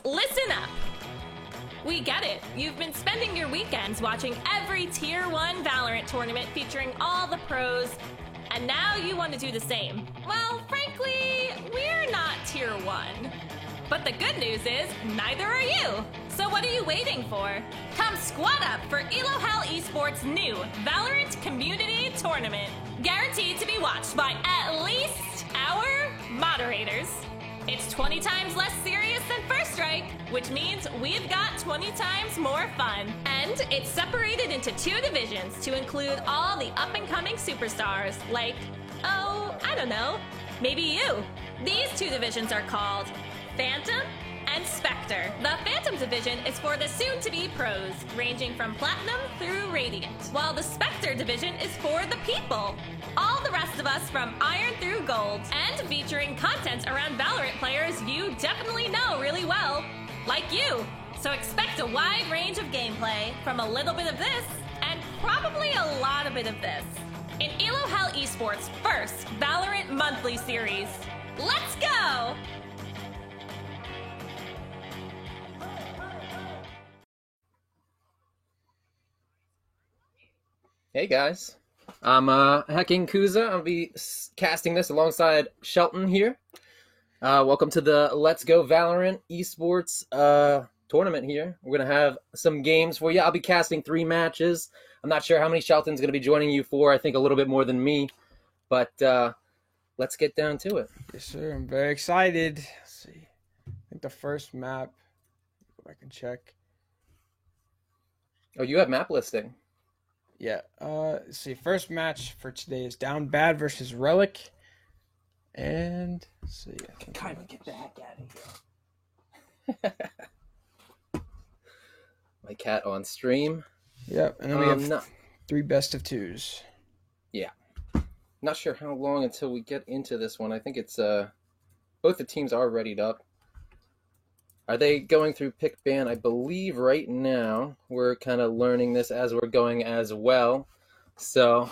listen up. We get it. You've been spending your weekends watching every Tier 1 Valorant tournament featuring all the pros, and now you want to do the same. Well, frankly, we're not Tier 1. But the good news is, neither are you. So what are you waiting for? Come squad up for Elohel Esports' new Valorant Community Tournament. Guaranteed to be watched by at least our moderators. It's 20 times less serious than First Strike, which means we've got 20 times more fun. And it's separated into 2 divisions to include all the up-and-coming superstars, like, oh, I don't know, maybe you. These 2 divisions are called Phantom and Spectre. The Phantom division is for the soon-to-be pros, ranging from Platinum through Radiant, while the Spectre division is for the people, all the rest of us from Iron through Gold, and featuring content around Valorant players you definitely know really well, like you. So expect a wide range of gameplay, from a little bit of this, and probably a lot of bit of this, in Elohel Esports' first Valorant Monthly Series. Let's go! Hey guys, I'm Hacking Kuza. I'll be casting this alongside Shelton here. Welcome to the Let's Go Valorant Esports tournament here. We're going to have some games for you. I'll be casting 3 matches. I'm not sure how many Shelton's going to be joining you for. I think a little bit more than me. But let's get down to it. Yes, sir. I'm very excited. Let's see. I think the first map, if I can check. Oh, you have map listing. Yeah. Let's see. First match for today is Down Bad versus Relic. And let's see. Kind of get the heck out of here. My cat on stream. Yep. And then we have 3 best of 2s. Yeah. Not sure how long until we get into this one. I think it's both the teams are readied up. Are they going through pick ban? I believe right now we're kind of learning this as we're going as well. So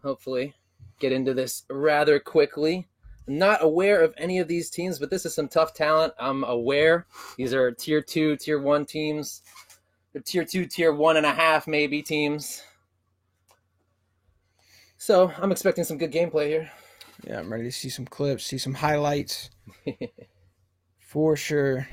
hopefully get into this rather quickly. I'm not aware of any of these teams, but this is some tough talent. I'm aware. These are Tier 2, Tier 1 teams. They're Tier 2, Tier 1.5 maybe teams. So I'm expecting some good gameplay here. Yeah, I'm ready to see some clips, see some highlights. For sure.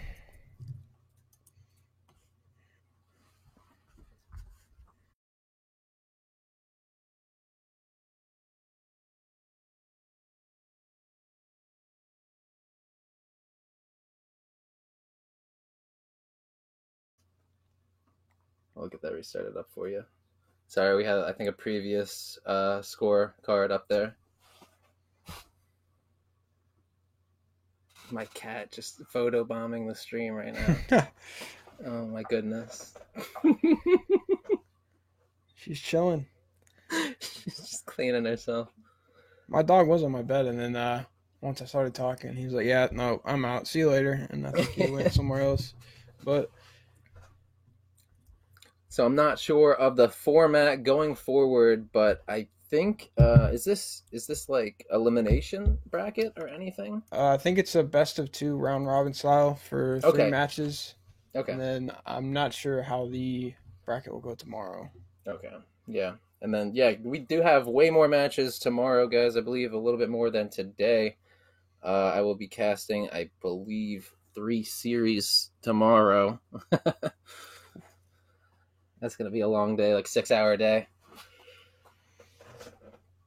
I'll get that restarted up for you. Sorry, we had, I think, a previous score card up there. My cat just photobombing the stream right now. Oh my goodness. She's chilling. She's just cleaning herself. My dog was on my bed, and then once I started talking, he was like, yeah, no, I'm out. See you later. And I think he went somewhere else. But so I'm not sure of the format going forward, but I think is this like elimination bracket or anything? I think it's a best of 2 round robin style for 3 matches. Okay. And then I'm not sure how the bracket will go tomorrow. Okay. Yeah. And then we do have way more matches tomorrow, guys. I believe a little bit more than today. I will be casting, I believe, 3 series tomorrow. That's going to be a long day, like 6-hour day.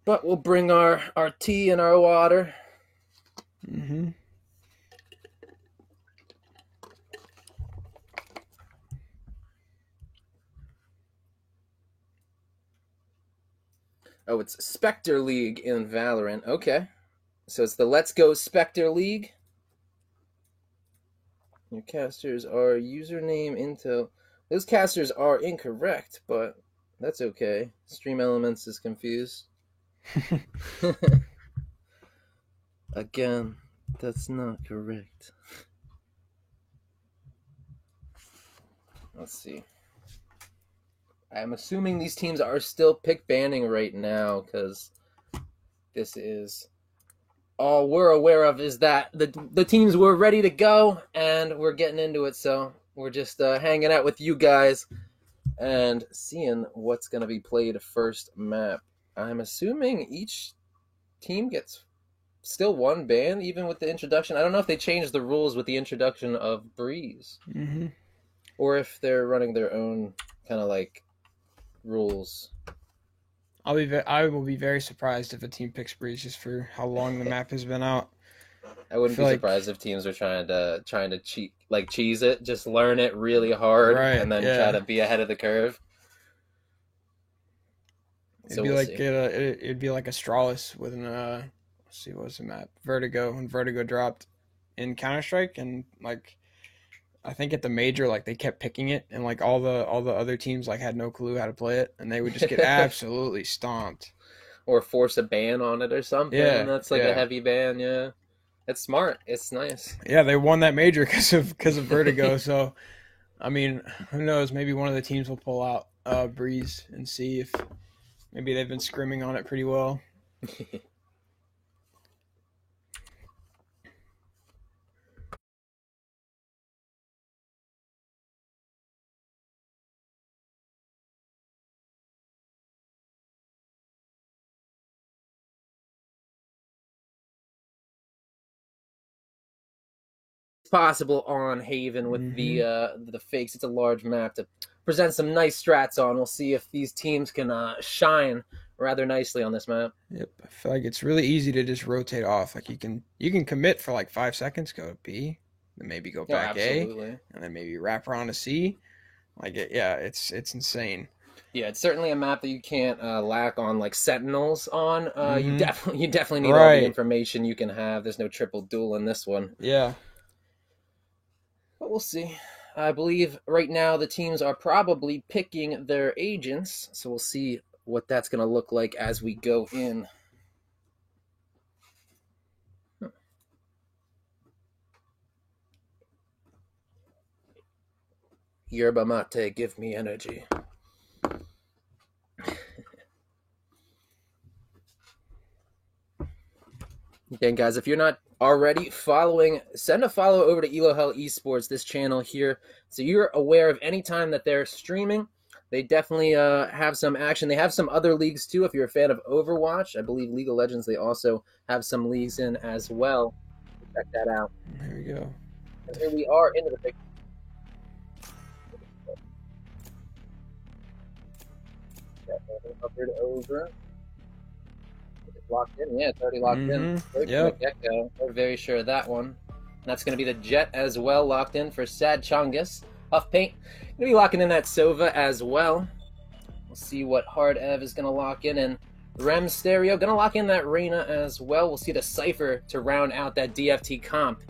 But we'll bring our tea and our water. Mm-hmm. Oh, it's Spectre League in Valorant. Okay. So it's the Let's Go Spectre League. Your casters are username Intel. Those casters are incorrect, but that's okay. Stream Elements is confused. Again, that's not correct. Let's see. I'm assuming these teams are still pick banning right now because this is all we're aware of is that the teams were ready to go, and we're getting into it. So we're just hanging out with you guys and seeing what's going to be played first map. I'm assuming each team gets still one ban, even with the introduction. I don't know if they changed the rules with the introduction of Breeze, or if they're running their own kind of like rules. I will be very surprised if a team picks Breeze just for how long the map has been out. I wouldn't be surprised if teams are trying to cheese it, just learn it really hard, and then try to be ahead of the curve. It'd be like Astralis with an let's see, what was the map? Vertigo, when Vertigo dropped in Counter-Strike, and like I think at the major, like they kept picking it, and like all the other teams like had no clue how to play it, and they would just get absolutely stomped. Or force a ban on it or something. Yeah, that's like a heavy ban. Yeah, it's smart. It's nice. Yeah, they won that major because of Vertigo. So, I mean, who knows? Maybe one of the teams will pull out Breeze and see if maybe they've been scrimming on it pretty well. Possible on Haven with the fakes. It's a large map to present some nice strats on. We'll see if these teams can shine rather nicely on this map. Yep, I feel like it's really easy to just rotate off. Like you can commit for like 5 seconds, go to B, then maybe go back A, and then maybe wrap around to C. Like it's insane. Yeah, it's certainly a map that you can't lack on like Sentinels on. You definitely need all the information you can have. There's no triple duel in this one. Yeah. But we'll see. I believe right now the teams are probably picking their agents, so we'll see what that's going to look like as we go in. Yerba mate, give me energy. Again, guys, if you're not already following, send a follow over to Elohell Esports, this channel here, so you're aware of any time that they're streaming. They definitely have some action. They have some other leagues too. If you're a fan of Overwatch, I believe League of Legends, they also have some leagues in as well. Check that out. There we go. And here we are into the big. Up here to over. Locked in, yeah, it's already locked in. Get-go. We're very sure of that one. And that's going to be the Jet as well, locked in for Sad Chungus. Huff Paint, going to be locking in that Sova as well. We'll see what Hard Ev is going to lock in, and Rem Stereo going to lock in that Reyna as well. We'll see the Cypher to round out that DFT comp.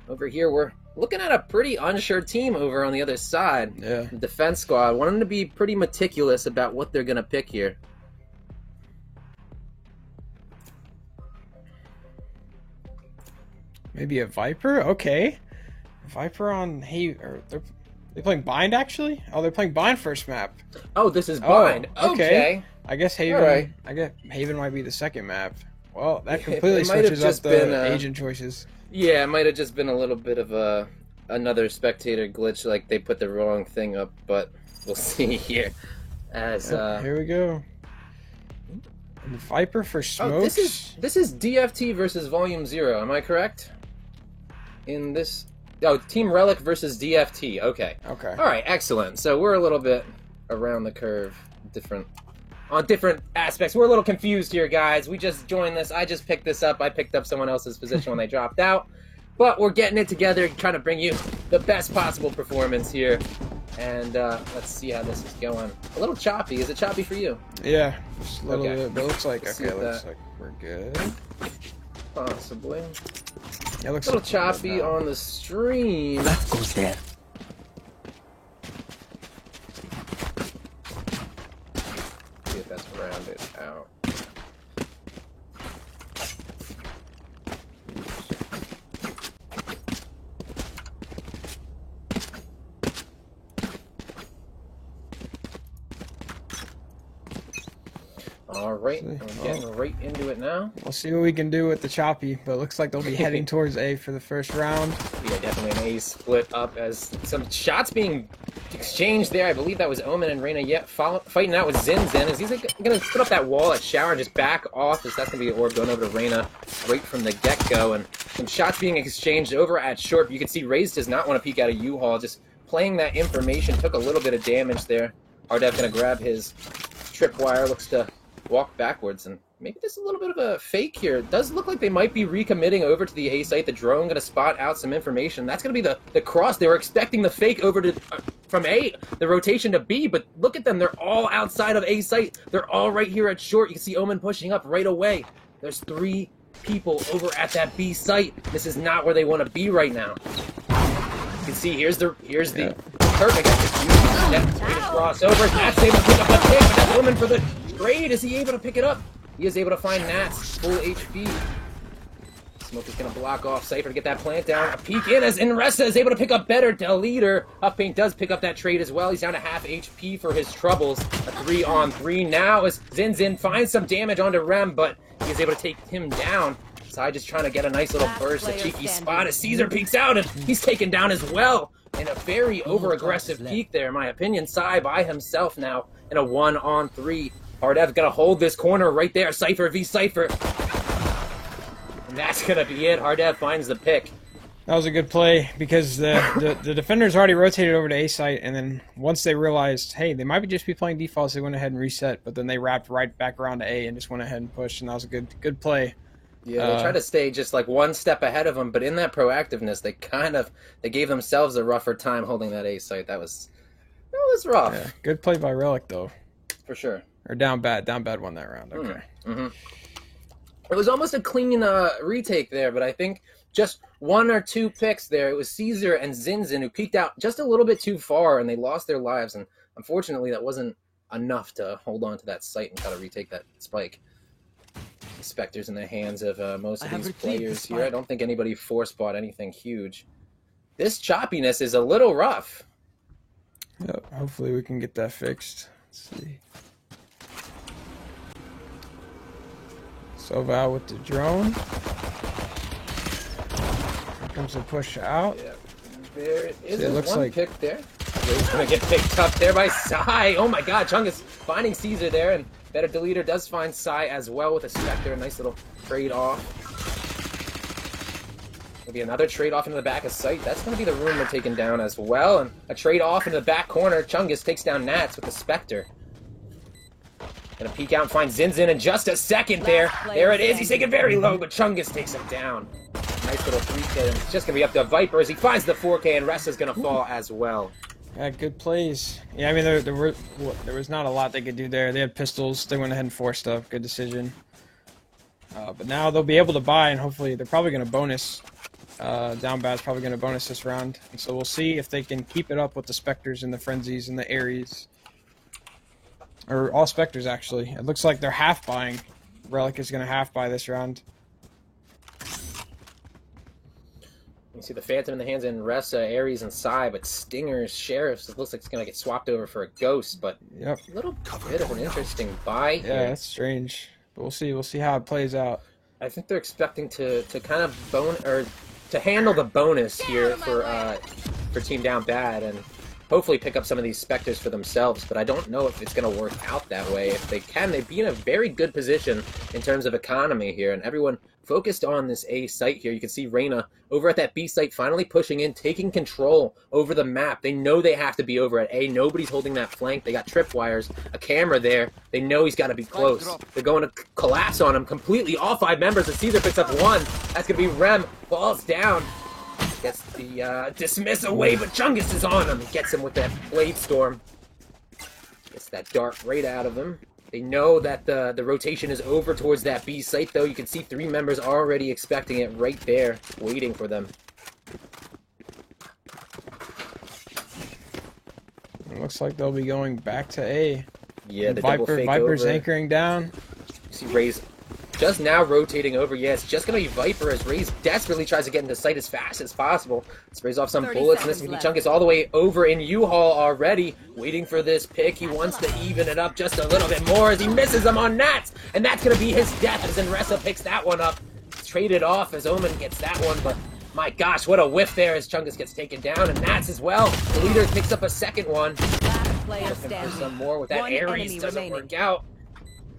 Over here, we're looking at a pretty unsure team over on the other side. Yeah. The defense squad, wanting to be pretty meticulous about what they're going to pick here. Maybe a Viper? Okay. Viper on they're playing Bind actually? Oh, they're playing Bind first map. Oh, this is Bind. Oh, okay. I guess Haven. Right. I guess Haven might be the second map. Well, that completely switches up the agent choices. Yeah, it might have just been a little bit of another spectator glitch, like they put the wrong thing up, but we'll see here. As here we go. And Viper for Smokes. Oh, this is DFT versus Volume 0. Am I correct? In this, Team Relic versus DFT. Okay. Okay. All right. Excellent. So we're a little bit around the curve, on different aspects. We're a little confused here, guys. We just joined this. I just picked this up. I picked up someone else's position when they dropped out, but we're getting it together, trying to bring you the best possible performance here. And let's see how this is going. A little choppy. Is it choppy for you? Yeah, just a little bit. But it looks like looks like we're good. Possibly. Yeah, it looks a little choppy on the stream. That goes there. See if that's rounded out. Alright, we're getting right into it now. We'll see what we can do with the choppy, but it looks like they'll be heading towards A for the first round. Yeah, definitely an A split up as some shots being exchanged there. I believe that was Omen and Reyna fighting out with Zin Zin. Is he's going to put up that wall at Shower and just back off, as that's going to be an orb going over to Reyna right from the get-go. And some shots being exchanged over at short. You can see Raze does not want to peek out of U-Haul. Just playing that information took a little bit of damage there. Hardev going to grab his tripwire, looks to walk backwards, and maybe there's a little bit of a fake here. It does look like they might be recommitting over to the A site. The drone going to spot out some information. That's going to be the cross. They were expecting the fake over to from A, the rotation to B, but look at them. They're all outside of A site. They're all right here at short. You can see Omen pushing up right away. There's 3 people over at that B site. This is not where they want to be right now. You can see here's the perfect execution. Crossover. Nat's able to pick up a pick, but that's Omen for the trade. Is he able to pick it up? He is able to find Nats full HP. Smoke is going to block off Cypher to get that plant down. A peek in as Inresta is able to pick up better. Deleter. Huffpaint does pick up that trade as well. He's down to half HP for his troubles. A 3-on-3 now as Zin Zin finds some damage onto Rem, but he is able to take him down. Sai just trying to get a nice little burst, a cheeky spot as Caesar peeks out, and he's taken down as well. And a very over-aggressive peek there, in my opinion. Sai by himself now in a 1-on-3. Hardev's gonna hold this corner right there. Cypher v Cypher. And that's gonna be it. Hardev finds the pick. That was a good play because the defenders already rotated over to A site, and then once they realized, hey, they might just be playing defaults, they went ahead and reset, but then they wrapped right back around to A and just went ahead and pushed, and that was a good play. Yeah, they try to stay just like one step ahead of them, but in that proactiveness, they gave themselves a rougher time holding that A site. That was rough. Yeah, good play by Relic though. For sure. Or down bad won that round. Okay. Mm-hmm. It was almost a clean retake there, but I think just 1 or 2 picks there. It was Caesar and Zin Zin who peeked out just a little bit too far, and they lost their lives. And unfortunately, that wasn't enough to hold on to that site and try to retake that spike. The Spectre's in the hands of most of these players here. I don't think anybody force-bought anything huge. This choppiness is a little rough. Yep, hopefully we can get that fixed. Let's see. Sova with the drone. Here comes the push out. Yeah. There is it looks one like pick there. He's going to get picked up there by Sai. Oh my god, Chungus finding Caesar there, and Better Deleter does find Sai as well with a Spectre. A nice little trade-off. Maybe another trade-off into the back of sight. That's going to be the room they're taking down as well. And a trade-off into the back corner. Chungus takes down Nats with the Spectre. Gonna peek out and find Zin Zin in just a second there. There it is. He's taking very low, but Chungus takes him down. Nice little 3K. It's just gonna be up to Viper as he finds the 4K, and Resta's gonna fall as well. Yeah, good plays. Yeah, I mean there was not a lot they could do there. They had pistols. They went ahead and forced up. Good decision. But now they'll be able to buy, and hopefully they're probably gonna bonus. Down bad's probably gonna bonus this round, and so we'll see if they can keep it up with the Spectres and the Frenzies and the Ares. Or all Spectres, actually. It looks like they're half buying. Relic is going to half buy this round. You see the Phantom in the hands of Ressa, Ares, and Sai, but Stingers, Sheriffs, it looks like it's going to get swapped over for a Ghost, but yep. A little bit of an interesting buy here. Yeah, that's strange. But we'll see. We'll see how it plays out. I think they're expecting to kind of to handle the bonus here for Team Down Bad, and hopefully pick up some of these Spectres for themselves, but I don't know if it's going to work out that way. If they can, they'd be in a very good position in terms of economy here, and everyone focused on this A site here. You can see Reyna over at that B site finally pushing in, taking control over the map. They know they have to be over at A. Nobody's holding that flank. They got tripwires, a camera there. They know he's got to be close. They're going to collapse on him completely. All 5 members. And Caesar picks up 1. That's going to be Rem. Falls down. Gets the dismiss away, but Chungus is on him. He gets him with that Blade Storm. Gets that dart right out of him. They know that the rotation is over towards that B site, though. You can see 3 members already expecting it right there, waiting for them. It looks like they'll be going back to A. Yeah, the double fake Viper's over. anchoring down. You see Raze just now rotating over. Yeah, it's just going to be Viper as Raze desperately tries to get into sight as fast as possible. Sprays off some bullets, and this Chunk is all the way over in U-Haul already, waiting for this pick. He wants to even it up just a little bit more as he misses him on Nats, and that's going to be his death as Zenressa picks that one up. Traded off as Omen gets that one, but my gosh, what a whiff there as Chungus gets taken down, and Nats as well. The leader picks up a second one. Looking for some more with that Ares, doesn't work out.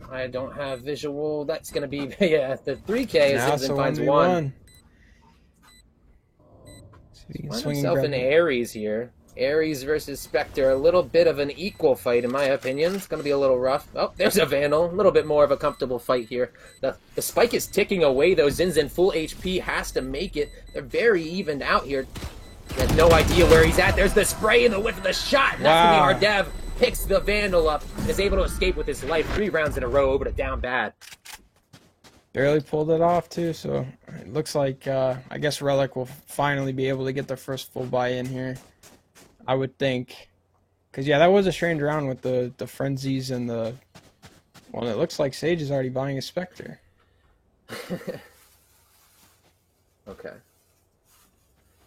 I don't have visual. That's going to be, yeah, the 3K as Zinzin finds one. Find himself an Ares here. Ares versus Spectre, a little bit of an equal fight in my opinion. It's going to be a little rough. Oh, there's a Vandal. A little bit more of a comfortable fight here. The spike is ticking away though. Zinzin full HP has to make it. They're very evened out here. He has no idea where he's at. There's the spray and the whiff of the shot. And that's going to be Hardev. Picks the Vandal up and is able to escape with his life 3 rounds in a row over to down bad. Barely pulled it off too, so it looks like I guess Relic will finally be able to get their first full buy-in here. I would think. Because yeah, that was a strange round with the frenzies and the... Well, it looks like Sage is already buying a Spectre. Okay.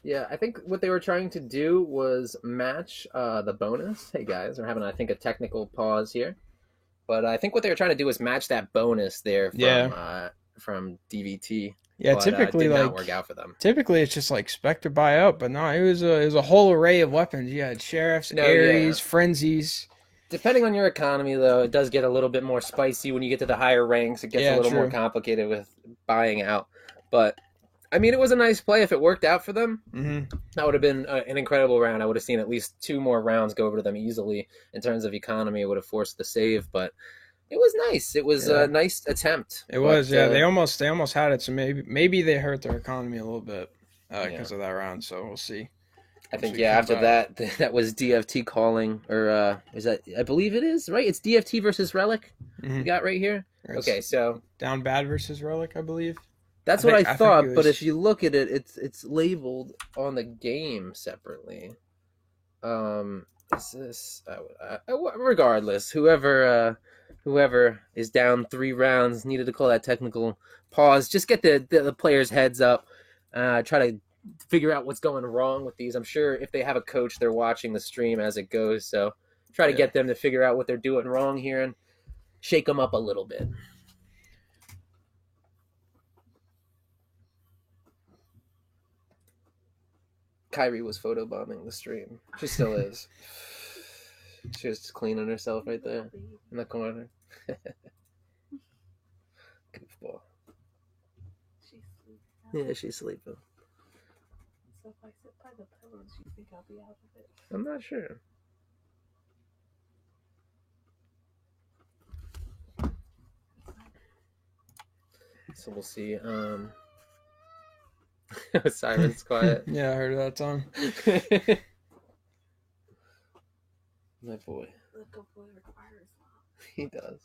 Yeah, I think what they were trying to do was match the bonus. Hey guys, we're having, I think, a technical pause here. But I think what they were trying to do was match that bonus there from DVT. Yeah, but, typically did like not work out for them. Typically it's just like Spectre buy out, but no, it was a whole array of weapons. You had Sheriffs, Ares, Frenzies. Depending on your economy, though, it does get a little bit more spicy when you get to the higher ranks. It gets a little more complicated with buying out. But I mean, it was a nice play. If it worked out for them, that would have been an incredible round. I would have seen at least 2 more rounds go over to them easily. In terms of economy, it would have forced the save, but it was nice. It was a nice attempt. It was, yeah. They almost had it, so maybe they hurt their economy a little bit because of that round. So we'll see. I think after that was DFT calling, or is that? I believe it is right. It's DFT versus Relic. We got right here. Okay, so down bad versus Relic, I believe. That's what I thought, but if you look at it, it's labeled on the game separately. Is this regardless? Whoever is down 3 rounds needed to call that technical pause. Just get the players' heads up. Try to figure out what's going wrong with these. I'm sure if they have a coach, they're watching the stream as it goes. So try to get them to figure out what they're doing wrong here and shake them up a little bit. Kyrie was photobombing the stream. She still is. She was cleaning herself right there in the corner. Goofball. Yeah, she's sleeping. So if I sit by the pillows, you think I'll be out of it? I'm not sure. So we'll see. Siren's quiet. Yeah, I heard that song. My boy. The good boy requires love. He does.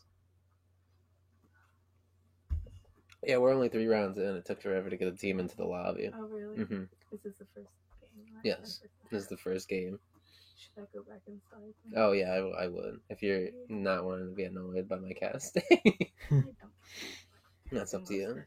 Yeah, we're only 3 rounds in. It took forever to get a team into the lobby. Oh, really? Mm-hmm. Is this the first game? Yes, this is the first game. Should I go back inside? Oh, yeah, I would. If you're not wanting to be annoyed by my casting. That's up to you.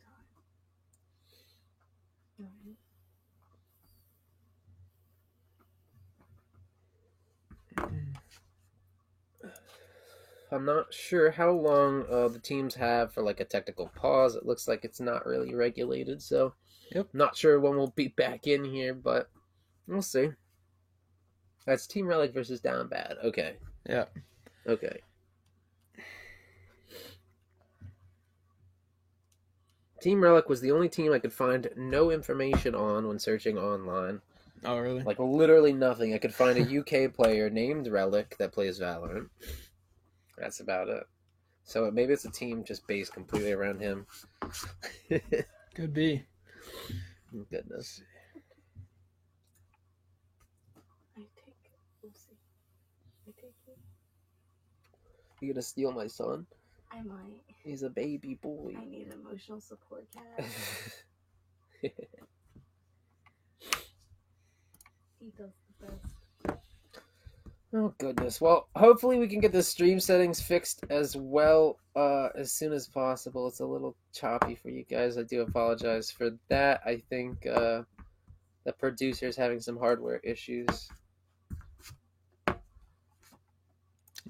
I'm not sure how long the teams have for like a technical pause. It looks like it's not really regulated, so not sure when we'll be back in here, but we'll see. That's Team Relic versus Down Bad. Okay. Yeah. Okay. Team Relic was the only team I could find no information on when searching online. Oh, really? Like, literally nothing. I could find a UK player named Relic that plays Valorant. That's about it. So maybe it's a team just based completely around him. Could be. Goodness. I take Lucy. I take you. You gonna steal my son? I might. He's a baby boy. I need an emotional support cat. He does the best. Oh goodness. Well, hopefully we can get the stream settings fixed as well as soon as possible. It's a little choppy for you guys. I do apologize for that. I think the producer's having some hardware issues.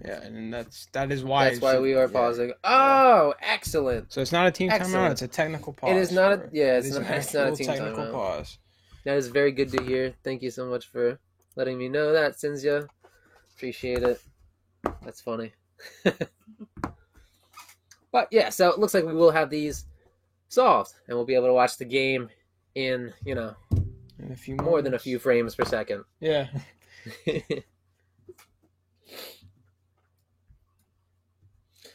Yeah, and that is why we are pausing. Oh, excellent. So it's not a team Excellent. timeout, it's a technical pause. It is not a for- yeah, it it's is not, an it's not a actual team technical timeout. pause. That is very good to hear. Thank you so much for letting me know that, Cinzia. Appreciate it. That's funny. But yeah, so it looks like we will have these solved, and we'll be able to watch the game in, In a few more than a moments. few frames per second. Yeah.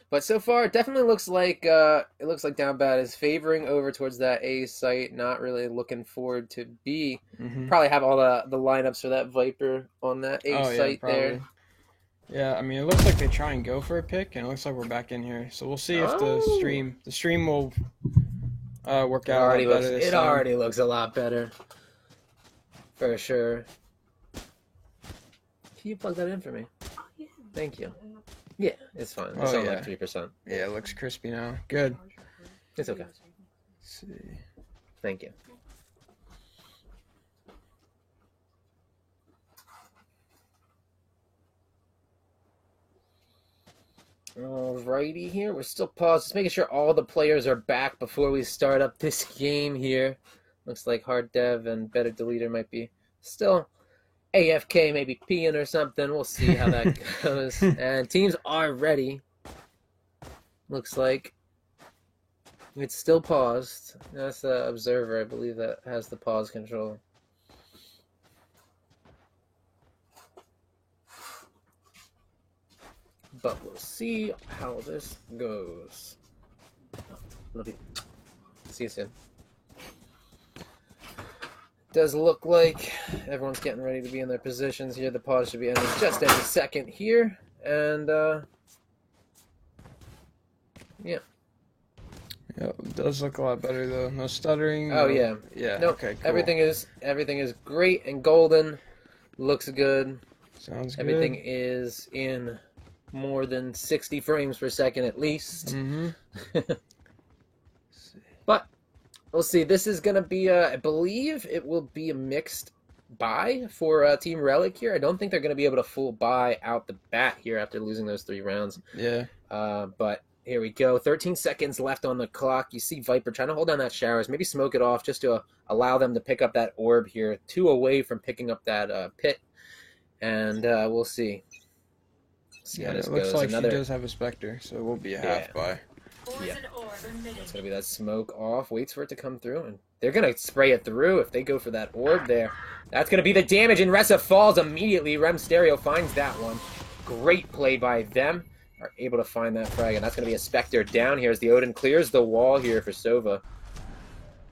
But so far, it definitely looks like Down Bad is favoring over towards that A site. Not really looking forward to B. Mhm. Probably have all the lineups for that Viper on that A site there. Yeah, I mean, it looks like they try and go for a pick, and it looks like we're back in here. So we'll see if the stream will work out. It already looks a lot better, for sure. Can you plug that in for me? Oh, yeah. Thank you. Yeah, it's fine. It's Oh, only yeah. like 3%. Yeah, it looks crispy now. Good. It's okay. Let's see. Thank you. Alrighty here. We're still paused. Just making sure all the players are back before we start up this game here. Looks like Hard Dev and Better Deleter might be still AFK, maybe peeing or something. We'll see how that goes. And teams are ready. Looks like it's still paused. That's the observer, I believe, that has the pause control. But we'll see how this goes. Love you. See you soon. Does look like everyone's getting ready to be in their positions here. The pause should be ending just any second here. And, yeah. Yeah, it does look a lot better though. No stuttering. Oh, no- yeah. Yeah. Nope. Okay. Cool. Everything is great and golden. Looks good. Sounds good. Everything is in more than 60 frames per second at least. Mm-hmm. But we'll see. This is going to be, I believe it will be a mixed buy for Team Relic here. I don't think they're going to be able to full buy out the bat here after losing those 3 rounds. Yeah. But here we go. 13 seconds left on the clock. You see Viper trying to hold down that showers, maybe smoke it off just to allow them to pick up that orb here. 2 away from picking up that pit. And we'll see. See Yeah, how this it looks goes. like she does have a Spectre, so it will be a half buy. Yeah. It's going to be that smoke off. Waits for it to come through. And they're going to spray it through if they go for that orb there. That's going to be the damage. And Ressa falls immediately. Rem Stereo finds that one. Great play by them. Are able to find that frag. And that's going to be a Spectre down here as the Odin clears the wall here for Sova.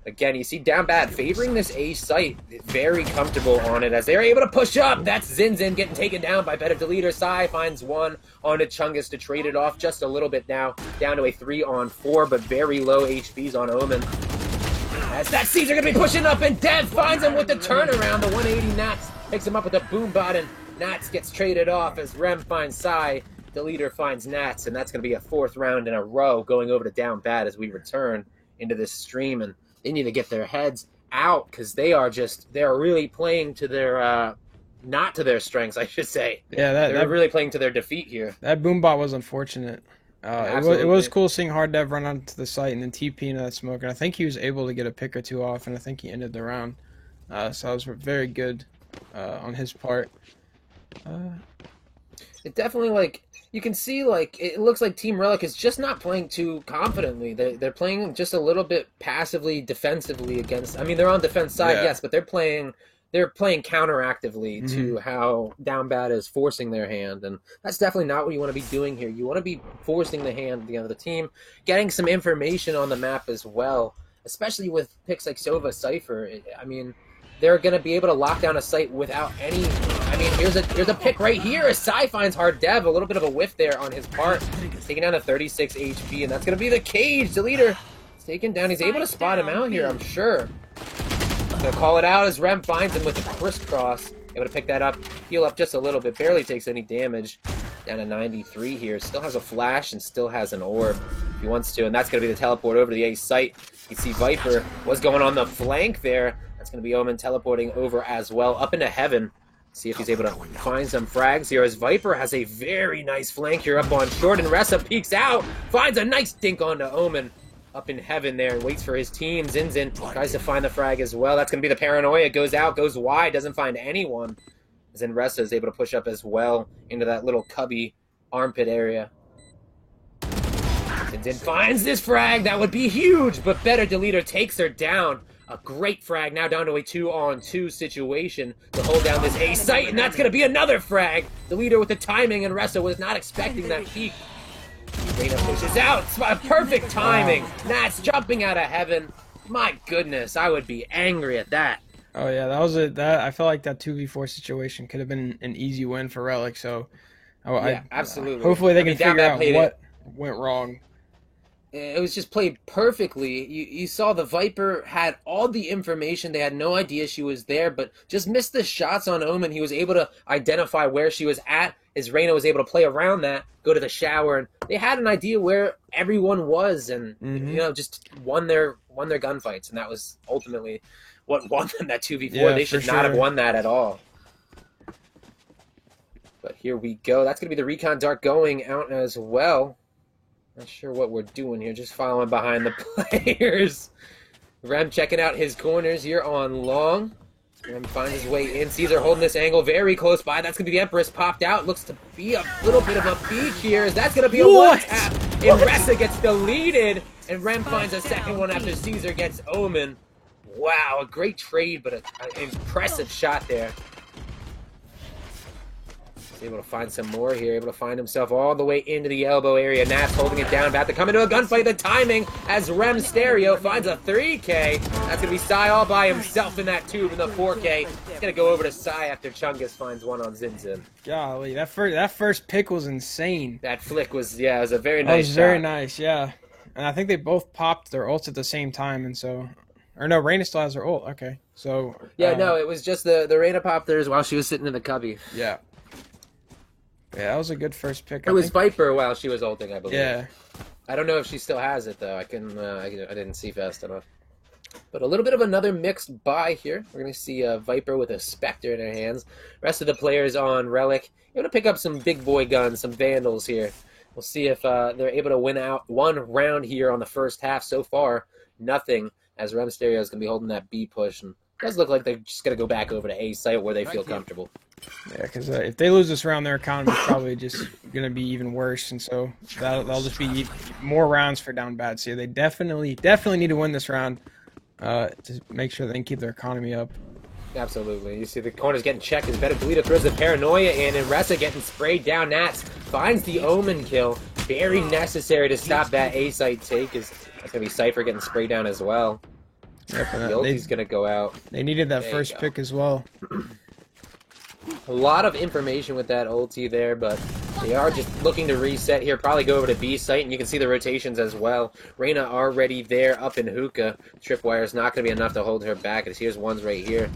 Again, you see Down Bad favoring this A site. Very comfortable on it as they're able to push up. That's Zinzin getting taken down by Better Deleter. Sai finds one onto Chungus to trade it off just a little bit now. Down to a 3-on-4, but very low HPs on Omen. As that Caesar going to be pushing up, and Dev finds him with the turnaround. The 180 Nats picks him up with a boom bot, and Nats gets traded off as Rem finds Sai. Deleter finds Nats, and that's going to be a 4th round in a row going over to Down Bad as we return into this stream. And they need to get their heads out because they're really playing to their, not to their strengths, I should say. Yeah, They're really playing to their defeat here. that boombot was unfortunate. It was cool seeing Hard Dev run onto the site and then TP into that smoke, and I think he was able to get a pick or 2 off, and I think he ended the round. So that was very good on his part. It definitely, you can see, it looks like Team Relic is just not playing too confidently. They're playing just a little bit passively, defensively against... I mean, they're on defense side, Yeah. yes, but they're playing counteractively to how Down Bad is forcing their hand, and that's definitely not what you want to be doing here. You want to be forcing the hand of the other team, getting some information on the map as well, especially with picks like Sova, Cypher. I mean, they're going to be able to lock down a site without any... I mean, here's a pick right here as Sai finds Hard Dev. A little bit of a whiff there on his part. He's taking down to 36 HP, and that's going to be the cage. Deleter is taken down. He's able to spot him out here, I'm sure. Gonna call it out as Rem finds him with the crisscross. able to pick that up, heal up just a little bit, barely takes any damage. Down to 93 here. Still has a flash and still has an orb if he wants to, and that's going to be the teleport over to the A site. You see Viper was going on the flank there. That's going to be Omen teleporting over as well, up into heaven. See if he's able to find some frags here, as Viper has a very nice flank here up on short, and Ressa peeks out, finds a nice dink onto Omen up in heaven there, and waits for his team. Zinzin tries to find the frag as well. That's going to be the Paranoia. Goes out, goes wide, doesn't find anyone. Then Ressa is able to push up as well into that little cubby armpit area. Zinzin finds this frag. That would be huge, but Better Deleter takes her down. A great frag, now down to a 2-on-2 situation to hold down this A site, and that's going to be another frag. Deleter with the timing, and Ressa was not expecting that peek. Reyna pushes out. Perfect timing. That's jumping out of heaven. My goodness, I would be angry at that. Oh yeah, I felt like that 2v4 situation could have been an easy win for Relic. So, absolutely. Hopefully they can figure out what went wrong. It was just played perfectly. You saw the Viper had all the information. They had no idea she was there, but just missed the shots on Omen. He was able to identify where she was at. As Reyna was able to play around that, go to the shower, and they had an idea where everyone was, and just won their gunfights, and that was ultimately what won them that 2v4. Yeah, they should not have won that at all. But here we go. That's going to be the Recon Dart going out as well. Not sure what we're doing here. Just following behind the players. Rem checking out his corners here on long. Rem finds his way in. Caesar holding this angle very close by. That's going to be the Empress popped out. Looks to be a little bit of a peek here. That's going to be a one-tap. And Ressa gets deleted. And Rem finds a second one after Caesar gets Omen. Wow, a great trade, but an impressive shot there. He's able to find some more here, able to find himself all the way into the elbow area. Nats holding it down, about to come into a gunfight. The timing as Rem Stereo finds a 3K. That's going to be Sai all by himself in that tube in the 4K. He's going to go over to Sai after Chungus finds one on Zinzin. Golly, that first pick was insane. That flick was, it was a very nice shot. Very nice, yeah. And I think they both popped their ults at the same time, and so... Or no, Reyna still has her ult. Okay, so... Yeah, no, it was just the Reyna popped theirs while she was sitting in the cubby. Yeah. Yeah, that was a good first pick. It was Viper while she was ulting, I believe. Yeah. I don't know if she still has it, though. I didn't see fast enough. But a little bit of another mixed buy here. We're going to see Viper with a Spectre in her hands. Rest of the players on Relic. Able to pick up some big boy guns, some Vandals here. We'll see if they're able to win out one round here on the first half. So far, nothing, as Rem Stereo is going to be holding that B push. And it does look like they're just going to go back over to A site where they feel comfortable. Yeah, because if they lose this round, their economy is probably just going to be even worse, and so that'll just be more rounds for down bad. So they definitely need to win this round to make sure they can keep their economy up. Absolutely. You see the corners getting checked as Better Deleter throws the Paranoia in, and Ressa getting sprayed down. Nats finds the Omen kill. Very necessary to stop that A site take, as that's going to be Cypher getting sprayed down as well. Yep, the ulti's going to go out. They needed that first pick as well. A lot of information with that ulti there, but they are just looking to reset here. Probably go over to B site, and you can see the rotations as well. Reyna already there up in Hookah. Tripwire is not going to be enough to hold her back, as here's one's right here.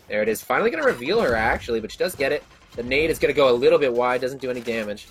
There it is. Finally going to reveal her, actually, but she does get it. The nade is going to go a little bit wide, doesn't do any damage.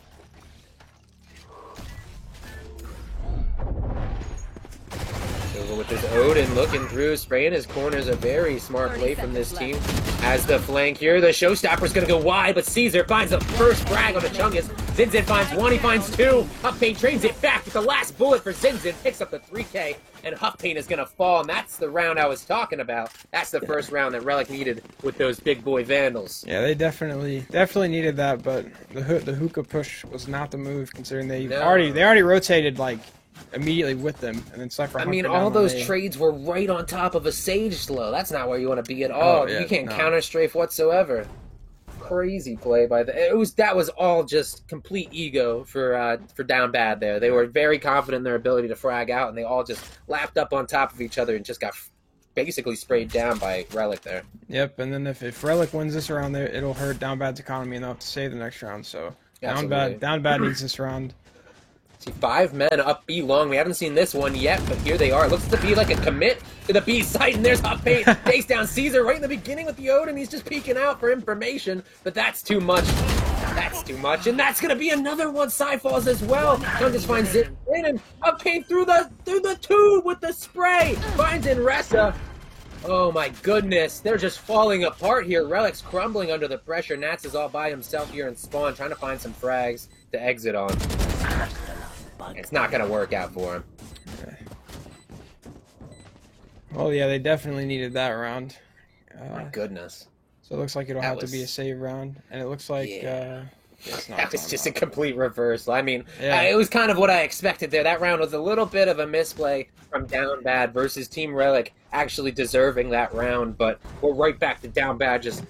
With this Odin looking through, spraying his corners, a very smart play from this team. As the flank here, the Showstopper's going to go wide, but Caesar finds the first frag on the Chungus. Zinzin finds one, he finds two. Huffpain trains it back with the last bullet for Zinzin, picks up the 3K, and Huffpain is going to fall, and that's the round I was talking about. That's the first round that Relic needed with those big boy Vandals. Yeah, they definitely needed that, but the Hookah push was not the move, considering they already rotated, like, immediately with them, and then Cypher. I mean, all those trades were right on top of a Sage slow. That's not where you want to be at all. Oh, yeah, you can't counter strafe whatsoever. Crazy play by that was all just complete ego for down bad there. They were very confident in their ability to frag out, and they all just lapped up on top of each other and just got basically sprayed down by Relic there. Yep, and then if Relic wins this round, it'll hurt down bad's economy enough to save the next round. So down bad needs this round. See, 5 men up B long. We haven't seen this one yet, but here they are. It looks to be like a commit to the B site, and there's Huffbait. Takes down Caesar right in the beginning with the Odin. He's just peeking out for information, but that's too much. That's too much, and that's gonna be another one. Psy falls as well. Chungus finds it in, and Huffbait through the tube with the spray. Finds Inressa. Oh my goodness, they're just falling apart here. Relic's crumbling under the pressure. Nats is all by himself here in spawn, trying to find some frags to exit on. It's not going to work out for him. Well, yeah, they definitely needed that round. My goodness. So it looks like it'll have to be a save round, and it looks like it's not that was just a complete reversal. I mean, yeah. It was kind of what I expected there. That round was a little bit of a misplay from Down Bad versus Team Relic actually deserving that round, but we're right back to Down Bad just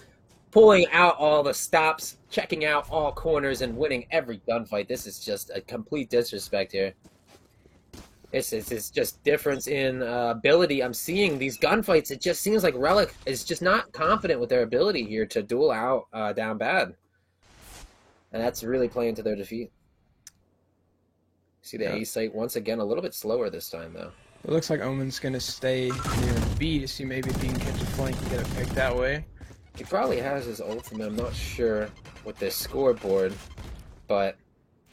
pulling out all the stops, checking out all corners, and winning every gunfight. This is just a complete disrespect here. This is just difference in ability. I'm seeing these gunfights. It just seems like Relic is just not confident with their ability here to duel out Down Bad. And that's really playing to their defeat. See the A site once again a little bit slower this time, though. It looks like Omen's going to stay near B to see maybe if he can catch a flank and get a pick that way. He probably has his ultimate. I'm not sure with this scoreboard, but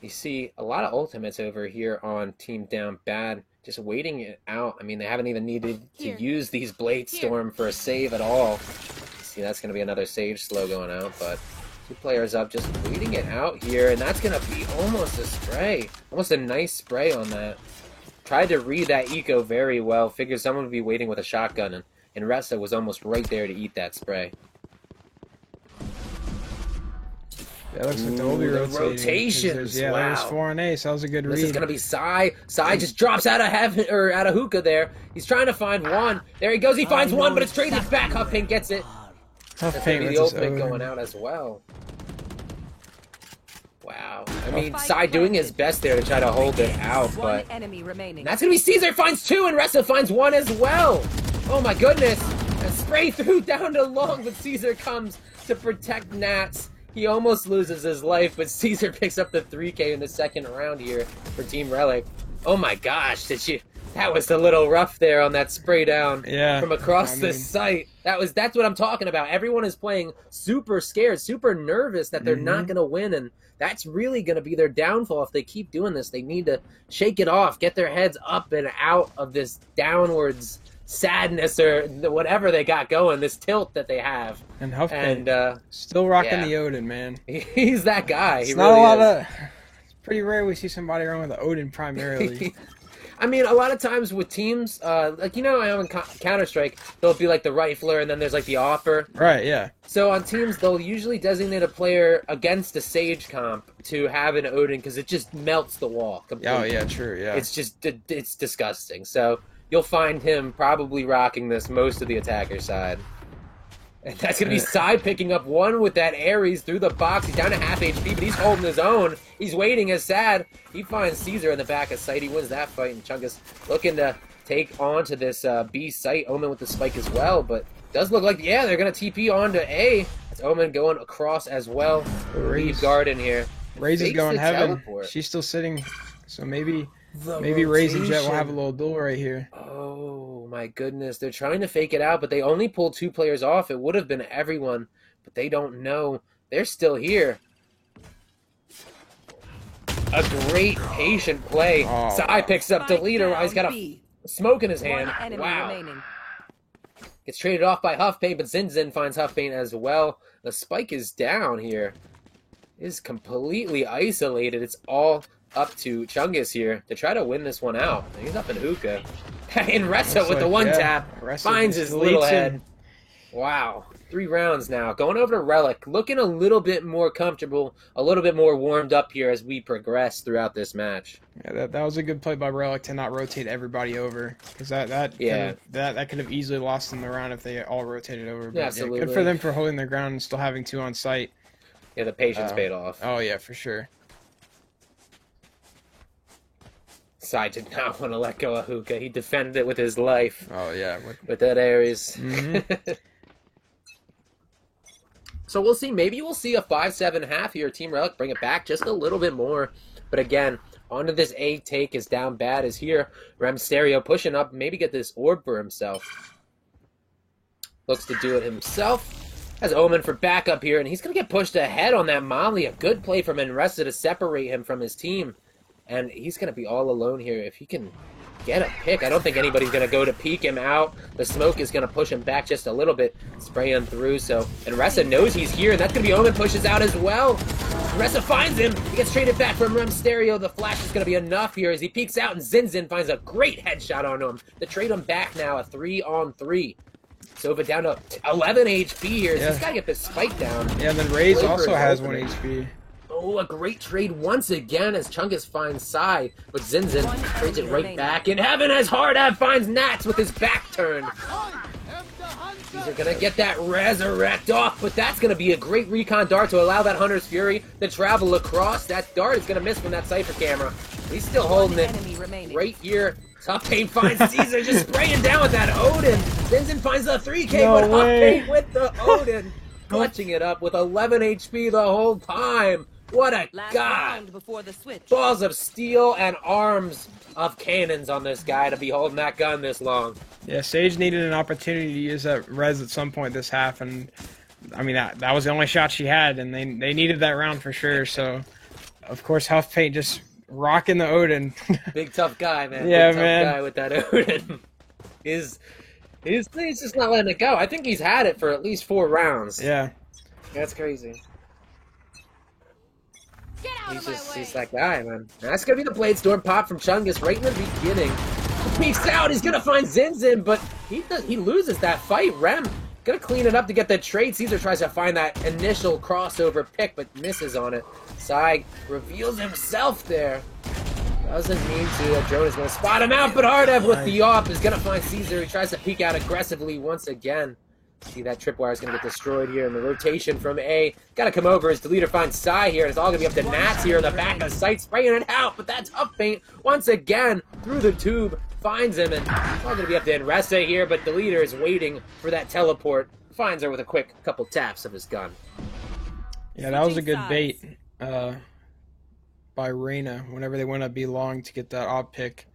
you see a lot of ultimates over here on Team Down Bad, just waiting it out. I mean, they haven't even needed to use these Blade Storm for a save at all. See, that's going to be another Sage slow going out, but 2 players up, just waiting it out here, and that's going to be almost a spray. Almost a nice spray on that. Tried to read that eco very well. Figured someone would be waiting with a shotgun, and Inressa was almost right there to eat that spray. Yeah, it looks like they'll be rotations. Yeah, wow. there's 4 on A, so that was a good read. This is gonna be Psy. Psy just drops out of heaven or out of hookah there. He's trying to find one. There he goes. He finds one, but it's traded back. Huffpaint gets it. That's gonna be the ultimate going out as well. Wow. I mean, Psy doing his best there to try to hold it out, but that's gonna be Caesar finds 2 and Ressa finds 1 as well. Oh my goodness. A spray through down to long, but Caesar comes to protect Nats. He almost loses his life, but Caesar picks up the 3K in the second round here for Team Relic. Oh my gosh, that was a little rough there on that spray down from across the site. That's what I'm talking about. Everyone is playing super scared, super nervous that they're not going to win, and that's really going to be their downfall if they keep doing this. They need to shake it off, get their heads up and out of this downwards sadness or whatever they got going, this tilt that they have. And Huffpaint still rocking the Odin, man. He's that guy. It's not a lot of. It's pretty rare we see somebody run with the Odin primarily. I mean, a lot of times with teams, like, you know, I know in Counter-Strike, there'll be like the rifler and then there's like the offer. Right, yeah. So on teams, they'll usually designate a player against a Sage comp to have an Odin because it just melts the wall completely. Oh, yeah, true, yeah. It's just, it's disgusting. So you'll find him probably rocking this most of the attacker side. And that's going to be Psy picking up 1 with that Ares through the box. He's down to half HP, but he's holding his own. He's waiting as sad. He finds Caesar in the back of sight. He wins that fight, and Chungus looking to take on to this B site. Omen with the spike as well, but does look like, they're going to TP on to A. That's Omen going across as well. Leave Garden here. Raze is going heaven. She's still sitting, so maybe Raze and Jet will have a little duel right here. Oh my goodness, they're trying to fake it out, but they only pulled 2 players off. It would have been everyone, but they don't know. They're still here. A great patient play. Psy picks up the leader. He's got a smoke in his hand. Wow. Gets traded off by Huffpaint, but Zinzin finds Huffpaint as well. The spike is down here. It is completely isolated. It's all up to Chungus here to try to win this one out. He's up in hookah. Inressa with the one tap. Finds his little head. Wow. 3 rounds now. Going over to Relic. Looking a little bit more comfortable, a little bit more warmed up here as we progress throughout this match. Yeah, that was a good play by Relic to not rotate everybody over. Because that could have easily lost them the round if they all rotated over. But, absolutely. Good for them for holding their ground and still having 2 on site. Yeah, the patience paid off. Oh, yeah, for sure. Psy did not want to let go of hookah. He defended it with his life. Oh, yeah. With that Ares. So we'll see. Maybe we'll see a 5-7 half here. Team Relic bring it back just a little bit more. But again, onto this A take is Down Bad is here. Rem Stereo pushing up, maybe get this orb for himself. Looks to do it himself. Has Omen for backup here, and he's going to get pushed ahead on that Molly. A good play from Enresta to separate him from his team. And he's going to be all alone here. If he can get a pick, I don't think anybody's going to go to peek him out. The smoke is going to push him back just a little bit, spray him through. So Enresta knows he's here, and that's going to be Omen pushes out as well. Enresta finds him. He gets traded back from Rem Stereo. The flash is going to be enough here as he peeks out, and Zinzin finds a great headshot on him to trade him back now, a 3-on-3. Sova down to 11 HP here. So he's got to get this spike down. Yeah, and then Raze also has 1 HP. Oh, a great trade once again as Chungus finds Sai, but Zinzin trades it right back in heaven as Hardev finds Nats with his back turn. These are going to get that resurrect off, but that's going to be a great recon dart to allow that Hunter's Fury to travel across. That dart is going to miss from that Cypher camera. He's still holding it right here. Tough Pain finds Caesar just spraying down with that Odin. Zinzin finds the 3K, but Tough Pain with the Odin. Clutching it up with 11 HP the whole time. What a god! Balls of steel and arms of cannons on this guy to be holding that gun this long. Yeah, Sage needed an opportunity to use that res at some point this half, and I mean that was the only shot she had, and they needed that round for sure. So, of course, Huff Paint just rocking the Odin. Big tough guy, man. Yeah, Big tough guy with that Odin. He's just not letting it go. I think he's had it for at least 4 rounds. Yeah, that's crazy. Get out of my way. He's that guy, man. That's gonna be the Blade Storm pop from Chungus right in the beginning. Peeks out, he's gonna find Zinzin, but he loses that fight. Rem gonna clean it up to get the trade. Caesar tries to find that initial crossover pick, but misses on it. Sai reveals himself there. Doesn't need to. That drone is gonna spot him out, but Hardev with the off is gonna find Caesar. He tries to peek out aggressively once again. See that tripwire is going to get destroyed here in the rotation from A. Got to come over as Deleter finds Sai here. And it's all going to be up to Nats here in the back of sight, spraying it out. But that's Tough Paint once again through the tube. Finds him, and it's all going to be up to Enresta here. But Deleter is waiting for that teleport. Finds her with a quick couple taps of his gun. Yeah, that was a good bait by Reyna whenever they went up B long to get that op pick.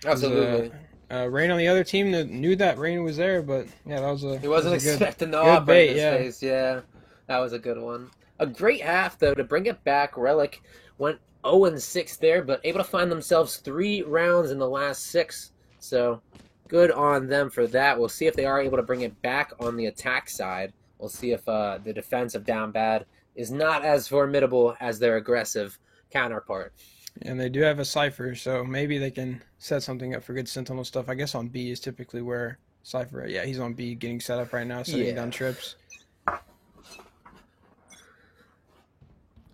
Absolutely. Rain on the other team knew that Rain was there, but yeah, that was a. He wasn't expecting the good op bait, in his face. Yeah, that was a good one. A great half though to bring it back. Relic went 0-6 there, but able to find themselves 3 rounds in the last 6. So good on them for that. We'll see if they are able to bring it back on the attack side. We'll see if the defense of Down Bad is not as formidable as their aggressive counterpart. And they do have a Cypher, so maybe they can set something up for good Sentinel stuff. I guess on B is typically where Cypher, yeah, he's on B getting set up right now, setting down trips.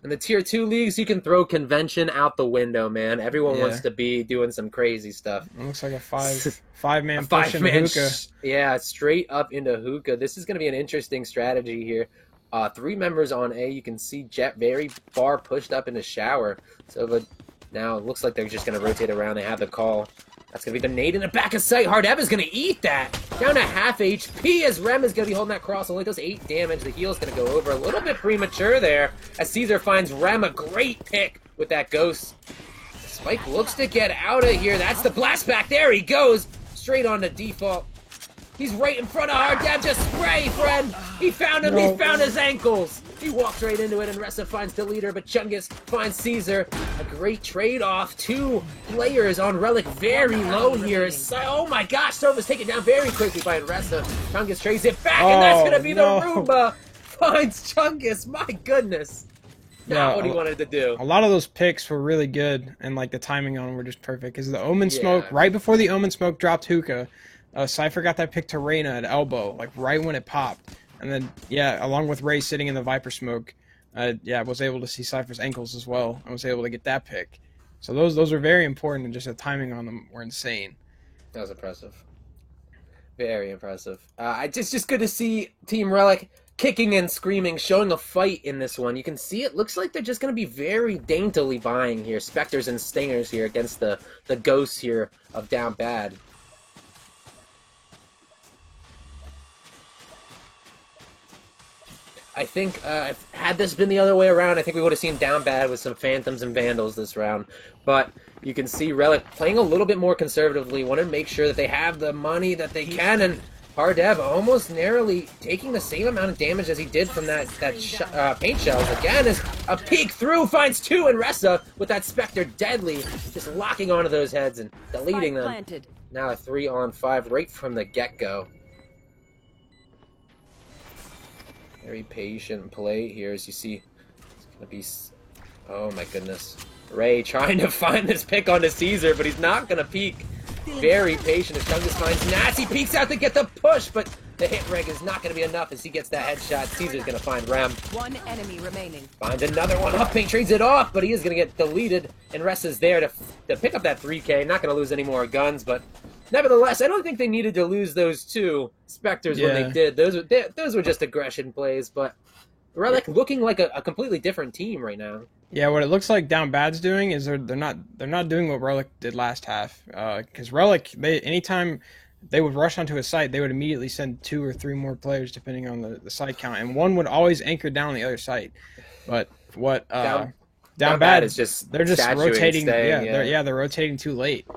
In the Tier 2 leagues, you can throw convention out the window, man. Everyone wants to be doing some crazy stuff. It looks like a five-man push in hookah. Yeah, straight up into hookah. This is going to be an interesting strategy here. 3 members on A. You can see Jet very far pushed up in the shower. So now it looks like they're just going to rotate around. They have the call. That's going to be the nade in the back of sight. Hardev is going to eat that. Down to half HP as Rem is going to be holding that cross. Only does 8 damage. The heal is going to go over a little bit premature there as Caesar finds Rem a great pick with that ghost. Spike looks to get out of here. That's the blast back. There he goes. Straight on the default. He's right in front of Hardev. Just spray, friend. He found him. He found his ankles. He walks right into it, and Ressa finds Deleter, but Chungus finds Caesar. A great trade-off. 2 players on Relic very low here. Oh my gosh, Sova's taken down very quickly by Ressa. Chungus trades it back, and that's going to be the Roomba. Finds Chungus. My goodness. Not what he wanted to do. A lot of those picks were really good, and like the timing on them were just perfect. Because the Omen Smoke, right before the Omen Smoke dropped Hookah, Cypher got that pick to Reyna at elbow, like right when it popped. And then, along with Ray sitting in the Viper Smoke, was able to see Cypher's ankles as well. I was able to get that pick. So those are very important, and just the timing on them were insane. That was impressive. Very impressive. It's just good to see Team Relic kicking and screaming, showing a fight in this one. You can see it looks like they're just going to be very daintily buying here. Spectres and Stingers here against the ghosts here of Down Bad. I think had this been the other way around, I think we would have seen down bad with some Phantoms and Vandals this round. But you can see Relic playing a little bit more conservatively, want to make sure that they have the money that they can, and Hardev almost narrowly taking the same amount of damage as he did from that paint shells. Again, as a peek through, finds 2, and Ressa with that Spectre deadly, just locking onto those heads and deleting them. Planted. Now a 3-on-5 right from the get-go. Very patient play here, as you see. It's gonna be... Oh my goodness. Ray trying to find this pick onto Caesar, but he's not gonna peek. Very patient as Chungus finds Nats. He peeks out to get the push, but the hit reg is not gonna be enough as he gets that headshot. Caesar's gonna find Rem. One enemy remaining. Finds another one. Huffpaint trades it off, but he is gonna get deleted. And Ressa's there to pick up that 3K. Not gonna lose any more guns, but nevertheless, I don't think they needed to lose those 2 Spectres when they did. Those were just aggression plays, but Relic looking like a completely different team right now. Yeah, what it looks like Down Bad's doing is they're not doing what Relic did last half. Because Relic, anytime they would rush onto a site, they would immediately send 2 or 3 more players depending on the site count, and one would always anchor down the other site. But what Down Bad is just they're just rotating. Staying, they're rotating too late.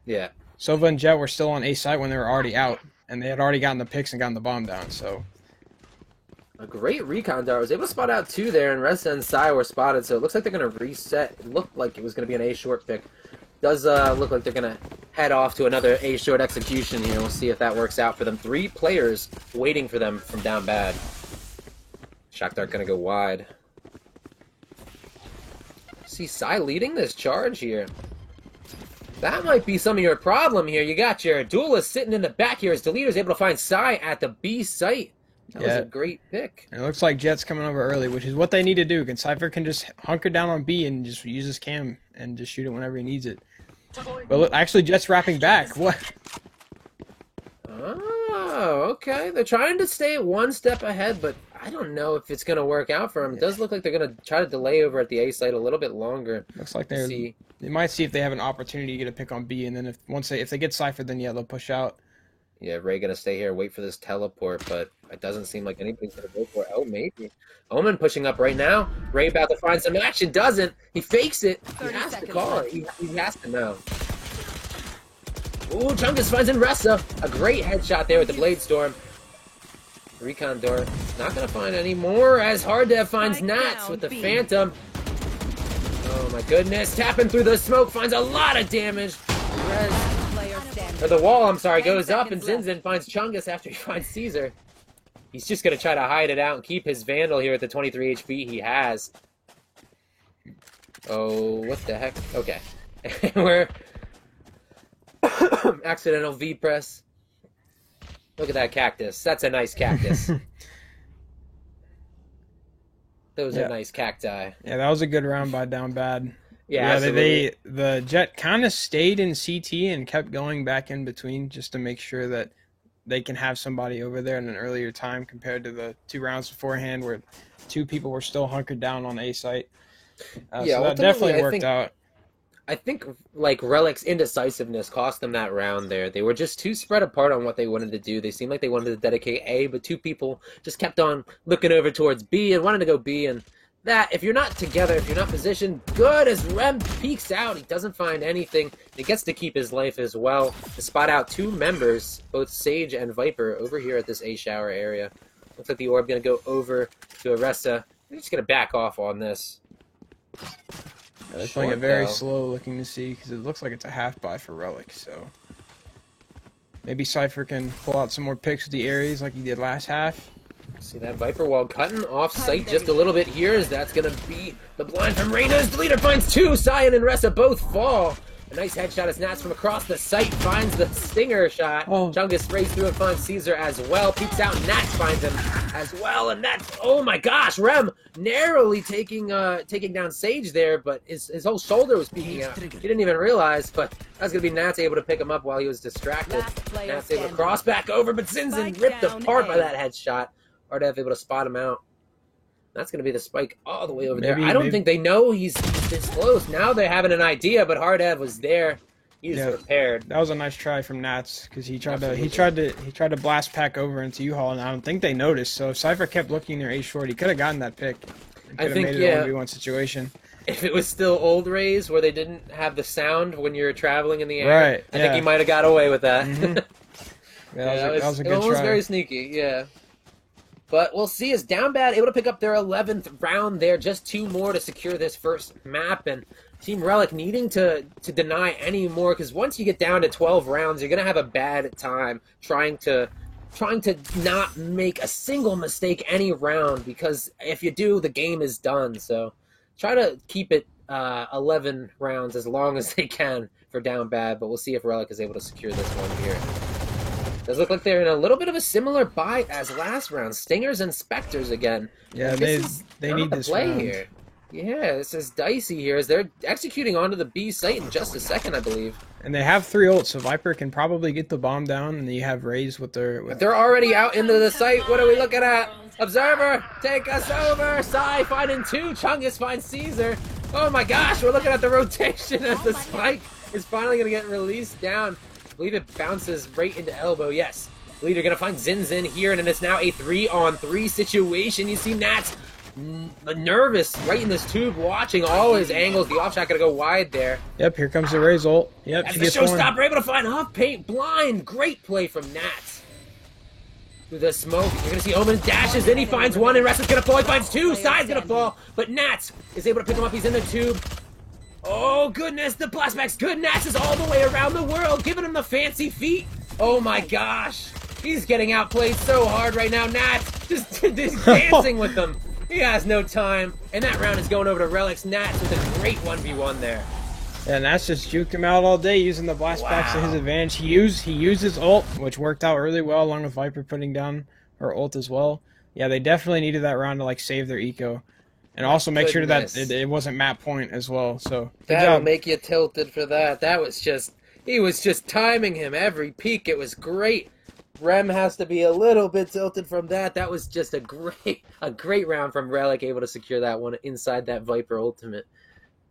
Yeah. Sova and Jet were still on A site when they were already out, and they had already gotten the picks and gotten the bomb down. So a great recon dart. Was able to spot out 2 there, and Ressa and Sai were spotted, so it looks like they're going to reset. It looked like it was going to be an A short pick. Does look like they're going to head off to another A short execution here. We'll see if that works out for them. 3 players waiting for them from Down Bad. Shock dart going to go wide. See Sai leading this charge here. That might be some of your problem here. You got your duelist sitting in the back here as Deleter's able to find Sai at the B site. That was a great pick. And it looks like Jet's coming over early, which is what they need to do. Because Cypher can just hunker down on B and just use his cam and just shoot it whenever he needs it. But look, actually, Jet's wrapping back. What? Oh, okay. They're trying to stay 1 step ahead, but I don't know if it's going to work out for them. It does look like they're going to try to delay over at the A site a little bit longer. Looks like they might see if they have an opportunity to get a pick on B, and then if they get Cypher, then yeah, they'll push out. Yeah, Ray gonna stay here, wait for this teleport, but it doesn't seem like anybody's gonna go for it. Oh, maybe. Omen pushing up right now. Ray about to find some action, doesn't. He fakes it. He has to call it. He has to know. Ooh, Chungus finds in Ressa. A great headshot there with the Blade Storm. Recon door. Not gonna find any more as Hardev finds Nats with the Phantom. Oh my goodness. Tapping through the smoke, finds a lot of damage. Or the wall, I'm sorry, goes up, and Zinzin finds Chungus after he finds Caesar. He's just going to try to hide it out and keep his Vandal here at the 23 HP he has. Oh, what the heck? Okay. We're... Accidental V-press. Look at that cactus. That's a nice cactus. Those are nice cacti. Yeah, that was a good round by Down Bad. Yeah, the Jet kind of stayed in CT and kept going back in between just to make sure that they can have somebody over there in an earlier time compared to the 2 rounds beforehand where 2 people were still hunkered down on A site. So that definitely worked out. I think like Relic's indecisiveness cost them that round there. They were just too spread apart on what they wanted to do. They seemed like they wanted to dedicate A, but 2 people just kept on looking over towards B and wanted to go B, and that, if you're not together, if you're not positioned, good as Rem peeks out. He doesn't find anything. He gets to keep his life as well. To spot out 2 members, both Sage and Viper, over here at this A shower area. Looks like the orb going to go over to Aresta. They're just going to back off on this. They're playing it very slow looking to see, because it looks like it's a half buy for Relic, so... Maybe Cypher can pull out some more picks with the Ares like he did last half. See that Viper wall cutting off sight just a little bit here, as that's going to be the blind from Reyna's. Deleter finds 2. Cyan and Ressa both fall. A nice headshot as Nats from across the site finds the stinger shot. Chungus sprays through and finds Caesar as well. Peeks out, Nats finds him as well. And that's, oh my gosh, Rem narrowly taking down Sage there, but his whole shoulder was peeking out. He didn't even realize, but that's going to be Nats able to pick him up while he was distracted. Nats able to cross back over, but Zinzin ripped apart by that headshot. Hardev able to spot him out. That's going to be the spike all the way over there. I don't think they know he's this close. Now they're having an idea, but Hardev was there. He's prepared. That was a nice try from Nats because he tried to blast pack over into U-Haul, and I don't think they noticed. So if Cypher kept looking near A short, he could have gotten that pick. I think made it a 1v1 situation. If it was still old Rays where they didn't have the sound when you're traveling in the air, right? I think he might have got away with that. Mm-hmm. that was a good try. It was very sneaky, yeah. But we'll see. Is Down Bad able to pick up their 11th round there? Just 2 more to secure this first map, and Team Relic needing to deny any more, because once you get down to 12 rounds, you're going to have a bad time trying to not make a single mistake any round, because if you do, the game is done. So try to keep it 11 rounds as long as they can for Down Bad, but we'll see if Relic is able to secure this one here. Does look like they're in a little bit of a similar bite as last round. Stingers and Spectres again. Yeah, they need this play round. here. Yeah, this is dicey here as they're executing onto the B site in just a second, I believe. And they have 3 ults, so Viper can probably get the bomb down, and you have Raze with their... But they're already out into the site. What are we looking at? Observer, take us over. Sai finding 2. Chungus finds Caesar. Oh my gosh, we're looking at the rotation as the spike is finally going to get released down. I believe it bounces right into elbow. Yes. Leader going to find Zinzin here, and it's now a 3-on-3 situation. You see Nats nervous right in this tube, watching all his angles. The offshot going to go wide there. Yep, here comes the Raze ult. Yep, as the showstopper able to find Huff Paint blind. Great play from Nats. Through the smoke, you're going to see Omen dashes in. He finds 1, and Rest is going to fall. He finds 2. Side's going to fall, but Nats is able to pick him up. He's in the tube. Oh, goodness, the blastback's good. Nats is all the way around the world, giving him the fancy feet. Oh, my gosh. He's getting outplayed so hard right now. Nats just dancing with them. He has no time. And that round is going over to Relic's. Nats with a great 1v1 there. Yeah, Nats just juked him out all day using the blastbacks to his advantage. He used his ult, which worked out really well, along with Viper putting down her ult as well. Yeah, they definitely needed that round to, like, save their eco. And also make sure that it wasn't map point as well. So that'll make you tilted for that. That was just, he was just timing him every peak. It was great. Rem has to be a little bit tilted from that. That was just a great round from Relic, able to secure that one inside that Viper ultimate.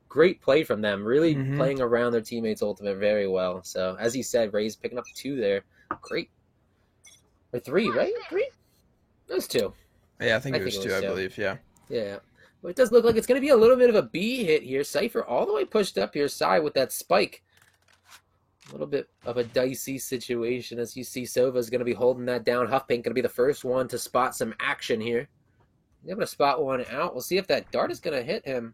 Great play from them, really playing around their teammates' ultimate very well. So as he said, Ray's picking up 2 there. Great. Or 3, right? 3? That was 2. Yeah, I think it was 2, I believe. Yeah. Yeah. But it does look like it's going to be a little bit of a B hit here. Cypher all the way pushed up here, side with that spike. A little bit of a dicey situation as you see Sova's going to be holding that down. Huffpaint going to be the first one to spot some action here. He's able to spot one out. We'll see if that dart is going to hit him.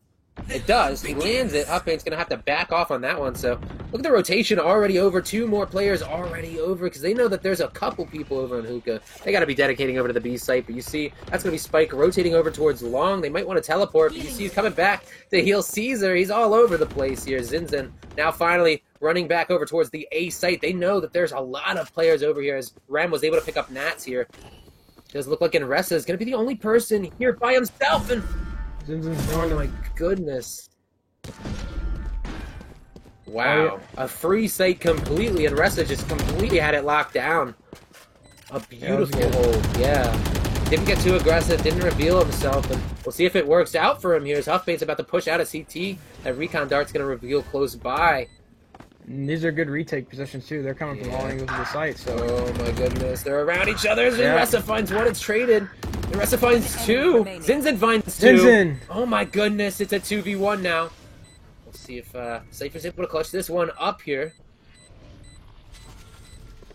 It does. He lands it. Huffpaint's going to have to back off on that one. So look at the rotation already over. 2 more players already over because they know that there's a couple people over in Hookah. They got to be dedicating over to the B site. But you see that's going to be Spike rotating over towards Long. They might want to teleport. But you see he's coming back to heal Caesar. He's all over the place here. Zinzin now finally running back over towards the A site. They know that there's a lot of players over here as Rem was able to pick up Nats here. Does look like Inressa is going to be the only person here by himself. And oh my goodness. Wow. A free site completely, and Ressa just completely had it locked down. A beautiful hold, yeah. Didn't get too aggressive, didn't reveal himself, and we'll see if it works out for him here as Huffpaint's about to push out a CT. That recon dart's going to reveal close by. And these are good retake positions too. They're coming from all angles of the site, so... Oh my goodness, they're around each other. Inressa finds 1, it's traded. Inressa finds 2. Zinzin finds 2. Zinzin! Oh my goodness, it's a 2v1 now. We'll see if Cypher's able to clutch this one up here.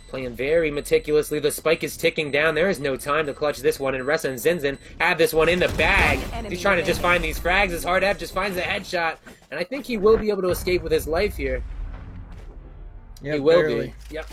Playing very meticulously. The spike is ticking down. There is no time to clutch this one. And Ressa and Zinzin have this one in the bag. He's trying to just find these frags. As Hard F just finds a headshot. And I think he will be able to escape with his life here. Yeah, he will barely. be. Yep.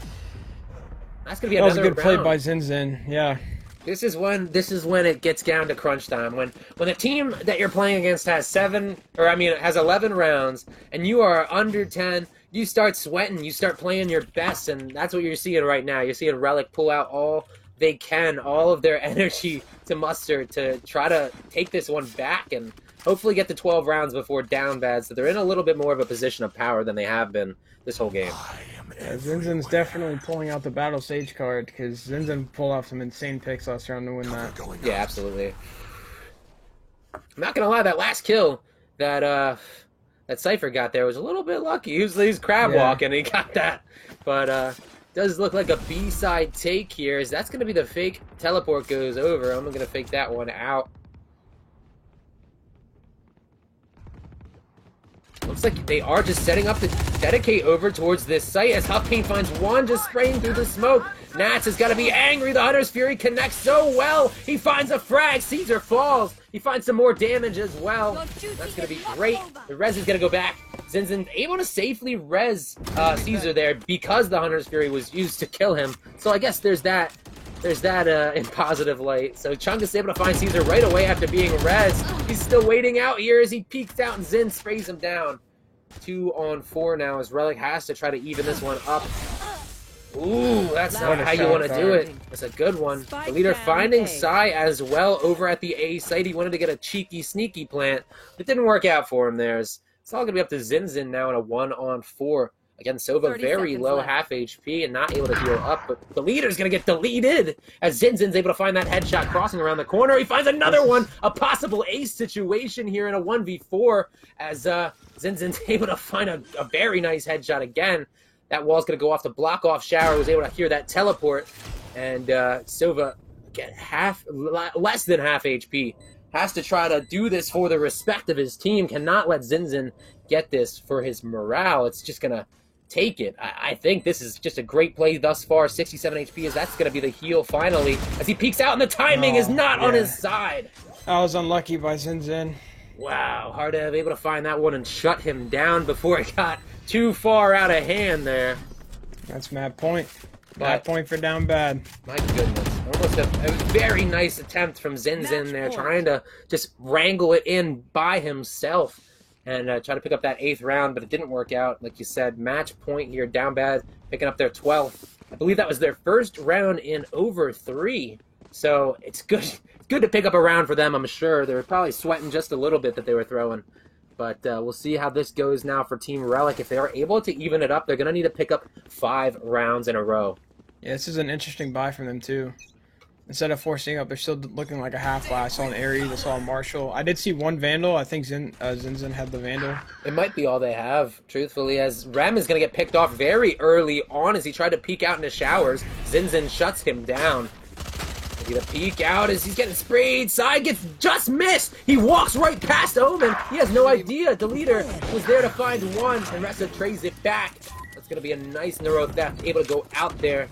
That's going to be another round. That was a good play by Zinzin. Yeah. This is when it gets down to crunch time. When the team that you're playing against has 11 rounds and you are under 10, you start sweating, you start playing your best, and that's what you're seeing right now. You're seeing Relic pull out all they can, all of their energy to muster to try to take this one back and hopefully get to 12 rounds before down bad, so they're in a little bit more of a position of power than they have been this whole game. Yeah, Zinzin's definitely pulling out the Battle Sage card because Zinzin pulled off some insane picks last round to win that. Yeah, absolutely. I'm not gonna lie, that last kill that that Cypher got there was a little bit lucky. He was crab walking and he got that. But does look like a B-side take here, as that's going to be the fake teleport goes over. I'm going to fake that one out. Looks like they are just setting up to dedicate over towards this site as Huff Paint finds one just spraying through the smoke. Nats has got to be angry. The Hunter's Fury connects so well. He finds a frag. Caesar falls. He finds some more damage as well. That's going to be great. The res is going to go back. Zinzin able to safely res Caesar there because the Hunter's Fury was used to kill him. So I guess there's that in positive light. So Chungus is able to find Caesar right away after being res. He's still waiting out here as he peeks out and Zin sprays him down. 2-on-4 now as Relic has to try to even this one up. Ooh, that's not how you want to do it. That's a good one. The leader finding Sai as well over at the A site. He wanted to get a cheeky, sneaky plant. It didn't work out for him there. It's all going to be up to Zinzin now in a 1-on-4. Again, Sova very low, half HP, and not able to heal up, but the leader's going to get deleted as Zinzin's able to find that headshot crossing around the corner. He finds another one, a possible ace situation here in a 1v4 as Zinzin's able to find a very nice headshot again. That wall's going to go off the block-off shower, was able to hear that teleport, and Sova, again, less than half HP. Has to try to do this for the respect of his team, cannot let Zinzin get this for his morale. It's just going to take it. I think this is just a great play thus far. 67 HP as that's going to be the heal finally as he peeks out and the timing is not on his side. I was unlucky by Zinzin. Wow, Hardev able to find that one and shut him down before it got too far out of hand there. That's mad point. Bad point for down bad. My goodness. Almost a very nice attempt from Zinzin there, trying to just wrangle it in by himself and try to pick up that 8th round, but it didn't work out. Like you said, match point here, down bad, picking up their 12th. I believe that was their first round in over 3. So it's good. It's good to pick up a round for them, I'm sure. They were probably sweating just a little bit that they were throwing. But we'll see how this goes now for Team Relic. If they are able to even it up, they're going to need to pick up 5 rounds in a row. Yeah, this is an interesting buy from them, too. Instead of forcing up, they're still looking like a half buy. I saw an Ares, I saw a Marshall. I did see one Vandal. I think Zinzin had the Vandal. It might be all they have, truthfully, as Rem is going to get picked off very early on as he tried to peek out into showers. Zinzin shuts him down. He's gonna peek out as he's getting sprayed. Sai gets just missed. He walks right past Omen. He has no idea. The leader was there to find one, and Ressa trades it back. That's gonna be a nice neuro theft, able to go out there.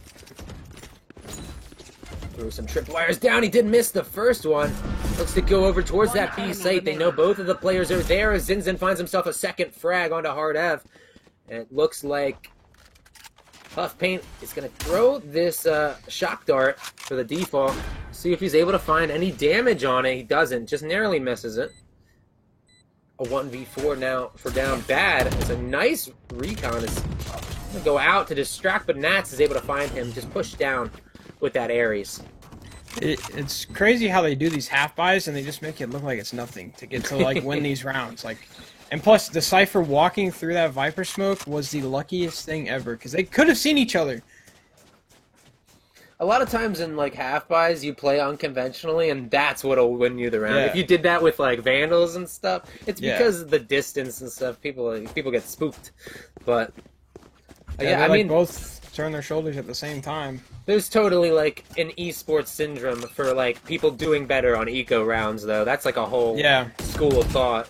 Threw some tripwires down. He did miss the first one. Looks to go over towards that B site. They know both of the players are there as Zinzin finds himself a second frag onto Hardev. And it looks like Huff Paint is going to throw this shock dart for the default. See if he's able to find any damage on it. He doesn't. Just narrowly misses it. A 1v4 now for down bad. It's a nice recon. It's going to go out to distract, but Nats is able to find him. Just push down with that Ares. It's crazy how they do these half buys and they just make it look like it's nothing to get to like win these rounds. And plus, the Cypher walking through that Viper smoke was the luckiest thing ever, because they could have seen each other. A lot of times in, like, half buys, you play unconventionally, and that's what'll win you the round. Yeah. If you did that with, like, Vandals and stuff, it's because of the distance and stuff. People get spooked. But, I mean, both turn their shoulders at the same time. There's totally, like, an esports syndrome for, like, people doing better on eco rounds, though. That's, like, a whole school of thought.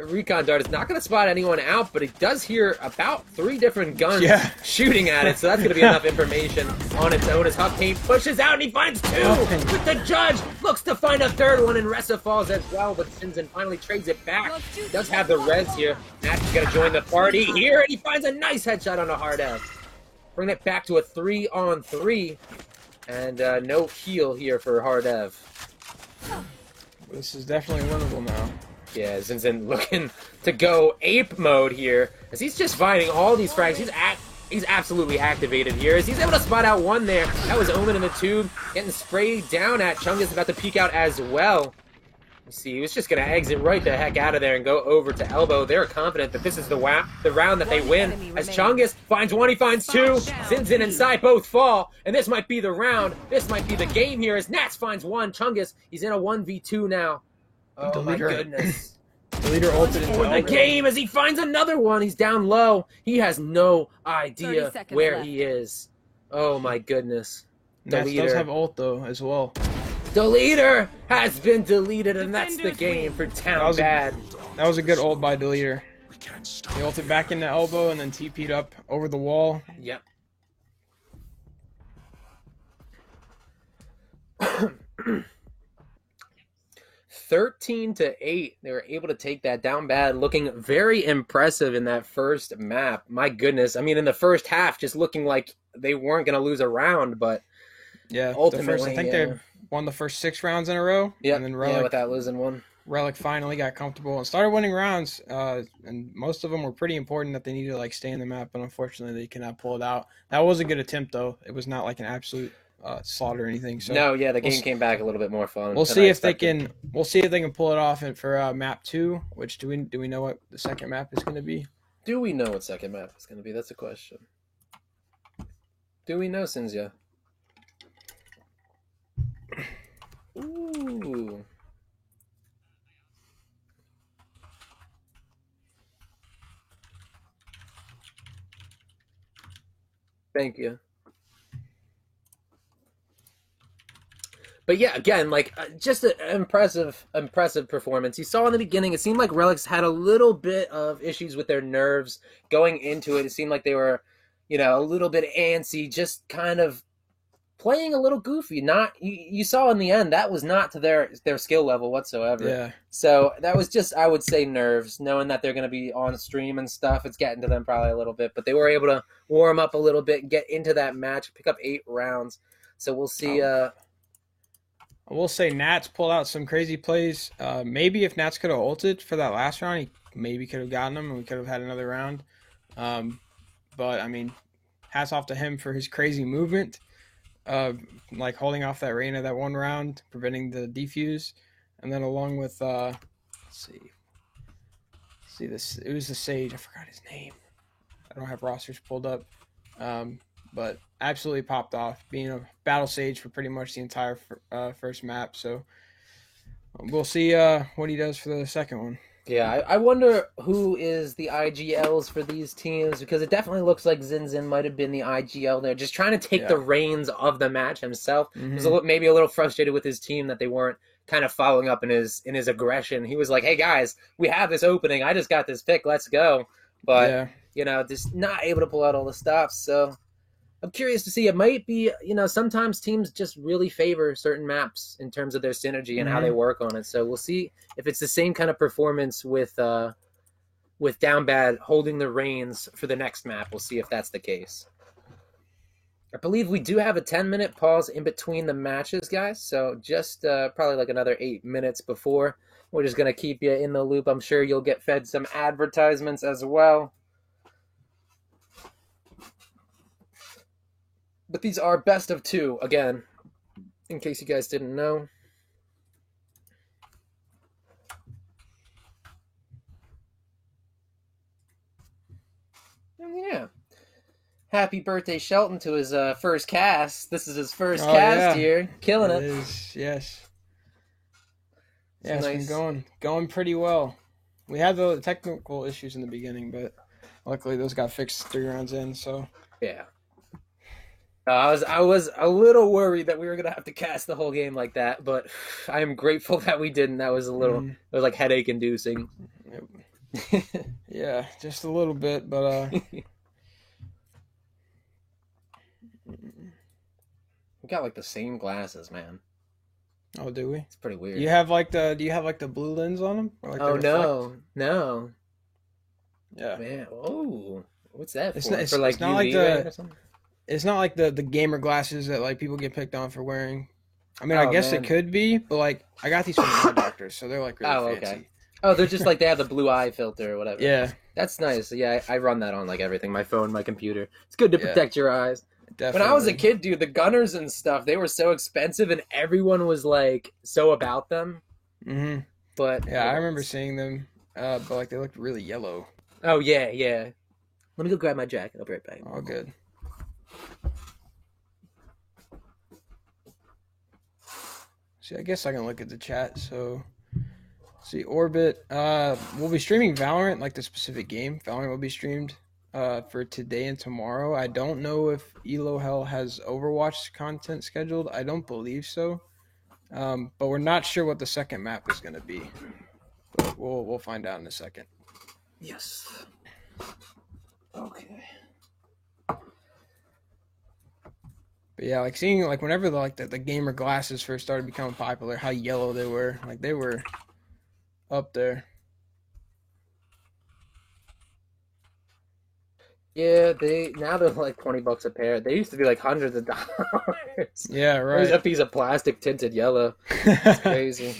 Recon dart is not going to spot anyone out, but it does hear about 3 different guns shooting at it, so that's going to be enough information on its own as Huff Paint pushes out and he finds 2 with the judge. Looks to find a 3rd one, and Ressa falls as well, but Zinzin finally trades it back. He does have the res here. Nats is going to join the party here, and he finds a nice headshot on the Hardev. Bring it back to a 3-on-3, and no heal here for Hardev. This is definitely winnable now. Yeah, Zinzin looking to go ape mode here as he's just finding all these frags. He's absolutely activated here as he's able to spot out one there. That was Omen in the tube, getting sprayed down at. Chungus about to peek out as well. You see, he was just going to exit right the heck out of there and go over to Elbow. They're confident that this is the round that they win. As Chungus finds 1, he finds 2. Zinzin and Sai both fall, and this might be the round. This might be the game here as Nats finds 1. Chungus, he's in a 1v2 now. Oh my goodness. Leader ulted into The game as he finds another one. He's down low. He has no idea 30 seconds where left. he is. Oh my goodness. Nats does Deleter. have ult though as well. The leader has been deleted, and that's the game for Town Bad. That was a good ult by Deleter. He ulted back into elbow and then TP'd up over the wall. Yep. (13-8). They were able to take that down bad, looking very impressive in that first map. My goodness. I mean, in the first half, just looking like they weren't going to lose a round, but Yeah, ultimately, I think they won the first 6 rounds in a row. Yeah, and then Relic, without losing one. Relic finally got comfortable and started winning rounds. And most of them were pretty important that they needed to like stay in the map, but unfortunately they cannot pull it out. That was a good attempt though. It was not like an absolute slaughter or anything. So No, yeah, the game came back a little bit more fun. we'll than see I if they expected. can. We'll see if they can pull it off for map 2. Which do we know what the second map is going to be? Do we know what second map is going to be? That's a question. Do we know, Sinzia? Ooh. Thank you. But yeah, again, like just an impressive performance. You saw in the beginning, it seemed like Relics had a little bit of issues with their nerves going into it. It seemed like they were, a little bit antsy, just kind of playing a little goofy. Not you saw in the end that was not to their skill level whatsoever. Yeah. So that was just, I would say, nerves, knowing that they're going to be on stream and stuff. It's getting to them probably a little bit, but they were able to warm up a little bit, get into that match, pick up 8 rounds. So we'll see. I will say Nats pulled out some crazy plays. Maybe if Nats could have ulted for that last round, he maybe could have gotten them and we could have had another round. But, I mean, hats off to him for his crazy movement. Like holding off that Reyna that one round, preventing the defuse. And then along with, let's see this. It was the Sage. I forgot his name. I don't have rosters pulled up. But absolutely popped off, being a battle Sage for pretty much the entire first map. So we'll see what he does for the second one. Yeah, I wonder who is the IGLs for these teams, because it definitely looks like Zinzin might have been the IGL there, just trying to take the reins of the match himself. Mm-hmm. He was maybe a little frustrated with his team that they weren't kind of following up in his aggression. He was like, hey guys, we have this opening. I just got this pick. Let's go. But, just not able to pull out all the stops. So I'm curious to see. It might be, sometimes teams just really favor certain maps in terms of their synergy and how they work on it. So we'll see if it's the same kind of performance with Down Bad holding the reins for the next map. We'll see if that's the case. I believe we do have a 10-minute pause in between the matches, guys. So just probably like another 8 minutes before. We're just going to keep you in the loop. I'm sure you'll get fed some advertisements as well. But these are best of 2, again, in case you guys didn't know. And yeah. Happy birthday, Shelton, to his first cast. This is his first cast here. Killing it. It is, yes. Yeah, It's it's nice. been going pretty well. We had the technical issues in the beginning, but luckily those got fixed 3 rounds in, so. Yeah. I was a little worried that we were gonna have to cast the whole game like that, but I am grateful that we didn't. That was a little, it was like headache inducing. Yeah, just a little bit, but We got like the same glasses, man. oh, do we? It's pretty weird. Do you have like the blue lens on them? Or like Oh they reflect? no. Yeah. Man, oh, what's that It's for? not- it's- for like it's not UV like ray the- or something? It's not like the gamer glasses that like people get picked on for wearing. I mean, I Oh, guess man. it could be, but like I got these from eye doctors, so they're like really Oh, okay. fancy. Oh, they're just like they have the blue eye filter or whatever. Yeah, That's nice. Yeah, I run that on like everything, my phone, my computer. It's good to Yeah. protect your eyes. definitely. When I was a kid, dude, the gunners and stuff, they were so expensive and everyone was like so about them. Mm-hmm. But Yeah, I remember seeing them, but like they looked really yellow. Oh yeah. Let me go grab my jacket. I'll be right back. All good. See, I guess I can look at the chat. So See, Orbit. We'll be streaming Valorant, like the specific game. Valorant will be streamed for today and tomorrow. I don't know if Elo Hell has Overwatch content scheduled. I don't believe so. But we're not sure what the second map is going to be. But we'll find out in a second. Yes. Okay. But yeah, like seeing like whenever the gamer glasses first started becoming popular, how yellow they were. Like they were up there. Yeah, now they're like $20 a pair. They used to be like hundreds of dollars. Yeah, There's right. a piece of plastic tinted yellow. It's crazy.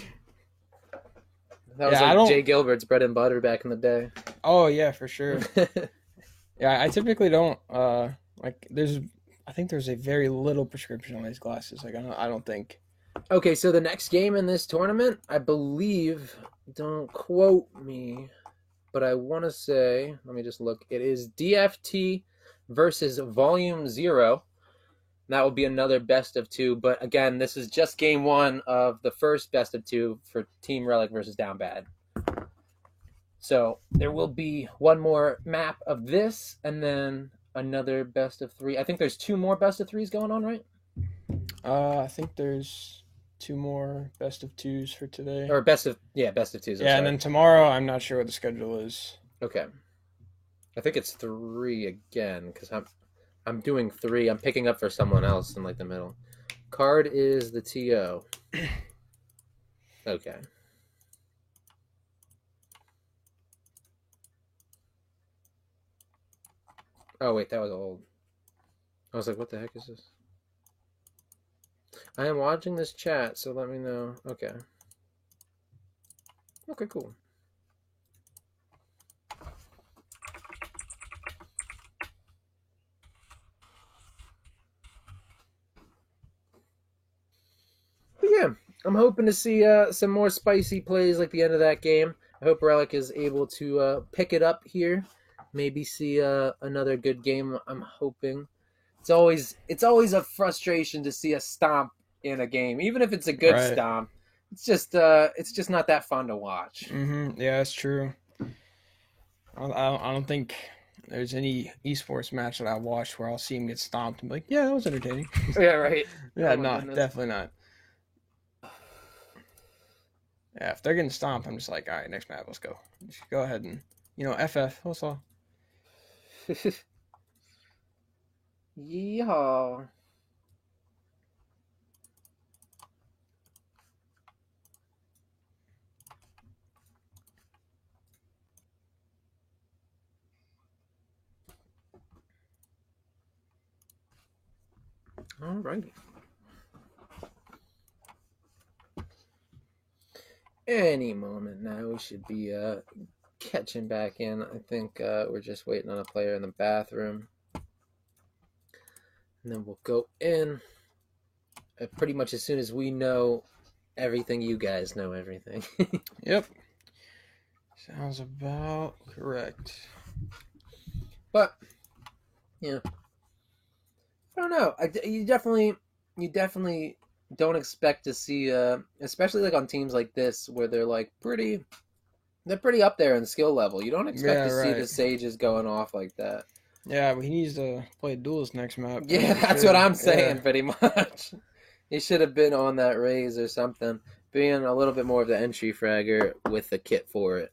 That was Yeah, like Jay Gilbert's bread and butter back in the day. Oh yeah, for sure. Yeah, I typically don't like. I think there's a very little prescription on these glasses. Like I don't think. Okay, so the next game in this tournament, I believe, don't quote me, but I want to say, let me just look. It is DFT versus Volume Zero. That will be another best of two. But again, this is just game one of the first best of two for Team Relic versus Down Bad. So there will be one more map of this and then another best of three. I think there's two more best of threes going on, right? I think there's two more best of twos for today. Or best of twos. Yeah, and then tomorrow, I'm not sure what the schedule is. Okay. I think it's three again because I'm doing three. I'm picking up for someone else in like the middle. Card is the TO. Okay. Oh wait, that was old. I was like, what the heck is this? I am watching this chat, so let me know. Okay. Okay, cool. But yeah, I'm hoping to see some more spicy plays like the end of that game. I hope Relic is able to pick it up here. Maybe see another good game. I'm hoping. It's always a frustration to see a stomp in a game, even if it's a good stomp. It's just not that fun to watch. Mm-hmm. Yeah, that's true. I don't think there's any esports match that I watched where I'll see him get stomped and be like, yeah, that was entertaining. Yeah, right. Yeah, no, definitely not. Yeah, if they're getting stomped, I'm just like, all right, next map, let's go. Just go ahead and, FF, what's all? Yeah. All right. Any moment now, we should be catching back in. I think we're just waiting on a player in the bathroom. And then we'll go in. Pretty much as soon as we know everything, you guys know everything. Yep. Sounds about correct. But, yeah. I don't know. You definitely don't expect to see, especially like on teams like this where they're like pretty up there in skill level. You don't expect to see the Sages going off like that. Yeah, but he needs to play duels next map. Yeah, that's what I'm saying, pretty much. He should have been on that Raze or something, being a little bit more of the entry fragger with the kit for it.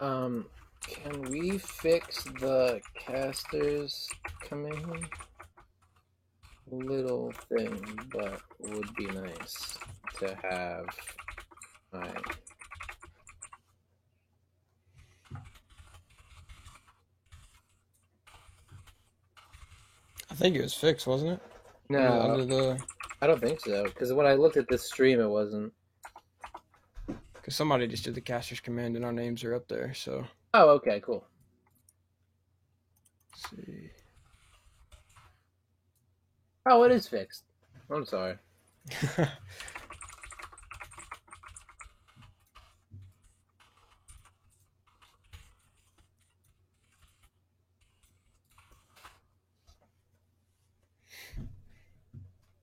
Can we fix the caster's command? Little thing, but would be nice to have. I think it was fixed, wasn't it? No, Under the... I don't think so. Because when I looked at this stream, it wasn't. Because somebody just did the caster's command and our names are up there, so... Oh, okay, cool. Let's see. Oh, it is fixed. I'm sorry.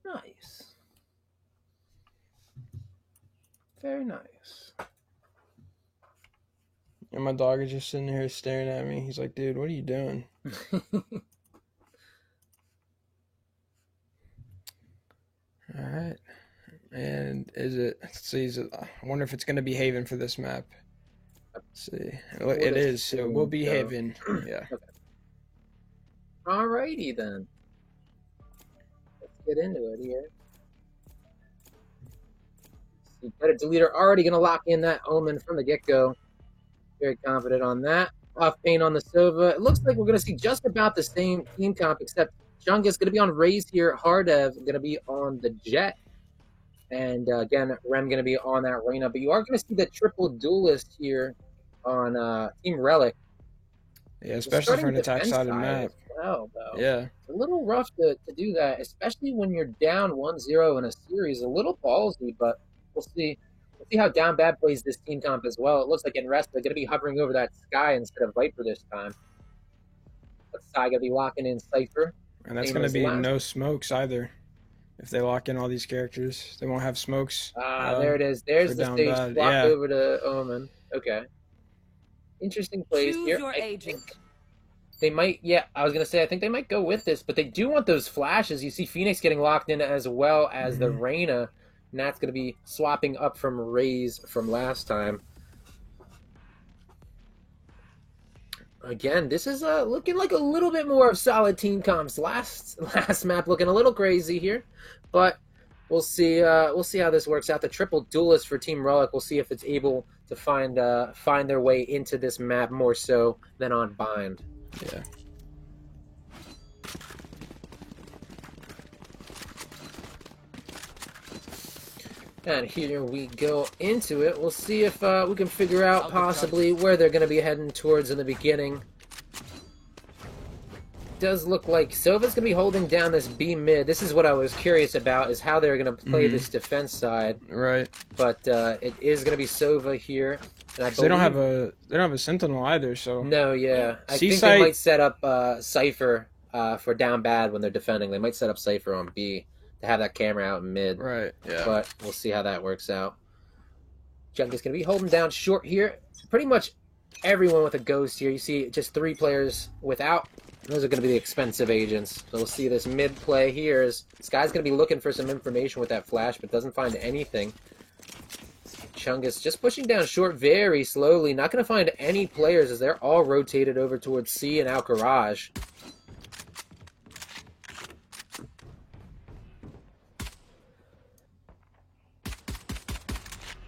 Nice. Very nice. And my dog is just sitting here staring at me. He's like, dude, what are you doing? Alright. And is it... Let's see. I wonder if it's going to be Haven for this map. Let's see. It is. So it will be Haven. Yeah. Okay. Alrighty then. Let's get into it here. See, Better Deleter already going to lock in that Omen from the get-go. Very confident on that. Off paint on the Sova. It looks like we're going to see just about the same team comp, except Chungus going to be on Raze here. Hardev going to be on the Jet. And again, Rem going to be on that Reyna. But you are going to see the triple duelist here on Team Relic. Yeah, especially for an attack-sided map. Well, though. Yeah. It's a little rough to do that, especially when you're down 1-0 in a series. A little ballsy, but we'll see. We'll see how Down Bad plays this team comp as well. It looks like in rest they're going to be hovering over that Sky instead of Viper this time. But Sky going to be locking in Cypher. And that's going to be no smokes either. If they lock in all these characters, they won't have smokes. There it is. There's the stage blocked over to Omen. Okay. Interesting plays Choose here. your agent. They might, yeah, I was going to say, I think they might go with this, but they do want those flashes. You see Phoenix getting locked in as well as the Reyna, and that's going to be swapping up from Raze from last time. Again, this is looking like a little bit more of solid team comps. Last map looking a little crazy here, but we'll see how this works out. The triple duelist for Team Relic, we'll see if it's able to find their way into this map more so than on Bind. Yeah. And here we go into it. We'll see if we can figure out possibly where they're going to be heading towards in the beginning. Does look like Sova's going to be holding down this B mid. This is what I was curious about, is how they're going to play this defense side. Right. But it is going to be Sova here. And I they don't have a Sentinel either, so no, yeah. I think Seaside... they might set up Cypher for Down Bad when they're defending. They might set up Cypher on B to have that camera out in mid. Right, yeah. But we'll see how that works out. Junk is going to be holding down short here. Pretty much everyone with a ghost here. You see just 3 players without. Those are going to be the expensive agents. So we'll see this mid play here. This guy's going to be looking for some information with that flash, but doesn't find anything. Chungus just pushing down short very slowly. Not going to find any players as they're all rotated over towards C and out garage.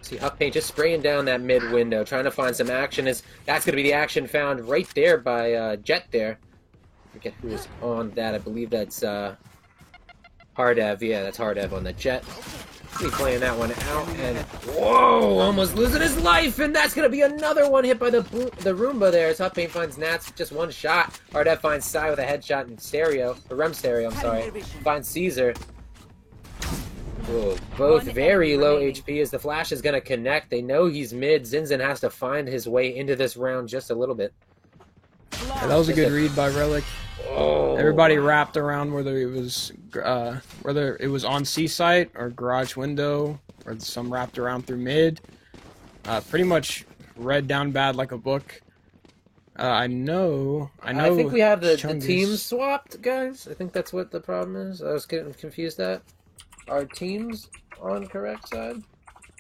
See Huck Paint just spraying down that mid window, trying to find some action. That's going to be the action found right there by Jet there. I forget who is on that. I believe that's Hardev. Yeah, that's Hardev on the Jet. He's playing that one out, and whoa, almost losing his life, and that's going to be another one hit by the Roomba there as Huck Paint finds Nats with just one shot. Hardev finds Sai with a headshot in stereo, or Rem stereo, I'm sorry. Finds Caesar. Whoa, both very low HP as the flash is going to connect. They know he's mid. Zinzin has to find his way into this round just a little bit. Yeah, that was a good read by Relic. Oh. Everybody wrapped around whether it was on C site or garage window, or some wrapped around through mid. Pretty much read Down Bad like a book. I think we have the teams swapped, guys. I think that's what the problem is. I was getting confused that. Are teams on correct side?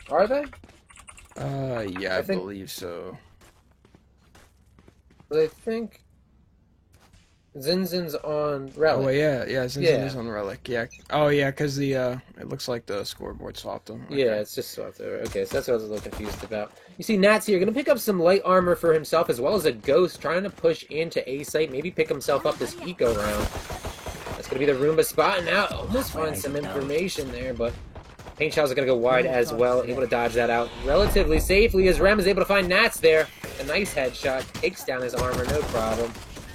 Are they? Yeah, I believe so. But I think Zinzin's on Relic. Oh, yeah, Zinzin is on Relic, yeah. Oh, yeah, because the, it looks like the scoreboard swapped them. Okay. Yeah, it's just swapped over. Okay, so that's what I was a little confused about. You see Nats here, going to pick up some light armor for himself, as well as a Ghost, trying to push into A-Site, maybe pick himself up this Eco round. That's going to be the Roomba spot, and now almost find some information there, but Paint Shells are going to go wide as well, able to dodge that out relatively safely, as Rem is able to find Nats there. A nice headshot, takes down his armor, no problem.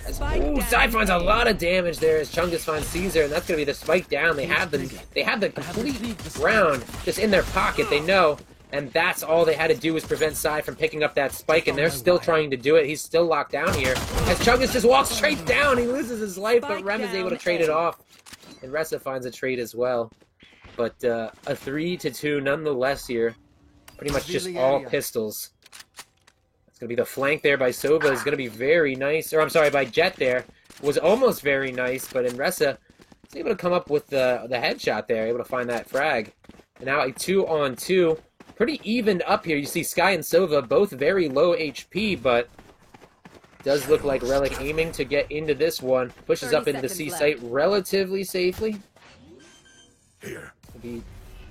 Ooh, Sai finds a lot of damage there as Chungus finds Caesar, and that's going to be the spike down. They have the complete round just in their pocket, they know, and that's all they had to do was prevent Sai from picking up that spike, and they're still trying to do it. He's still locked down here as Chungus just walks straight down. He loses his life, but Rem is able to trade it off, and Ressa finds a trade as well. But a 3-2 nonetheless here. Pretty much just all pistols. It's going to be the flank there by Sova is going to be very nice. Or I'm sorry, by Jet there. Was almost very nice, but in Ressa is able to come up with the headshot there. Able to find that frag. And now a 2-on-2. Pretty evened up here. You see Sky and Sova both very low HP, but does look like Relic aiming to get into this one. Pushes up into the C site relatively safely. Here.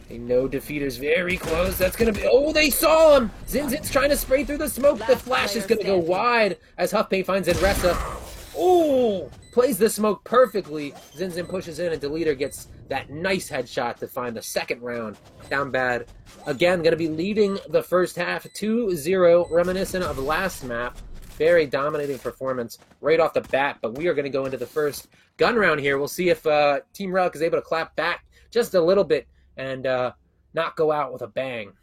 They know Defeater's very close. That's going to be... Oh, they saw him! Zinzin's trying to spray through the smoke. The flash is going to go wide as Huffpaint finds Inressa. Oh! Plays the smoke perfectly. Zinzin pushes in and Deleter gets that nice headshot to find the second round. Down bad. Again, going to be leading the first half 2-0, reminiscent of last map. Very dominating performance right off the bat, but we are going to go into the first gun round here. We'll see if Team Relic is able to clap back just a little bit and not go out with a bang.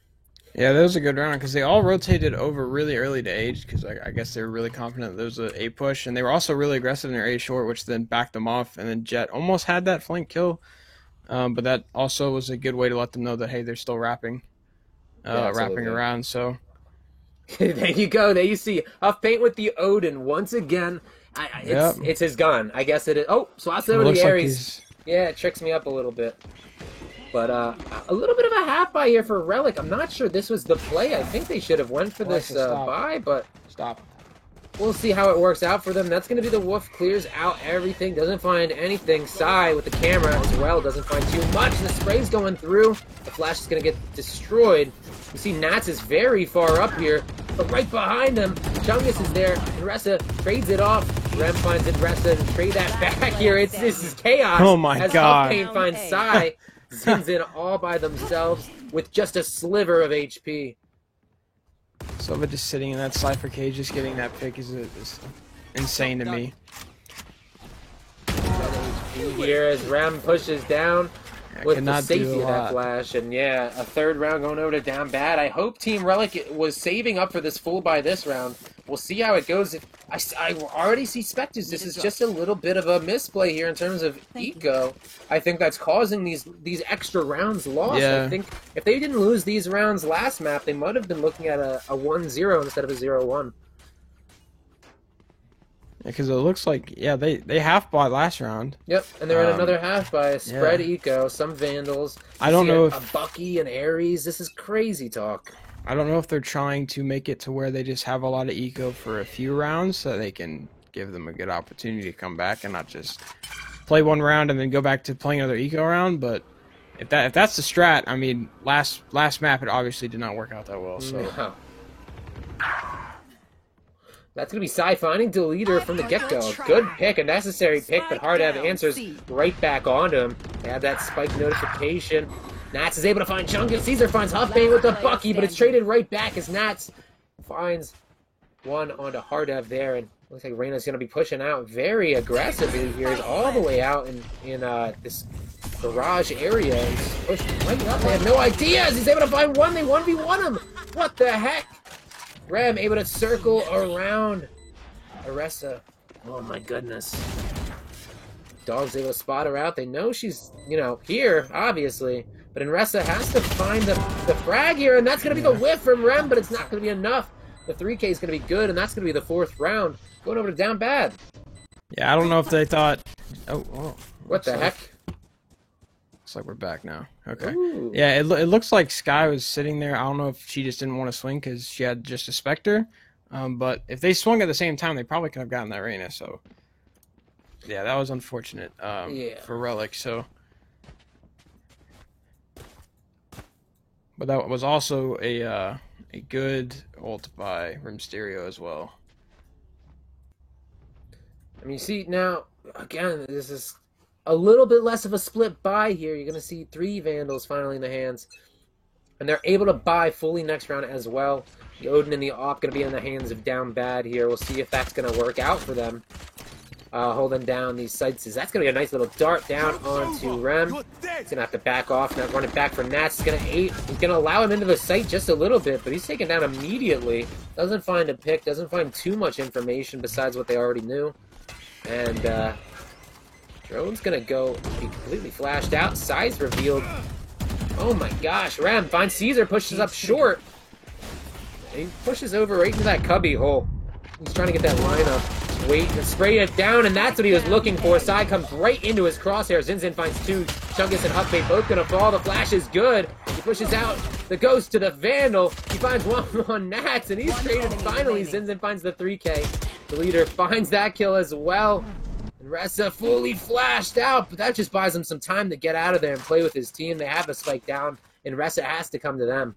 Yeah, that was a good round because they all rotated over really early to Age because I guess they were really confident there was an A push, and they were also really aggressive in their A short, which then backed them off, and then Jet almost had that flank kill, but that also was a good way to let them know that, hey, they're still wrapping around, so... There you go. There you see Huffpaint with the Odin once again. It's his gun. I guess it is. Oh, swaps over the Ares. Yeah, it tricks me up a little bit. But a little bit of a half buy here for Relic. I'm not sure this was the play. I think they should have went for this buy, but we'll see how it works out for them. That's going to be the Wolf. Clears out everything. Doesn't find anything. Sai with the camera as well. Doesn't find too much. The spray's going through. The flash is going to get destroyed. You see Nats is very far up here, but right behind them, Chungus is there. Inressa trades it off. Rem finds Inressa and trade that back here. This is chaos. Oh my god. As Huffpaint finds Sai. Zins in all by themselves with just a sliver of HP. Sova just sitting in that Cypher cage, just getting that pick is insane to me. Here as Ram pushes down with the safety of that flash, and yeah, a third round going over to down bad. I hope Team Relic was saving up for this full buy this round. We'll see how it goes. I already see Spectres. This is just a little bit of a misplay here in terms of eco. I think that's causing these extra rounds lost. Yeah. I think if they didn't lose these rounds last map, they might have been looking at a 1-0 instead of a 0-1. Because it looks like, yeah, they half bought last round. Yep, and they're in another half by a spread eco, some Vandals. I don't know if... a Bucky and Ares. This is crazy talk. I don't know if they're trying to make it to where they just have a lot of eco for a few rounds so they can give them a good opportunity to come back and not just play one round and then go back to playing another eco round. But if that's the strat, I mean, last map it obviously did not work out that well. So. No. That's going to be Sai finding Deleter from the get-go. Good pick, a necessary pick, but hard to have answers right back onto him. They have that spike notification. Nats is able to find Chungus. Caesar finds Huffbane with the Bucky, but it's traded right back as Nats finds one onto Hardev there. And looks like Reyna's going to be pushing out very aggressively here. He's all the way out in this garage area. He's pushed right up. They have no ideas. He's able to find one. They 1v1 him. What the heck? Rem able to circle around Aressa. Oh my goodness. Dog's able to spot her out. They know she's, here, obviously. But Inressa has to find the frag here, and that's going to be the whiff from Rem, but it's not going to be enough. The 3K is going to be good, and that's going to be the fourth round. Going over to down bad. Yeah, I don't know if they thought... Oh. What the heck? Looks like we're back now. Okay. Ooh. Yeah, it looks like Sky was sitting there. I don't know if she just didn't want to swing because she had just a Spectre. But if they swung at the same time, they probably could have gotten that Reyna. So, yeah, that was unfortunate for Relic. So, but that was also a good ult by Rimsterio as well. I mean, you see now, again, this is a little bit less of a split buy here. You're going to see 3 Vandals finally in the hands. And they're able to buy fully next round as well. The Odin and the Op going to be in the hands of Down Bad here. We'll see if that's going to work out for them. Holding down these sights. That's going to be a nice little dart down onto Rem. He's going to have to back off. Now running back for Nats. He's going to allow him into the site just a little bit, but he's taken down immediately. Doesn't find a pick. Doesn't find too much information besides what they already knew. And Drone's going to go be completely flashed out. Size revealed. Oh my gosh, Rem finds Caesar, pushes up short. And he pushes over right into that cubby hole. He's trying to get that lineup. Wait and spray it down, and that's what he was looking for. Sai comes right into his crosshair. Zinzin finds 2. Chungus and Huckbait both gonna fall. The flash is good. He pushes out the ghost to the Vandal. He finds one on Nats, and he's traded finally. Zinzin finds the 3K. The leader finds that kill as well. And Ressa fully flashed out, but that just buys him some time to get out of there and play with his team. They have a spike down, and Ressa has to come to them.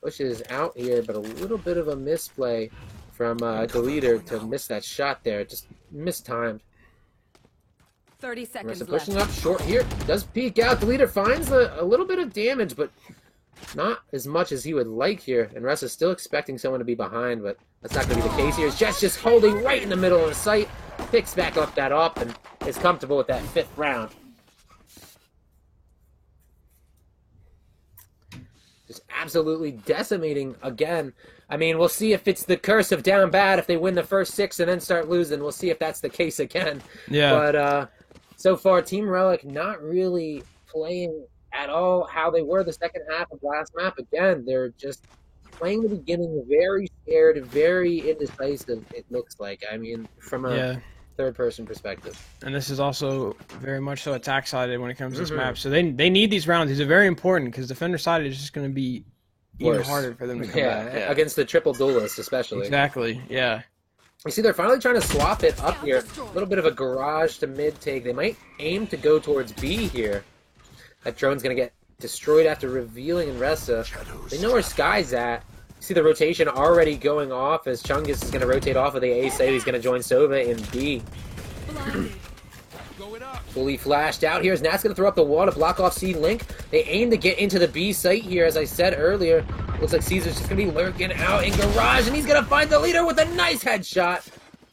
Pushes out here, but a little bit of a misplay from the leader to miss that shot there. Just mistimed. 30 seconds Ressa left. pushing up short here. Does peek out. The leader finds a little bit of damage, but not as much as he would like here. And Ressa's still expecting someone to be behind, but that's not going to be the case here. Jets just holding right in the middle of the site. Picks back up that up and is comfortable with that 5th round. Just absolutely decimating again. I mean, we'll see if it's the curse of Down Bad if they win the first 6 and then start losing. We'll see if that's the case again. Yeah. But so far, Team Relic not really playing at all how they were the second half of last map. Again, they're just playing the beginning very scared, very indecisive, it looks like. I mean, from a third-person perspective. And this is also very much so attack-sided when it comes to this map. So they need these rounds. These are very important because defender-sided is just going to be even harder for them to come back. Yeah, against the triple duelist especially. Exactly, yeah. You see, they're finally trying to swap it up here. A little bit of a garage to mid take. They might aim to go towards B here. That drone's going to get destroyed after revealing in Ressa. They know where Sky's at. You see the rotation already going off as Chungus is going to rotate off of the A site. He's going to join Sova in B. Fully flashed out here as Nat's going to throw up the wall to block off C-Link. They aim to get into the B site here, as I said earlier. Looks like Caesar's just going to be lurking out in garage, and he's going to find the leader with a nice headshot.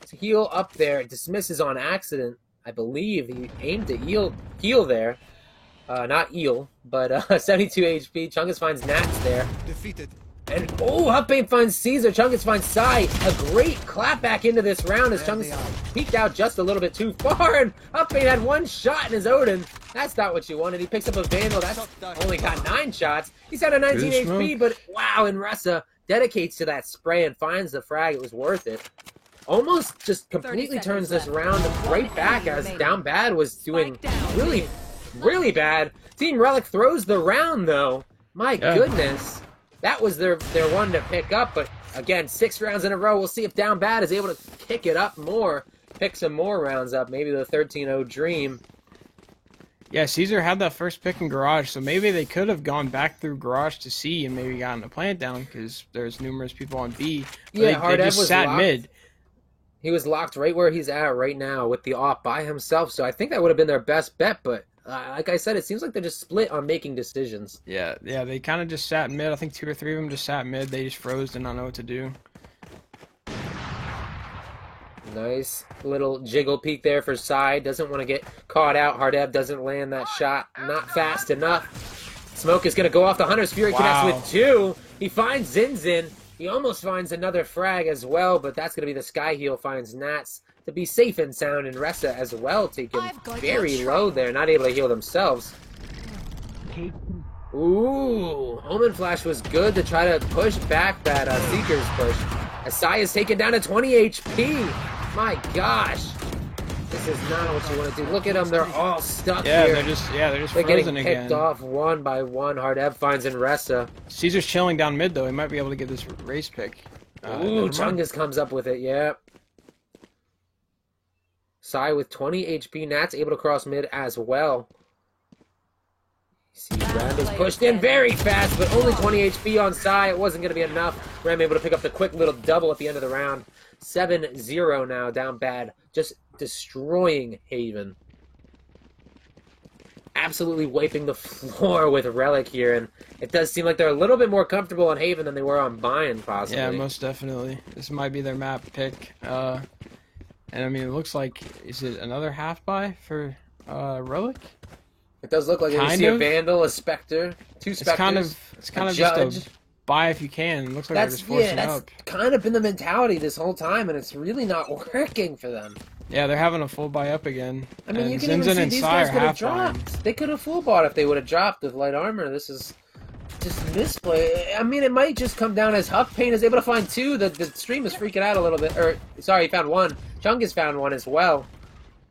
To heal up there. Dismisses on accident, I believe. He aimed to heal there. Not eel, but 72 HP. Chungus finds Nats there. Defeated. And, Huckbait finds Caesar. Chungus finds Sai. A great clap back into this round as Chungus peeked out just a little bit too far. And Huckbait had 1 shot in his Odin. That's not what you wanted. He picks up a Vandal. That's only got 9 shots. He's got a 19 HP, but wow, and Ressa dedicates to that spray and finds the frag. It was worth it. Almost just completely turns this round right back as Down Bad was doing really, really bad. Team Relic throws the round, though. My goodness. That was their one to pick up, but again, 6 rounds in a row. We'll see if Down Bad is able to pick it up more, pick some more rounds up, maybe the 13-0 dream. Yeah, Caesar had that first pick in Garage, so maybe they could have gone back through Garage to C and maybe gotten the plant down because there's numerous people on B. Yeah, they just sat locked. mid. He was locked right where he's at right now with the op by himself, so I think that would have been their best bet, but like I said, it seems like they're just split on making decisions. Yeah, they kind of just sat mid. I think 2 or 3 of them just sat mid. They just froze, did not know what to do. Nice little jiggle peek there for Sai. Doesn't want to get caught out. Hardeb doesn't land that shot. Not fast enough. Smoke is going to go off. The Hunter's Fury connects with 2. He finds Zinzin. He almost finds another frag as well, but that's going to be the Sky Heal. Finds Nats to be safe and sound, and Ressa as well, taken very low there, not able to heal themselves. Ooh, Omen Flash was good to try to push back that Seeker's push. Asai is taken down to 20 HP. My gosh. This is not what you want to do. Look at them, they're all stuck here. They're just They're frozen getting picked again. off one by one. Hardeb finds in Ressa. Caesar's chilling down mid, though. He might be able to get this race pick. Ooh, Chungus comes up with it, yeah. Sai with 20 HP. Nats able to cross mid as well. See, Rem is pushed in very fast, but only 20 HP on Sai. It wasn't going to be enough. Rem able to pick up the quick little double at the end of the round. 7-0 now, down bad. Just destroying Haven. Absolutely wiping the floor with Relic here, and it does seem like they're a little bit more comfortable on Haven than they were on Bayern, possibly. Yeah, most definitely. This might be their map pick. And I mean, it looks like, is it another half buy for Relic? It does look like you see a Vandal, a Spectre, two Spectres, it's kind of just a buy if you can. It looks like they're just forcing up. That's kind of been the mentality this whole time, and it's really not working for them. Yeah, they're having a full buy up again. I mean, you can even see these guys could have dropped. They could have full bought if they would have dropped with light armor. This is just misplay. I mean, it might just come down as Huff Pain is able to find two. The stream is freaking out a little bit. Or, sorry, he found one. Chungus found one as well.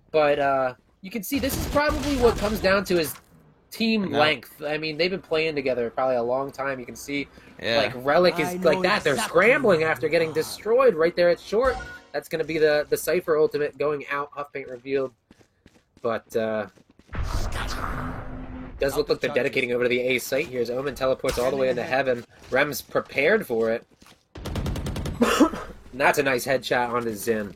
But you can see this is probably what comes down to is team length. I mean, they've been playing together probably a long time. You can see, like, Relic is like that. They're scrambling after getting destroyed right there at short. That's going to be the Cypher ultimate going out. Huff Paint revealed. But does look like they're dedicating over to the A site here as Omen teleports all the way into heaven. Rem's prepared for it. And that's a nice headshot onto Zin.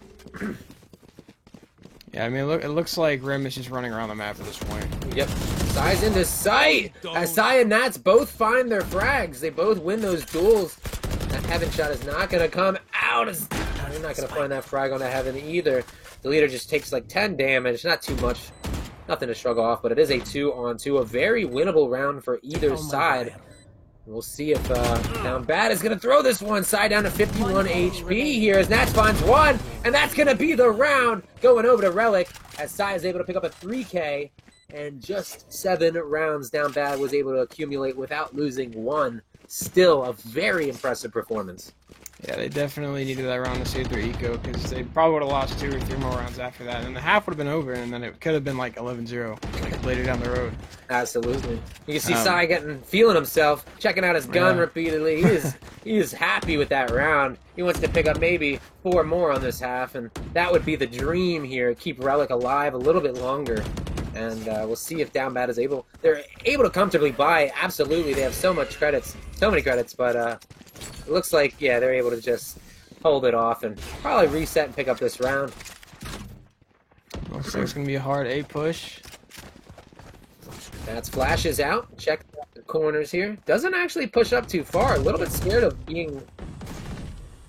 Yeah, I mean, it looks like Rem is just running around the map at this point. Yep. Sai's into sight! As Sai and Nats both find their frags. They both win those duels. That heaven shot is not going to come out. They're not going to find that frag on the heaven either. The leader just takes like 10 damage. Not too much. Nothing to shrug off, but it is a 2-on-2. A very winnable round for either side. We'll see if Down Bad is going to throw this one. Sai down to 51 HP here as Nats finds one. And that's going to be the round going over to Relic as Sai is able to pick up a 3K. And just 7 rounds Down Bad was able to accumulate without losing one. Still a very impressive performance. Yeah, they definitely needed that round to save their eco because they probably would have lost 2 or 3 more rounds after that. And the half would have been over, and then it could have been like 11-0 like later down the road. Absolutely. You can see Sai feeling himself, checking out his gun repeatedly. He is happy with that round. He wants to pick up maybe 4 more on this half, and that would be the dream here. Keep Relic alive a little bit longer. And we'll see if Down Bad is able. They're able to comfortably buy. Absolutely, they have so many credits, but it looks like they're able to just hold it off and probably reset and pick up this round. Looks like it's gonna be a hard A push. That's flashes out. Check the corners here. Doesn't actually push up too far. A little bit scared of being.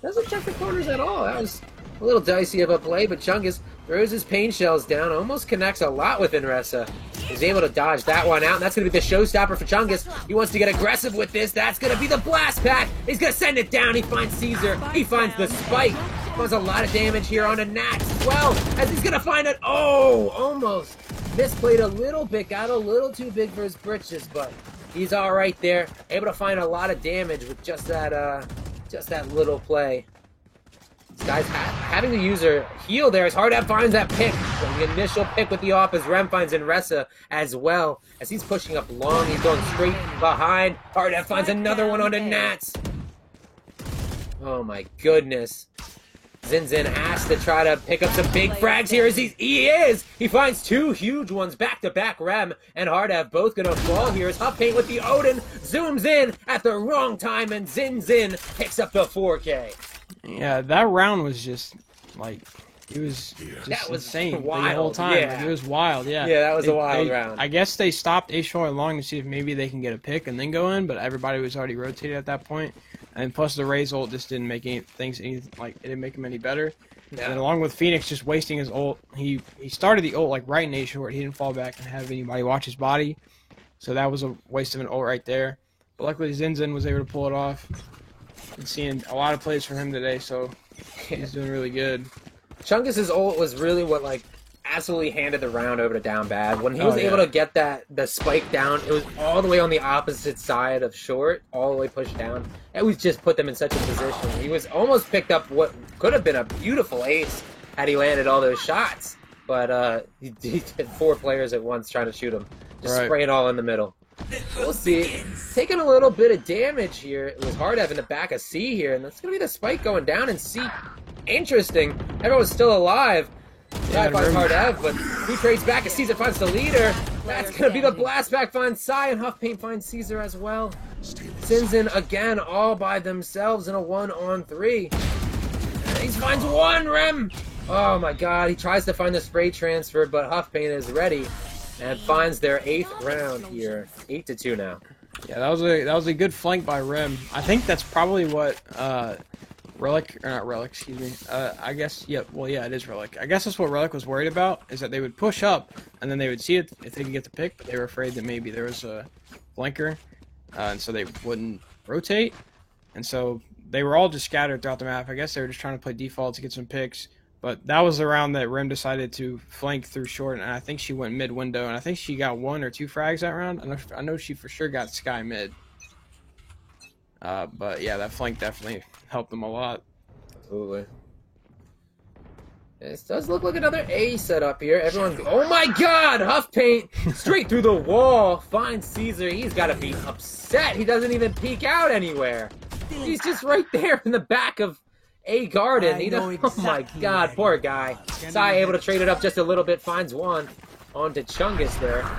Doesn't check the corners at all. That was a little dicey of a play, but Chungus throws his pain shells down, almost connects a lot with Inressa. He's able to dodge that one out, and that's going to be the showstopper for Chungus. He wants to get aggressive with this. That's going to be the blast pack. He's going to send it down. He finds Caesar. He finds the spike. Does a lot of damage here on a Nats as well, as he's going to find it. Oh, almost misplayed a little bit. Got a little too big for his britches, but he's all right there. Able to find a lot of damage with just that little play. This guy's having the user heal there as Hardab finds that pick. The initial pick with the off as Rem finds Inressa as well. As he's pushing up long, he's going straight behind. Hardab finds another one on the Nats. Oh my goodness. Zin has to try to pick up some big frags here as he is. He finds 2 huge ones back to back. Rem and Hardab both gonna fall here as Huff Paint with the Odin zooms in at the wrong time and Zin picks up the 4K. Yeah, that round was just like it was just insane wild, the whole time. Yeah. Like, it was wild, yeah. Yeah, that was a wild round. I guess they stopped A short long to see if maybe they can get a pick and then go in, but everybody was already rotated at that point. And plus the Raze ult just didn't make it didn't make him any better. Yeah. And along with Phoenix just wasting his ult, he started the ult like right in A short. He didn't fall back and have anybody watch his body. So that was a waste of an ult right there. But luckily Zin was able to pull it off. Been seeing a lot of plays from him today, so he's doing really good. Chungus' ult was really what absolutely handed the round over to Down Bad. When he was able to get the spike down, it was all the way on the opposite side of short, all the way pushed down. It was just put them in such a position. He was almost picked up what could have been a beautiful ace had he landed all those shots. But he did 4 players at once trying to shoot him. Just spray it all in the middle. We'll see. Taking a little bit of damage here. It was Hardev in the back of C here, and that's going to be the spike going down in C. Interesting. Everyone's still alive. Sai finds Hardev, but he trades back as Caesar finds the leader. That's going to be the blast back finds Sai, and Huff Paint finds Caesar as well. Zinzin again all by themselves in a 1-on-3. And he finds one Rem. Oh my god, he tries to find the spray transfer, but Huff Paint is ready and finds their 8th round here. 8-2 now. Yeah, that was a good flank by Rem. I think that's probably what Relic, or not Relic, excuse me. I guess, yeah, well, yeah, it is Relic. I guess that's what Relic was worried about, is that they would push up, and then they would see it if they could get the pick, but they were afraid that maybe there was a flanker, and so they wouldn't rotate. And so they were all just scattered throughout the map. I guess they were just trying to play default to get some picks. But that was the round that Rem decided to flank through short, and I think she went mid-window, and I think she got 1 or 2 frags that round. I know she for sure got Sky mid. But yeah, that flank definitely helped them a lot. Absolutely. This does look like another A setup here. Everyone, oh my god! Huff Paint straight through the wall. Finds Caesar. He's got to be upset. He doesn't even peek out anywhere. He's just right there in the back of A garden. Oh my god, poor guy. Sai able to trade it up just a little bit. Finds one onto Chungus there.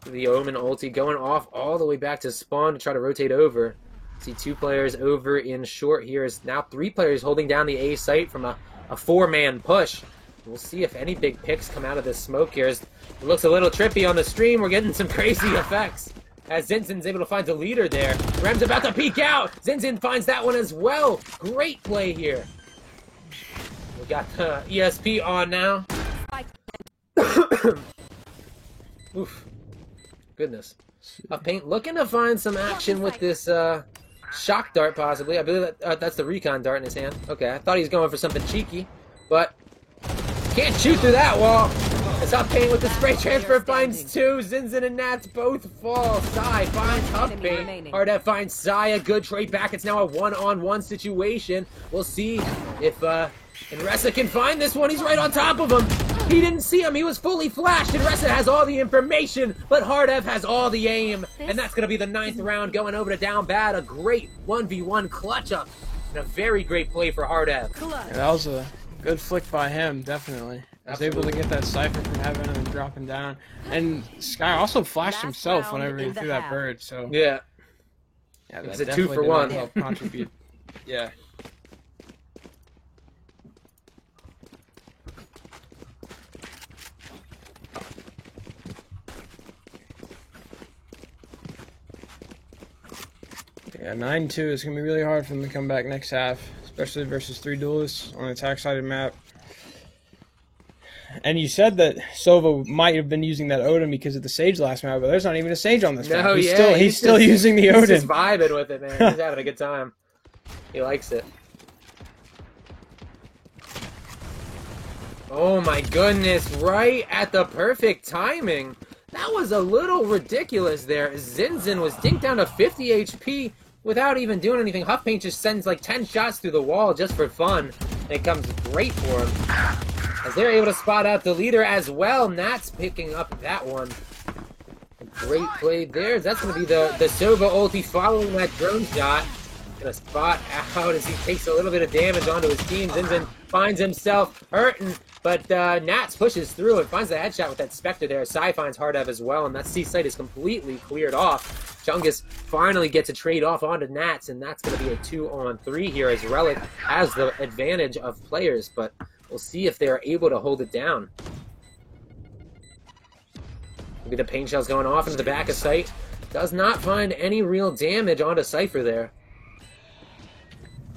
The Omen ulti going off all the way back to spawn to try to rotate over. See 2 players over in short here. Is now 3 players holding down the A site from a 4-man push. We'll see if any big picks come out of this smoke here. It looks a little trippy on the stream. We're getting some crazy effects as Zinzin's able to find the leader there. Rem's about to peek out. Zinzin finds that one as well. Great play here. We got the ESP on now. Oof. Goodness. Paint looking to find some action with this shock dart, possibly. I believe that that's the recon dart in his hand. Okay, I thought he was going for something cheeky, but can't shoot through that wall. As Huff Paint with the spray transfer finds 2. Zinzin and Nats both fall. Sai finds Huff Paint. Hardev finds Sai. A good trade back. It's now a 1-on-1 situation. We'll see if Inressa can find this one. He's right on top of him. He didn't see him. He was fully flashed. Inressa has all the information, but Hardev has all the aim. And that's going to be the 9th round going over to down bad. A great 1v1 clutch up. And a very great play for Hardev. Yeah, that was a good flick by him, definitely. I was able to get that Cypher from heaven and then dropping down. And Sky also flashed himself whenever he threw that bird, so... Yeah. Yeah, it's a 2-for-1. Help contribute. Yeah. Yeah, 9-2 is going to be really hard for them to come back next half, especially versus 3 duelists on an attack-sided map. And you said that Sova might have been using that Odin because of the Sage last map, but there's not even a Sage on this map. He's still using the Odin. He's just vibing with it, man. He's having a good time. He likes it. Oh my goodness, right at the perfect timing. That was a little ridiculous there. Zinzin was dinked down to 50 HP without even doing anything. Huff Paint just sends like 10 shots through the wall just for fun. And it comes great for him. As they're able to spot out the leader as well. Nats picking up that one. Great play there. That's going to be the Sova ulti following that drone shot. Gonna spot out as he takes a little bit of damage onto his team. Zinzin finds himself hurting, but Nats pushes through and finds the headshot with that Spectre there. Sai finds Hardev as well, and that C site is completely cleared off. Chungus finally gets a trade off onto Nats, and that's going to be a 2-on-3 here as Relic has the advantage of players, but we'll see if they're able to hold it down. Maybe the paint shell's going off into the back of site. Does not find any real damage onto Cypher there.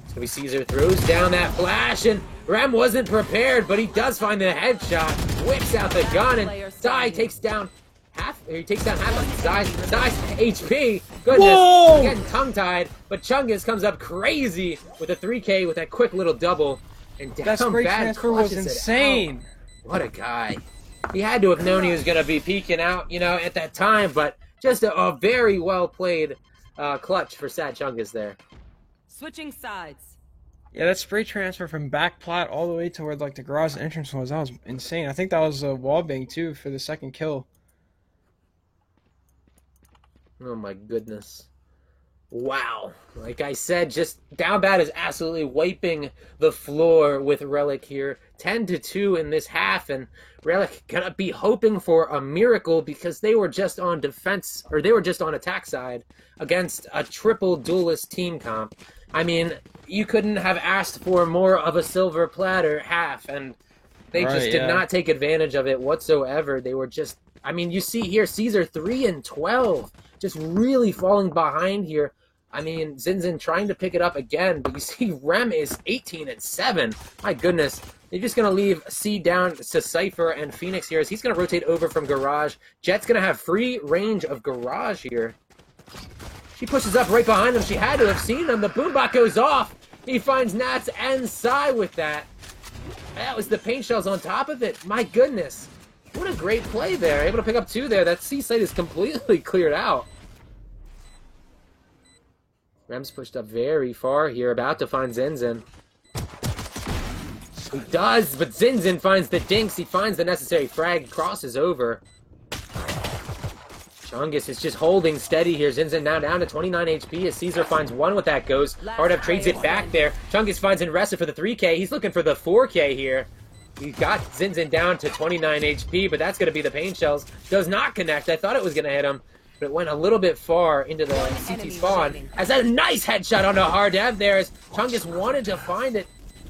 It's going to be Caesar throws down that flash, and Rem wasn't prepared, but he does find the headshot. Whips out the gun, and Sai takes down half of Sai's HP. Goodness, Whoa! Getting tongue-tied, but Chungus comes up crazy with a 3K with that quick little double. And down that spray bad transfer was clutches it insane. out. What a guy. He had to have known he was going to be peeking out, you know, at that time, but just a very well-played clutch for Sad Chungus there. Switching sides. Yeah, that spray transfer from back plat all the way to where like the garage entrance was, that was insane. I think that was a wall bang too for the second kill. Oh my goodness. Wow. Like I said, just Down Bad is absolutely wiping the floor with Relic here. 10-2 in this half, and Relic gonna be hoping for a miracle because they were just on defense, or they were just on attack side against a triple duelist team comp. I mean, you couldn't have asked for more of a silver platter half, and they just did not take advantage of it whatsoever. They were just, I mean, you see here, Caesar 3-12, just really falling behind here. I mean, Zinzin trying to pick it up again, but you see Rem is 18-7. My goodness. They're just going to leave C down to Cypher and Phoenix here as he's going to rotate over from Garage. Jet's going to have free range of Garage here. She pushes up right behind him. She had to have seen him. The boombot goes off. He finds Nats and Psy with that. That was the paint shells on top of it. My goodness. What a great play there. Able to pick up 2 there. That C site is completely cleared out. Rem's pushed up very far here, about to find Zinzin. He does, but Zinzin finds the dinks. He finds the necessary frag, crosses over. Chungus is just holding steady here. Zinzin now down to 29 HP as Caesar finds 1 with that ghost. Hardep trades it back there. Chungus finds Inresa for the 3K. He's looking for the 4K here. He got Zinzin down to 29 HP, but that's going to be the pain shells. Does not connect. I thought it was going to hit him, but it went a little bit far into the CT spawn. As a nice headshot onto Hardep there as Chungus wanted to find it.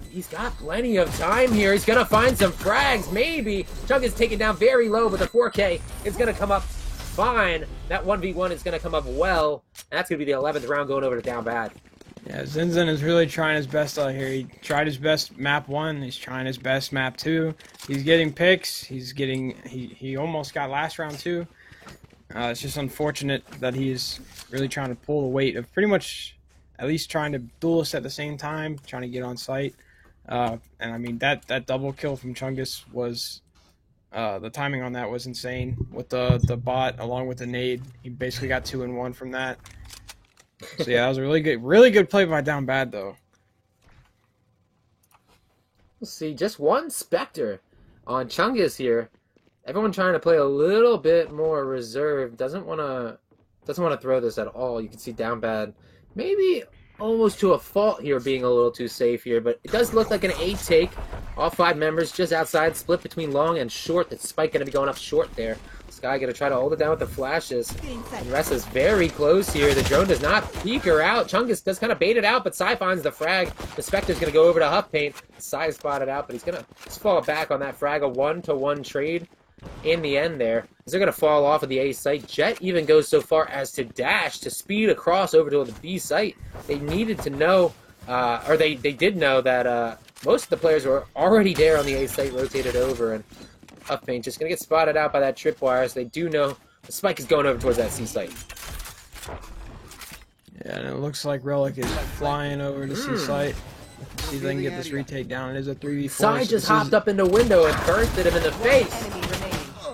He's got plenty of time here. He's going to find some frags, maybe. Chungus taken down very low, but the 4K is going to come up fine. That 1v1 is going to come up well. And that's going to be the 11th round going over to Down Bad. Yeah, Zinzin is really trying his best out here. He tried his best map 1. He's trying his best map 2. He's getting picks. He's getting... He almost got last round 2. It's just unfortunate that he's really trying to pull the weight of pretty much at least trying to duelist at the same time, trying to get on site. And I mean, that double kill from Chungus was... the timing on that was insane with the bot along with the nade. He basically got 2 in 1 from that. So yeah, that was a really good play by Down Bad though. We'll see, just one Spectre on Chungus here. Everyone trying to play a little bit more reserved. Doesn't want to throw this at all. You can see Down Bad maybe almost to a fault here, being a little too safe here, but it does look like an 8 take. All 5 members just outside, split between long and short. That Spike going to be going up short there. Sky going to try to hold it down with the flashes. And Ressa's very close here. The drone does not peek her out. Chungus does kind of bait it out, but Psy finds the frag. The Spectre's going to go over to Huff Paint. Psy spotted out, but he's going to just fall back on that frag. A 1-to-1 trade in the end there. As they're going to fall off of the A site. Jet even goes so far as to dash, to speed across over to the B site. They needed to know, or they did know that most of the players were already there on the A site, rotated over, and Huff Paint just going to get spotted out by that tripwire, so they do know the Spike is going over towards that C site. Yeah, and it looks like Relic is flying over to C site. See if they can get this retake down. It is a 3v4. Psy just hopped up in the window and bursted him in the face.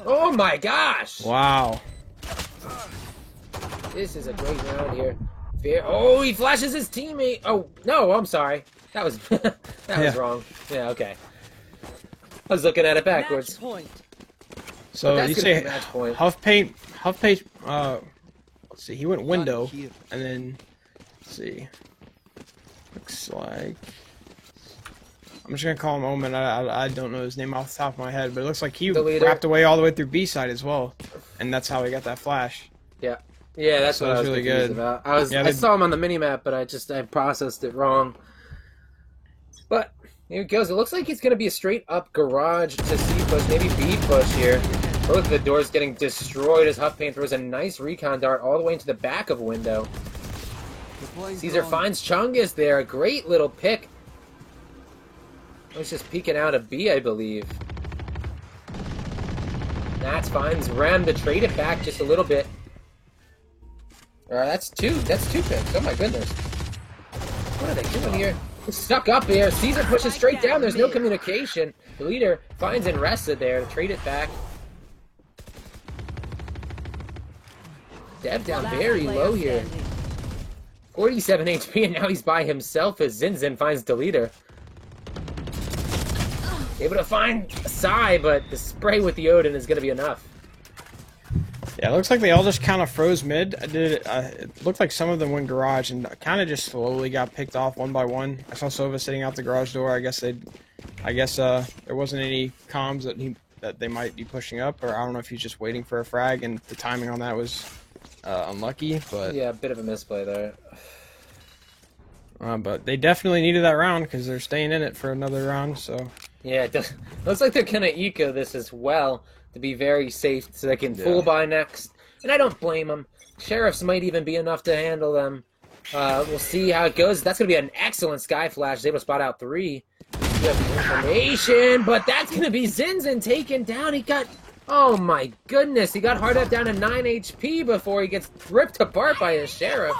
Oh my gosh! Wow. This is a great round here. Oh, he flashes his teammate. Oh, no, I'm sorry. That was that was wrong. Yeah, okay. I was looking at it backwards. So you say Huff Paint, let's see, he went window, and then, let's see, looks like, I'm just going to call him Omen. I don't know his name off the top of my head, but it looks like he wrapped away all the way through B side as well, and that's how he got that flash. Yeah. Yeah, that's what I was really good about. I saw him on the minimap, but I processed it wrong. But here it goes. It looks like it's going to be a straight up garage to C push, maybe B push here. Both of the doors getting destroyed as Huff Paint throws a nice recon dart all the way into the back of window. Caesar finds Chungus there. A great little pick. I was just peeking out of B, I believe. Nats finds Rem to trade it back just a little bit. That's two picks. Oh my goodness. What are they doing here? Stuck up here. Caesar pushes straight down. There's no communication. The leader finds Inresa there to trade it back. Dev down very low here. 47 HP, and now he's by himself as Zinzin finds Deleter. Able to find Psy, but the spray with the Odin is going to be enough. Yeah, it looks like they all just kind of froze mid. It looked like some of them went garage and kind of just slowly got picked off one by one. I saw Sova sitting out the garage door. I guess there wasn't any comms that they might be pushing up, or I don't know if he's just waiting for a frag, and the timing on that was unlucky. But yeah, a bit of a misplay there. But they definitely needed that round because they're staying in it for another round. So yeah, it does. Looks like they're gonna eco this as well to be very safe, so they can full buy next. And I don't blame them. Sheriffs might even be enough to handle them. We'll see how it goes. That's gonna be an excellent Sky Flash. He's able to spot out 3. Good information, but that's gonna be Zinzin taken down. He got, oh my goodness, he got Hard F down to 9 HP before he gets ripped apart by his Sheriff.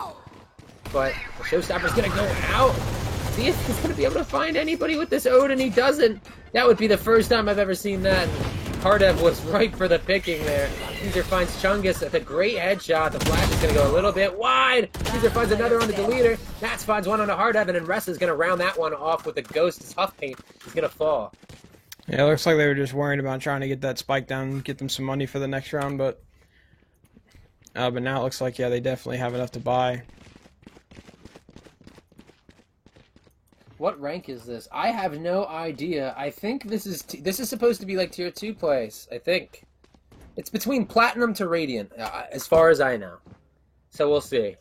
But the Showstopper's gonna go out. See if he's gonna be able to find anybody with this ode, and he doesn't. That would be the first time I've ever seen that. Hardev was right for the picking there. Caesar finds Chungus at a great headshot. The flash is going to go a little bit wide. Caesar finds another on the deleter. Nats finds one on a Hardev, and then Ressa is going to round that one off with the Ghost's Huff Paint. He's going to fall. Yeah, it looks like they were just worried about trying to get that spike down and get them some money for the next round, but now it looks like, yeah, they definitely have enough to buy. What rank is this? I have no idea. I think this is supposed to be like tier 2 place. I think it's between platinum to radiant, as far as I know. So we'll see.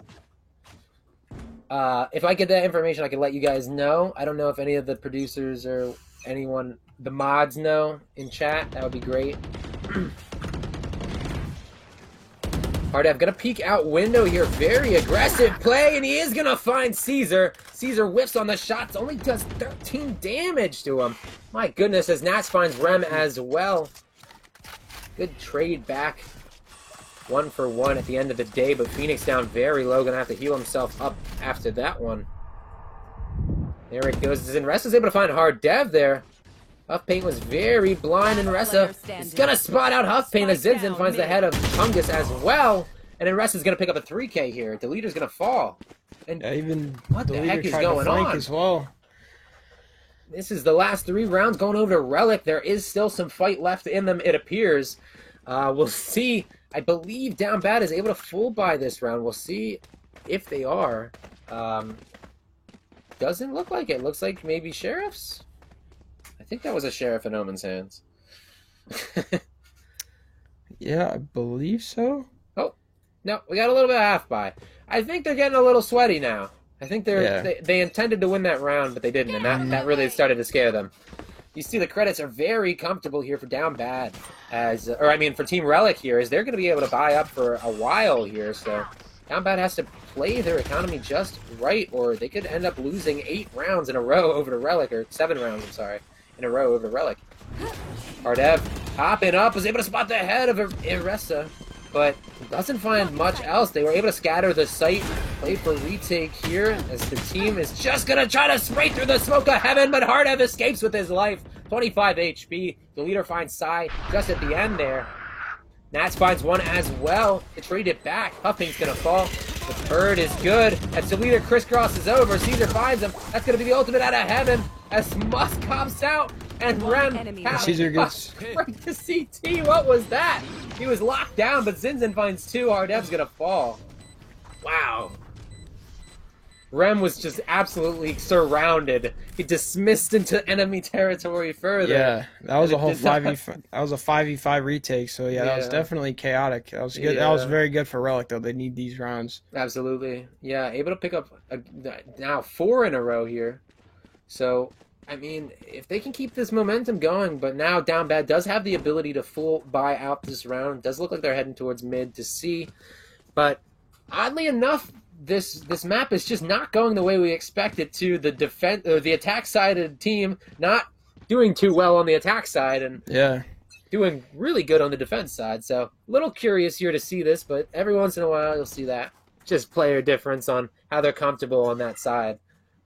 If I get that information, I can let you guys know. I don't know if any of the producers or anyone, the mods, know in chat. That would be great. Hardev gonna peek out window here. Very aggressive play, and he is gonna find Caesar. Caesar whiffs on the shots, only does 13 damage to him. My goodness, as Nats finds Rem as well. Good trade back. 1 for 1 at the end of the day, but Phoenix down very low. Gonna have to heal himself up after that one. There it goes. Zinressa is able to find Hard Dev there. Huff Paint was very blind, and Ressa is going to spot out Huff Paint as Zinzin finds the head of Chungus as well. And then Ressa's going to pick up a 3K here. The leader's going to fall. And yeah, even what the heck is going on? As well. This is the last 3 rounds going over to Relic. There is still some fight left in them, it appears. We'll see. I believe Down Bad is able to full buy this round. We'll see if they are. Doesn't look like it. Looks like maybe Sheriffs. I think that was a Sheriff in Omen's hands. Yeah, I believe so. Oh, no, we got a little bit of half buy. I think they're getting a little sweaty now. I think they intended to win that round, but they didn't, and that really started to scare them. You see the credits are very comfortable here for Down Bad, for Team Relic here, as they're going to be able to buy up for a while here, so Down Bad has to play their economy just right, or they could end up losing 8 rounds in a row over to Relic, or 7 rounds, I'm sorry, in a row over to Relic. Hardev hopping up, was able to spot the head of Iressa, but doesn't find much else. They were able to scatter the site, play for retake here, as the team is just going to try to spray through the smoke of heaven, but Hardev escapes with his life. 25 HP. The leader finds Sai just at the end there. Nats finds one as well to trade it back. Huffing's going to fall. The bird is good. As the leader crisscrosses over, Caesar finds him. That's going to be the ultimate out of heaven as Musk cops out and Rem Caesar gets right to CT. What was that? He was locked down, but Zinzin finds 2. Hardev's going to fall. Wow. Rem was just absolutely surrounded. He dismissed into enemy territory further. Yeah, that was a whole 5v5. That was a 5v5 retake. So yeah, that was definitely chaotic. That was good. Yeah. That was very good for Relic, though. They need these rounds. Absolutely. Yeah, able to pick up now 4 in a row here. So I mean, if they can keep this momentum going, but now Down Bad does have the ability to full buy out this round. It does look like they're heading towards mid to C, but oddly enough, this map is just not going the way we expect it to. The attack-sided team not doing too well on the attack side, and doing really good on the defense side. So a little curious here to see this, but every once in a while you'll see that. Just player difference on how they're comfortable on that side.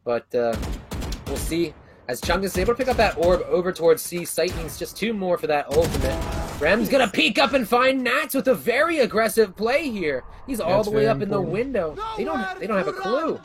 But we'll see. As Chungus is able to pick up that orb over towards C, Sight needs just 2 more for that ultimate. Rem's gonna peek up and find Nats with a very aggressive play here. He's all the way up in the window. They don't have a clue.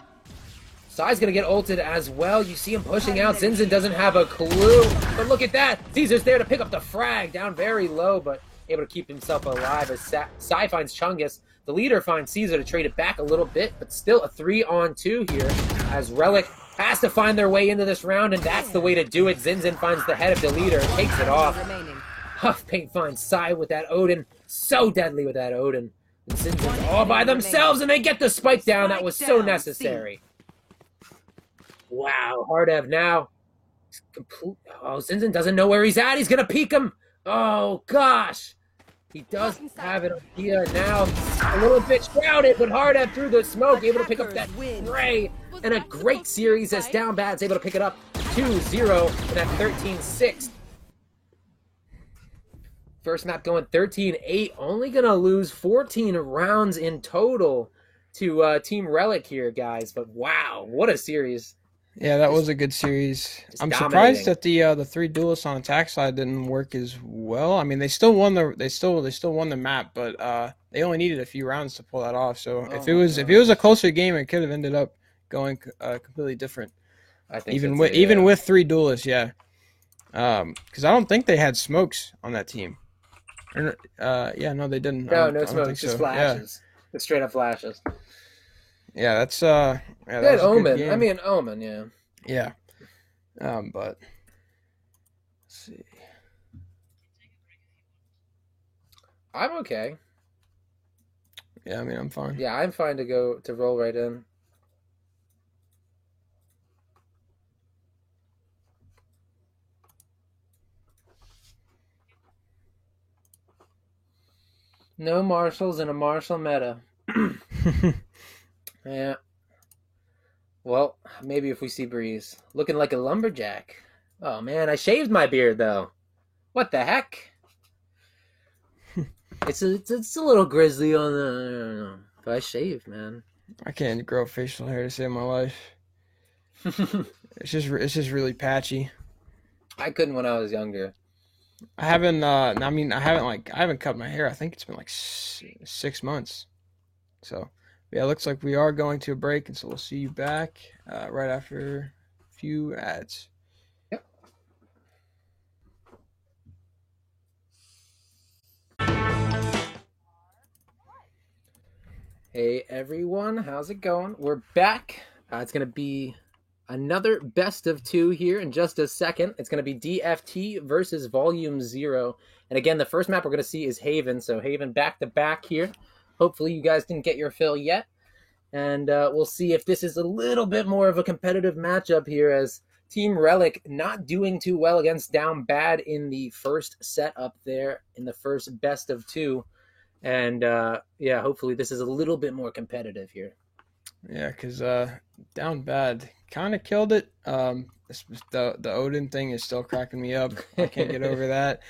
Sai's gonna get ulted as well. You see him pushing out. Zinzin doesn't have a clue. But look at that. Caesar's there to pick up the frag. Down very low, but able to keep himself alive as Sai finds Chungus. The leader finds Caesar to trade it back a little bit, but still a 3-on-2 here as Relic has to find their way into this round, and that's the way to do it. Zinzin finds the head of the leader and takes it off. Huff Paint finds Sai with that Odin. So deadly with that Odin. And Zinzin's all by themselves, and they get the spike down. That was so necessary. Wow, Hardev now. Oh, Zinzin doesn't know where he's at. He's going to peek him. Oh, gosh. He does have an idea now. A little bit shrouded, but Hardev through the smoke, able to pick up that spray. And a great series as Down Bad's able to pick it up 2-0 and at 13-6. First map going 13-8. Only going to lose 14 rounds in total to Team Relic here, guys. But wow, what a series. Yeah, that was a good series. I'm surprised that the 3 duelists on attack side didn't work as well. I mean, they still won the map, but they only needed a few rounds to pull that off. So if it was a closer game, it could have ended up going completely different. I think even with 3 duelists, yeah. Because I don't think they had smokes on that team. Yeah, no, they didn't. No smokes, just flashes. Yeah. Just straight up flashes. Yeah, that's good Omen. I mean, Omen, yeah. Yeah. But let's see. I'm okay. Yeah, I mean, I'm fine. Yeah, I'm fine to roll right in. No marshals in a martial meta. Yeah. Well, maybe if we see Breeze. Looking like a lumberjack. Oh, man, I shaved my beard, though. What the heck? It's a little grizzly on the... I don't know. But I shaved, man. I can't grow facial hair to save my life. It's just really patchy. I couldn't when I was younger. I haven't cut my hair. I think it's been like 6 months. So... yeah, it looks like we are going to a break, and so we'll see you back right after a few ads. Yep. Hey, everyone. How's it going? We're back. It's going to be another best of 2 here in just a second. It's going to be DFT versus Volume 0. And again, the first map we're going to see is Haven. So Haven back-to-back here. Hopefully you guys didn't get your fill yet. And we'll see if this is a little bit more of a competitive matchup here as Team Relic not doing too well against Down Bad in the first set up there in the first best of 2. And yeah, hopefully this is a little bit more competitive here. Yeah, because Down Bad kind of killed it. The Odin thing is still cracking me up. I can't get over that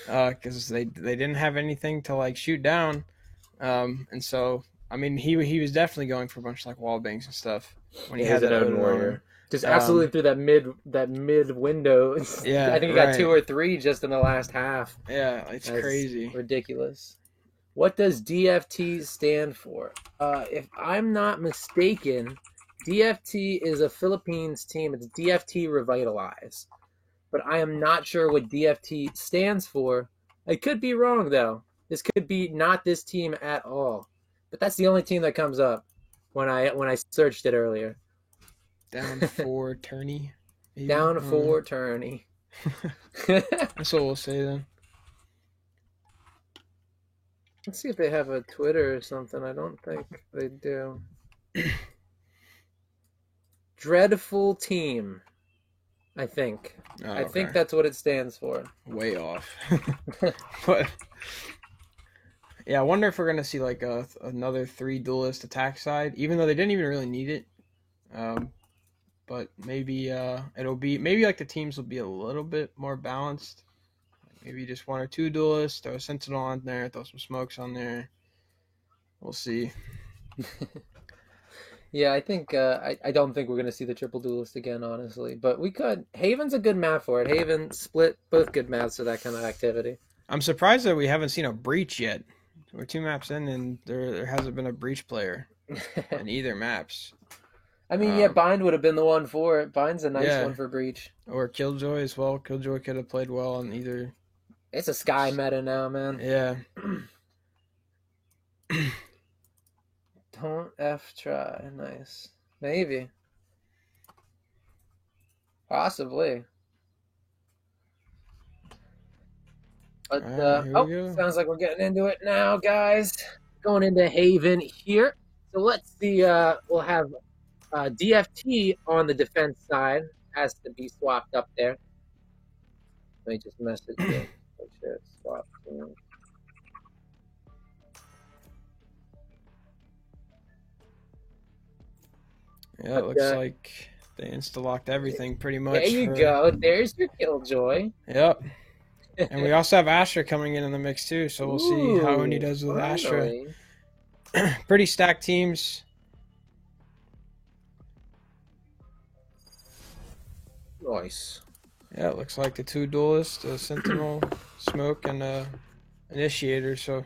because they didn't have anything to like shoot down. And so, I mean, he was definitely going for a bunch of like wall bangs and stuff when he had that Odin warrior. Just absolutely through that mid window. Yeah, I think he got 2 or 3 just in the last half. Yeah, it's That's crazy, ridiculous. What does DFT stand for? If I'm not mistaken, DFT is a Philippines team. It's DFT Revitalize, but I am not sure what DFT stands for. I could be wrong though. This could be not this team at all. But that's the only team that comes up when I searched it earlier. Down 4 tourney. Down 4 tourney. That's what we'll say then. Let's see if they have a Twitter or something. I don't think they do. Dreadful Team, I think. Oh, I think that's what it stands for. Way off. But yeah, I wonder if we're gonna see like another 3 duelist attack side, even though they didn't even really need it. But maybe it'll be like the teams will be a little bit more balanced. Maybe just 1 or 2 duelists, throw a Sentinel on there, throw some smokes on there. We'll see. Yeah, I think I don't think we're gonna see the triple duelist again, honestly. But we could. Haven's a good map for it. Haven split, both good maps for that kind of activity. I'm surprised that we haven't seen a breach yet. We're 2 maps in, and there hasn't been a breach player in either maps. I mean, yeah, Bind would have been the one for it. Bind's a nice one for breach. Or Killjoy as well. Killjoy could have played well on either It's a Sky meta now, man. Yeah. Don't F try. Nice. Maybe. Possibly. But, sounds like we're getting into it now, guys. Going into Haven here. So let's see. We'll have DFT on the defense side. Has to be swapped up there. Let me just message you. Make sure it's swapped. Yeah, it looks like they insta-locked everything pretty much. There you go. There's your Killjoy. Yep. And we also have Astra coming in the mix too, so we'll see how he does with Astra. Pretty stacked teams. Nice. Yeah, it looks like the two duelists, the Sentinel, Smoke, and Initiator. So,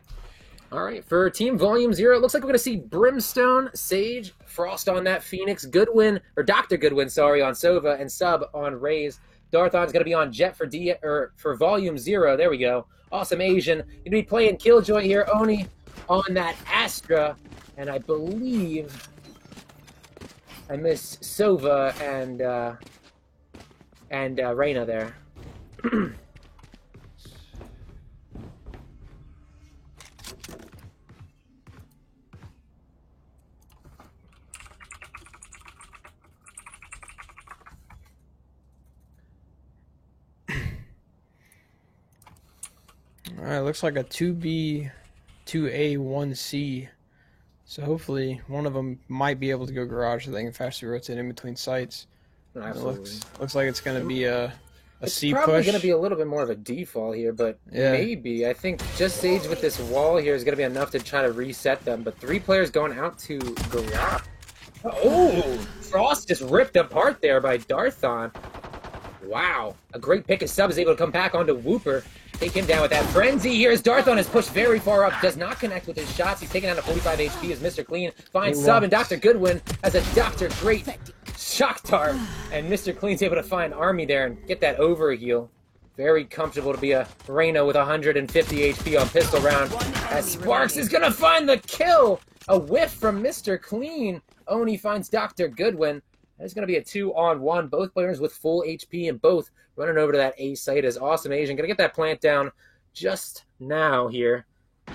all right, for Team Volume 0, it looks like we're going to see Brimstone, Sage, Frost on that Phoenix, Goodwin, or Dr. Goodwin, sorry, on Sova, and Sub on Raze. Darthon's going to be on Jet for Volume 0. There we go. Awesome Asian. Going to be playing Killjoy here. Oni on that Astra. And I believe I missed Sova and Reyna there. all right, looks like a 2B, 2A, 1C. So hopefully one of them might be able to go garage so they can faster rotate in between sites. Absolutely. Looks like it's going to be a C push. It's probably going to be a little bit more of a default here, but maybe. I think just Sage with this wall here is going to be enough to try to reset them. But 3 players going out to garage. Oh, Frost just ripped apart there by Darthon. Wow. A great pick. As Sub is able to come back onto Wooper. Take him down with that frenzy here as Darthon is pushed very far up. Does not connect with his shots. He's taken down to 45 HP as Mr. Clean finds Sub and Dr. Goodwin as a Dr. Great shock dart. And Mr. Clean's able to find Army there and get that overheal. Very comfortable to be a Reyna with 150 HP on pistol round. As Sparks is going to find the kill. A whiff from Mr. Clean. Oni finds Dr. Goodwin. There's going to be a 2-on-1. Both players with full HP and both running over to that A site as Awesome Asian. Going to get that plant down just now here.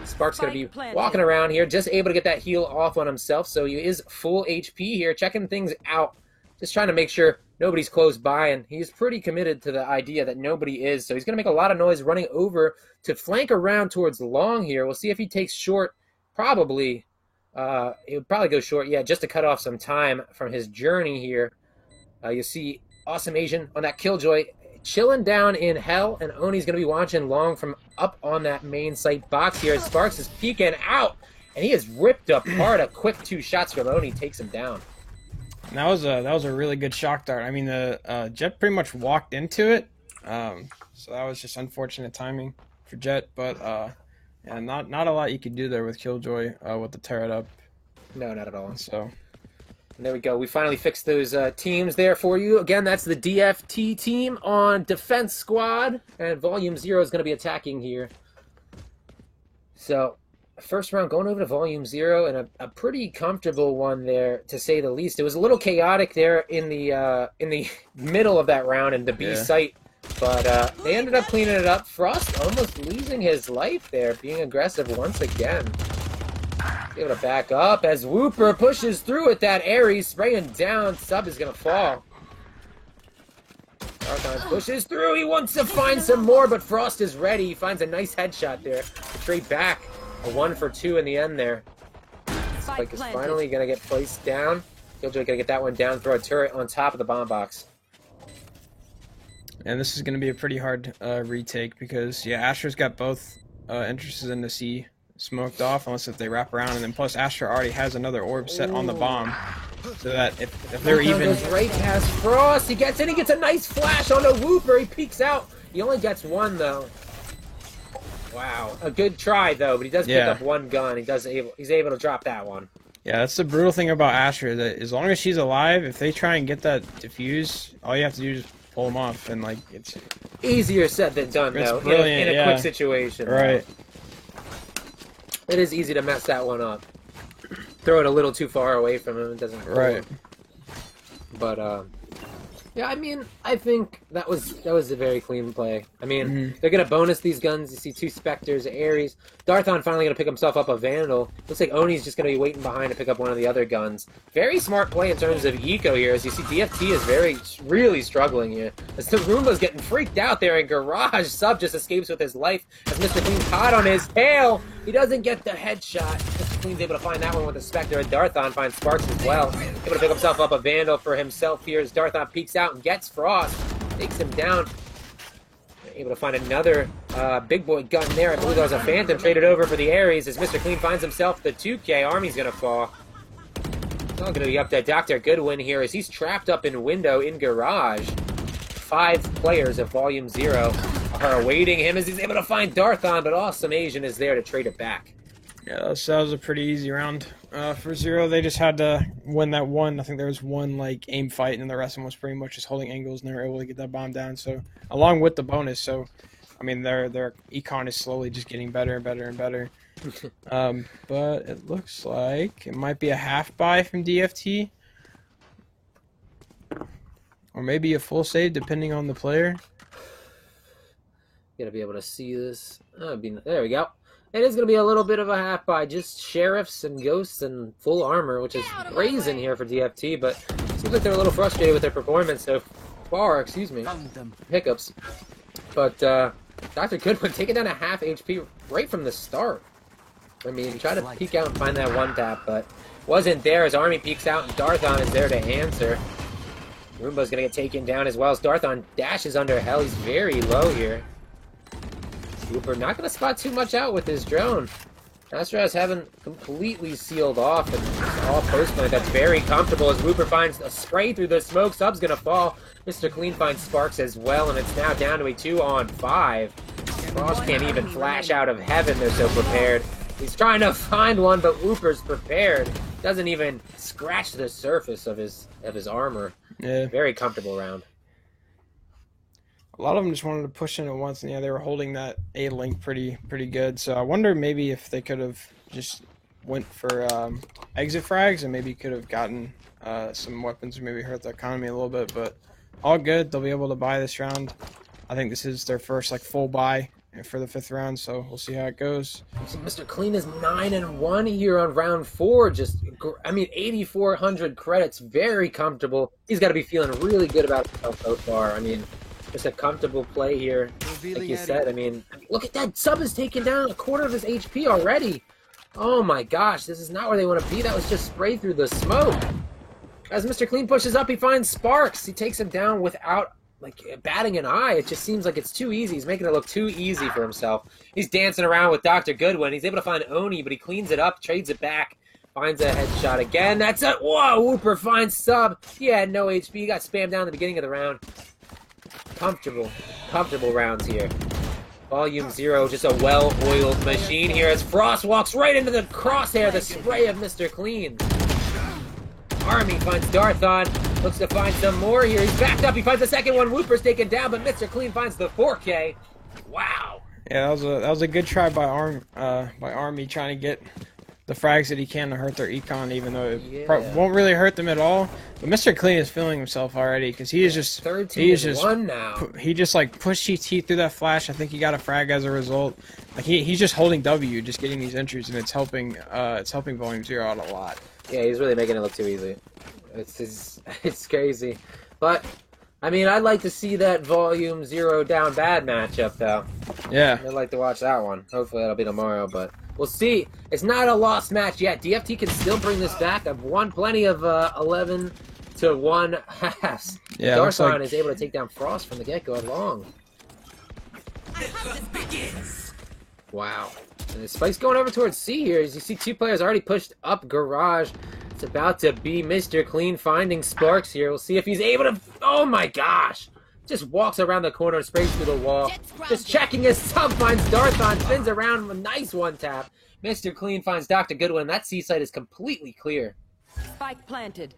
Spark's going to be walking around here, just able to get that heal off on himself. So he is full HP here, checking things out. Just trying to make sure nobody's close by. And he's pretty committed to the idea that nobody is. So he's going to make a lot of noise running over to flank around towards long here. We'll see if he takes short. Probably. It would probably go short, just to cut off some time from his journey here. You see Awesome Asian on that Killjoy chilling down in hell, and Oni's going to be watching long from up on that main site box here. Sparks is peeking out, and he is ripped apart. A quick 2 shots from Oni takes him down. And that was a really good shock dart. I mean, the Jet pretty much walked into it, so that was just unfortunate timing for Jet, but yeah, not a lot you could do there with Killjoy with the tear it up. No, not at all. So, and there we go. We finally fixed those teams there for you. Again, that's the DFT team on Defense Squad, and Volume 0 is going to be attacking here. So, first round going over to Volume 0, and a pretty comfortable one there, to say the least. It was a little chaotic there in the middle of that round in the B site. But they ended up cleaning it up. Frost almost losing his life there, being aggressive once again. Able to back up as Wooper pushes through with that Ares, spraying down. Sub is going to fall. Darthon pushes through. He wants to find some more, but Frost is ready. He finds a nice headshot there. Straight back. A 1 for 2 in the end there. Spike is finally going to get placed down. Killjoy going to get that one down, throw a turret on top of the bomb box. And this is going to be a pretty hard retake because, Astra's got both entrances in the C smoked off, unless if they wrap around, and then plus Astra already has another orb set on the bomb, so that if they're even... Goes right past Frost, he gets in, he gets a nice flash on a Wooper, he peeks out. He only gets 1, though. Wow. A good try, though, but he does pick up 1 gun. He's able to drop that one. Yeah, that's the brutal thing about Astra, that as long as she's alive, if they try and get that defuse, all you have to do is pull him off, and like it's Easier said than done, It's though, brilliant, in a yeah. quick situation. right. It is easy to mess that one up. Throw it a little too far away from him, it doesn't pull Right. him. But, yeah, I mean, I think that was a very clean play. I mean, they're going to bonus these guns. You see 2 Spectres, Ares. Darthon finally going to pick himself up a Vandal. Looks like Oni's just going to be waiting behind to pick up one of the other guns. Very smart play in terms of eco here. As you see, DFT is really struggling here. As the Roomba's getting freaked out there, and Garage Sub just escapes with his life as Mr. Clean's caught on his tail. He doesn't get the headshot. Mr. Clean's able to find that one with the Spectre, and Darthon finds Sparks as well. Able to pick himself up a Vandal for himself here as Darthon peeks out and gets Frost. Takes him down. Able to find another big boy gun there. I believe there was a Phantom traded over for the Ares as Mr. Clean finds himself the 2K. Army's going to fall. It's all going to be up to Dr. Goodwin here as he's trapped up in window in garage. 5 players of Volume 0 are awaiting him as he's able to find Darthon, but Awesome Asian is there to trade it back. Yeah, that was a pretty easy round for Zero. They just had to win that one. I think there was one like aim fight, and the rest of them was pretty much just holding angles, and they were able to get that bomb down. So along with the bonus, so I mean their econ is slowly just getting better and better and better. But it looks like it might be a half buy from DFT, or maybe a full save depending on the player. Gotta be able to see this. There we go. It is going to be a little bit of a half buy, just sheriffs and ghosts and full armor, which is brazen here for DFT, but it seems like they're a little frustrated with their performance so far, hiccups. But Dr. Goodwin taking down a half HP right from the start. I mean, try to peek out and find that one tap, but wasn't there as Army peeks out and Darthon is there to answer. Roomba's going to get taken down as well as Darthon dashes under hell. He's very low here. Wooper not going to spot too much out with his drone. Astraz haven't completely sealed off, and it's all post-plant. That's very comfortable as Wooper finds a spray through the smoke. Sub's going to fall. Mr. Clean finds Sparks as well, and it's now down to a 2-on-5. Frost can't even flash out of heaven. They're so prepared. He's trying to find one, but Wooper's prepared. Doesn't even scratch the surface of his armor. Yeah. Very comfortable round. A lot of them just wanted to push in at once, and yeah, they were holding that A-Link pretty good. So I wonder maybe if they could have just went for exit frags and maybe could have gotten some weapons, or maybe hurt the economy a little bit. But all good. They'll be able to buy this round. I think this is their first like full buy for the 5th round, so we'll see how it goes. So Mr. Clean is 9-1 here on round 4. Just, I mean, 8,400 credits. Very comfortable. He's got to be feeling really good about himself so far. I mean, just a comfortable play here, like you said. I mean, look at that. Sub is taking down a quarter of his HP already. Oh my gosh, this is not where they want to be. That was just spray through the smoke. As Mr. Clean pushes up, he finds Sparks. He takes him down without, like, batting an eye. It just seems like it's too easy. He's making it look too easy for himself. He's dancing around with Dr. Goodwin. He's able to find Oni, but he cleans it up, trades it back, finds a headshot again. That's it. Whoa, Wooper finds Sub. He had no HP. He got spammed down at the beginning of the round. Comfortable rounds here. Volume 0, just a well-oiled machine here as Frost walks right into the crosshair, the spray of Mr. Clean. Army finds Darthon, looks to find some more here. He's backed up, he finds the second one. Wooper's taken down, but Mr. Clean finds the 4K. Wow. Yeah, that was a good try by Army trying to get the frags that he can to hurt their econ, even though it won't really hurt them at all. But Mr. Clean is feeling himself already because he is just 13-1 now. He just like pushed GT through that flash. I think he got a frag as a result. Like he's just holding W, just getting these entries, and it's helping Volume 0 out a lot. Yeah, he's really making it look too easy. It's crazy, but I mean, I'd like to see that Volume 0 down bad matchup though. Yeah, I'd like to watch that one. Hopefully that'll be tomorrow, but we'll see. It's not a lost match yet. DFT can still bring this back. I've won plenty of 11-1 halves. Yeah, Darthon is able to take down Frost from the get-go long. Wow. And the spike's going over towards C here. As you see, 2 players already pushed up garage. It's about to be Mr. Clean finding Sparks here. We'll see if he's able to... Oh my gosh! Just walks around the corner, sprays through the wall. Just checking his sub, finds Darthon, spins around with a nice one tap. Mr. Clean finds Dr. Goodwin. That C site is completely clear. Spike planted.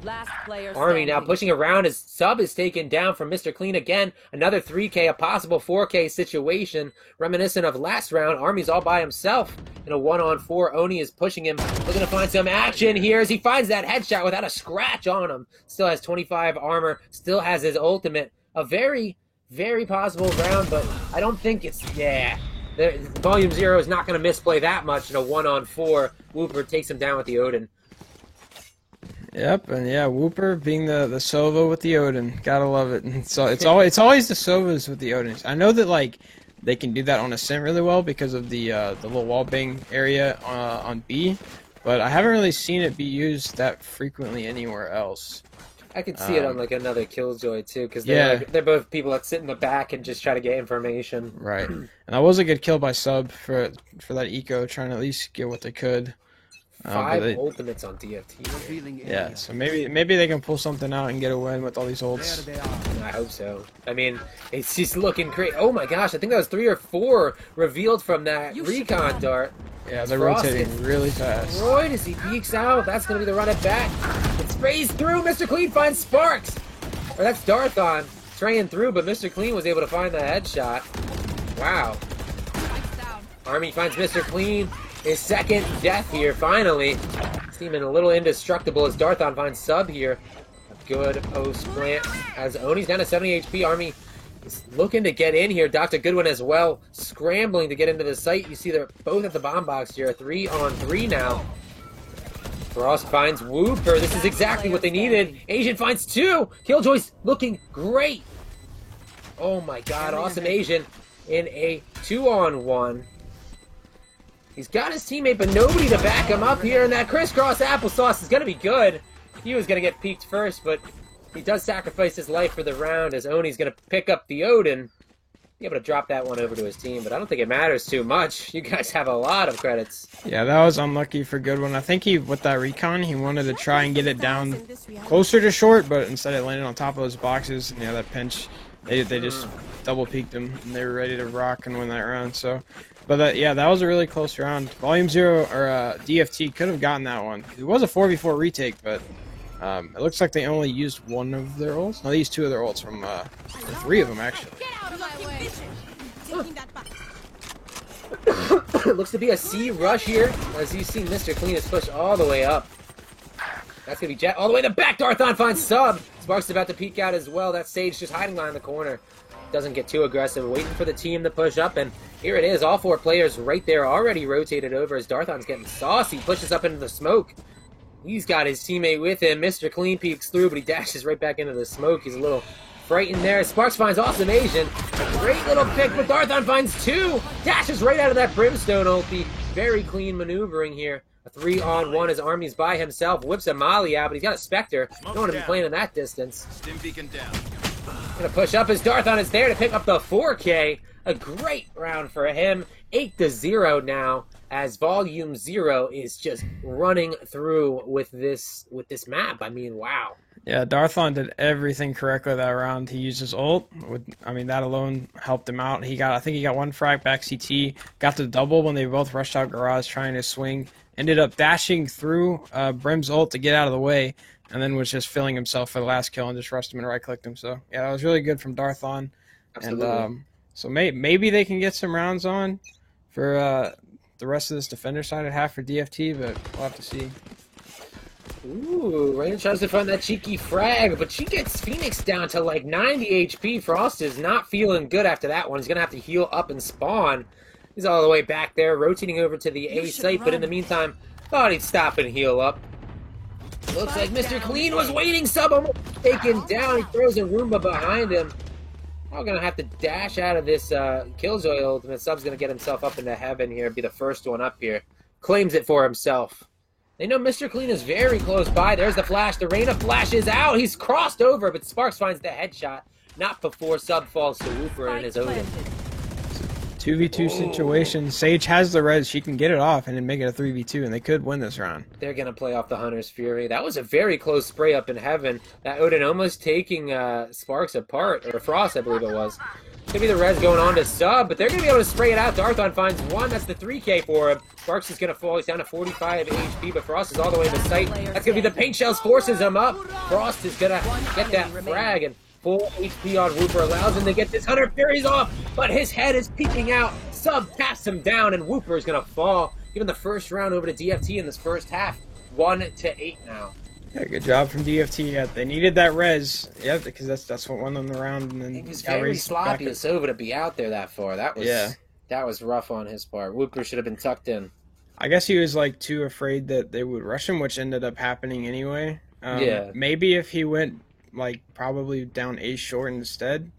Last player Army now standing. pushing around as Sub is taken down from Mr. Clean again. Another 3K, a possible 4K situation. Reminiscent of last round. Army's all by himself in a 1-on-4. Oni is pushing him, looking to find some action here as he finds that headshot without a scratch on him. Still has 25 armor, still has his ultimate. A very, very possible round, but I don't think it's, Volume Zero is not going to misplay that much in a 1-on-4. Whooper takes him down with the Odin. Yep, and yeah, Whooper being the Sova with the Odin, gotta love it. And so it's always the Sovas with the Odins. I know that like they can do that on Ascent really well because of the little wall bang area on B, but I haven't really seen it be used that frequently anywhere else. I could see it on like another Killjoy too, because they're both people that sit in the back and just try to get information. Right, and that was a good kill by Sub for that eco, trying to at least get what they could. 5 ultimates on DFT. Yeah, so maybe they can pull something out and get a win with all these ults. I hope so. I mean, it's just looking great. Oh my gosh, I think that was 3 or 4 revealed from that recon dart. Yeah, they're rotating really fast. Royd, as he peeks out, that's going to be the run it back. It sprays through. Mr. Clean finds Sparks. Or that's Darthon spraying through, but Mr. Clean was able to find the headshot. Wow. Army finds Mr. Clean. His second death here, finally. Seeming a little indestructible as Darthon finds Sub here. A good post plant as Oni's down to 70 HP. Army is looking to get in here. Dr. Goodwin as well, scrambling to get into the site. You see they're both at the bomb box here. 3-on-3 now. Frost finds Whooper. This is exactly what they needed. Asian finds 2. Killjoy's looking great. Oh my god, awesome Asian in a 2-on-1. He's got his teammate, but nobody to back him up here, and that crisscross applesauce is going to be good. He was going to get peeked first, but he does sacrifice his life for the round as Oni's going to pick up the Odin. Be able to drop that one over to his team, but I don't think it matters too much. You guys have a lot of credits. Yeah, that was unlucky for Goodwin. I think with that recon, he wanted to try and get it down closer to short, but instead it landed on top of those boxes. And, that pinch, they just double peeked him, and they were ready to rock and win that round. So. But that was a really close round. Volume Zero or DFT could have gotten that one. It was a 4v4 retake, but it looks like they only used one of their ults. No, they used 2 of their ults from or 3 of them actually. It looks to be a C rush here, as you see Mr. Clean is pushed all the way up. That's gonna be Jet all the way in the back. Darthon finds Sub. Sparks about to peek out as well. That Sage just hiding behind the corner. Doesn't get too aggressive, waiting for the team to push up, and here it is. All 4 players right there already rotated over as Darthon's getting saucy, pushes up into the smoke. He's got his teammate with him. Mr. Clean peeks through, but he dashes right back into the smoke. He's a little frightened there. Sparks finds Awesome Asian. A great little pick, but Darthon finds 2. Dashes right out of that Brimstone ulti. Very clean maneuvering here. A 3-on-1 as Army's by himself. Whips a Molly out, but he's got a Spectre. Don't want to be playing in that distance. Stim beacon down. Gonna push up as Darthon is there to pick up the 4K. A great round for him. 8-0 now as Volume Zero is just running through with this map. I mean, wow. Yeah, Darthon did everything correctly that round. He used his ult. That alone helped him out. I think he got 1 frag back CT. Got the double when they both rushed out garage trying to swing. Ended up dashing through Brim's ult to get out of the way. And then was just filling himself for the last kill and just rushed him and right-clicked him. So, yeah, that was really good from Darthon. Absolutely. And so maybe they can get some rounds on for the rest of this defender side at half for DFT, but we'll have to see. Ooh, Rain tries to find that cheeky frag, but she gets Phoenix down to like 90 HP. Frost is not feeling good after that one. He's going to have to heal up and spawn. He's all the way back there, rotating over to the A site, but in the meantime, thought he'd stop and heal up. Looks like Mr. Clean was waiting. Sub almost taken down. He throws a Roomba behind him. We're going to have to dash out of this Killjoy ultimate. Sub's going to get himself up into heaven here, be the first one up here. Claims it for himself. They know Mr. Clean is very close by. There's the flash. The Reyna flashes out. He's crossed over, but Sparks finds the headshot. Not before Sub falls to Whooper and his Odin. 2v2 situation. Sage has the res. She can get it off and then make it a 3v2, and they could win this round. They're going to play off the Hunter's Fury. That was a very close spray up in heaven. That Odin almost taking Sparks apart, or Frost, I believe it was. Could be the res going on to sub, but they're going to be able to spray it out. Darthon finds one. That's the 3K for him. Sparks is going to fall. He's down to 45 HP, but Frost is all the way to sight. That's going to be the paint shells forces him up. Frost is going to get that frag, and full HP on Wooper allows him to get this Hunter Furies off, but his head is peeking out. Sub taps him down, and Wooper is going to fall. Giving the first round over to DFT in this first half. 1-8 now. Yeah, good job from DFT. Yeah, they needed that res. Yeah, because that's what won them the round. And then It was very sloppy of Sova to be out there that far. That was rough on his part. Wooper should have been tucked in. I guess he was like too afraid that they would rush him, which ended up happening anyway. Yeah. Maybe if he went like probably down A short instead,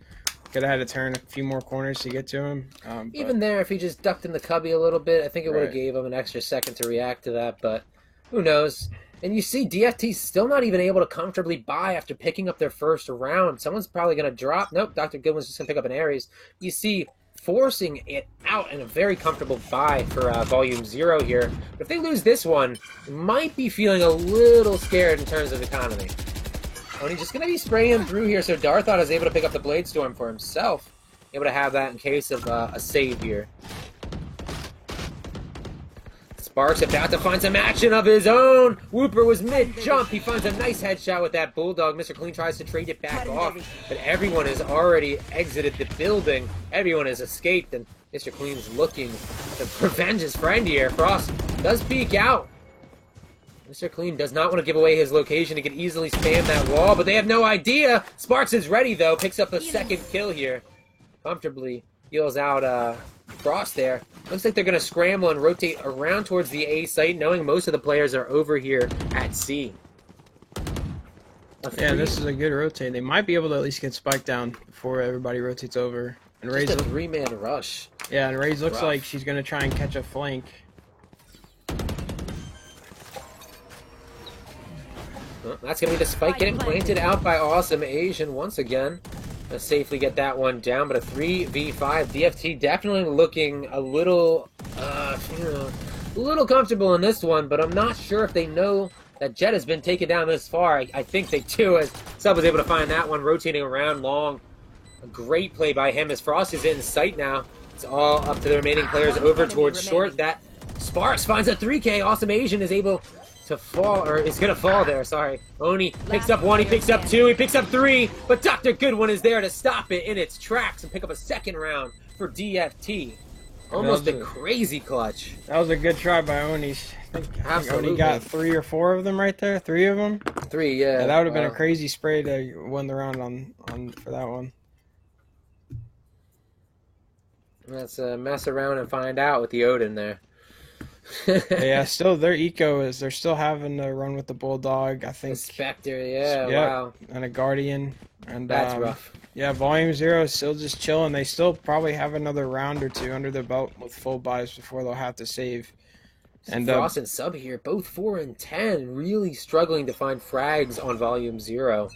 could have had to turn a few more corners to get to him. Even there, if he just ducked in the cubby a little bit, I think it would have Right. gave him an extra second to react to that, but who knows? And you see DFT still not even able to comfortably buy after picking up their first round. Someone's probably going to drop. Nope, Dr. Goodwin's just going to pick up an Ares. You see forcing it out in a very comfortable buy for Volume 0 here. But if they lose this one, might be feeling a little scared in terms of economy. Oni just going to be spraying through here, so Darthon is able to pick up the Blade Storm for himself. Able to have that in case of a save here. Sparks about to find some action of his own. Wooper was mid-jump. He finds a nice headshot with that Bulldog. Mr. Clean tries to trade it back off, but everyone has already exited the building. Everyone has escaped, and Mr. Clean's looking to revenge his friend here. Frost does peek out. Mr. Clean does not want to give away his location. He could easily spam that wall, but they have no idea. Sparks is ready, though. Picks up a second kill here. Comfortably deals out Frost there. Looks like they're going to scramble and rotate around towards the A site, knowing most of the players are over here at C. Yeah, this is a good rotate. They might be able to at least get Spike down before everybody rotates over. And Raze, Just a three-man rush. yeah, and Raze looks Rough. like she's going to try and catch a flank. Well, that's going to be the spike getting planted out by Awesome Asian once again. Gonna safely get that one down, but a 3v5. DFT definitely looking a little, a little comfortable in this one, but I'm not sure if they know that Jet has been taken down this far. I think they do, as Sub was able to find that one rotating around long. A great play by him as Frost is in sight now. It's all up to the remaining players over towards short. That Sparks finds a 3K. Awesome Asian is able to fall, or is gonna fall there, sorry. Oni picks up one, he picks up two, he picks up three, but Dr. Goodwin is there to stop it in its tracks and pick up a second round for DFT. Almost a crazy clutch. That was a good try by Oni. I think Absolutely. Oni got 3 or 4 of them right there. 3 of them. Three, yeah. Yeah, that would have been a crazy spray to win the round on for that one. Let's mess around and find out with the Odin there. Yeah, still their eco is they're still having to run with the Bulldog. I The think. Spectre, yeah, Yep, wow. and a Guardian. And That's rough. Yeah, Volume 0 is still just chilling. They still probably have another round or two under their belt with full buys before they'll have to save. And Frost and Sub here, both 4 and 10, really struggling to find frags on Volume 0.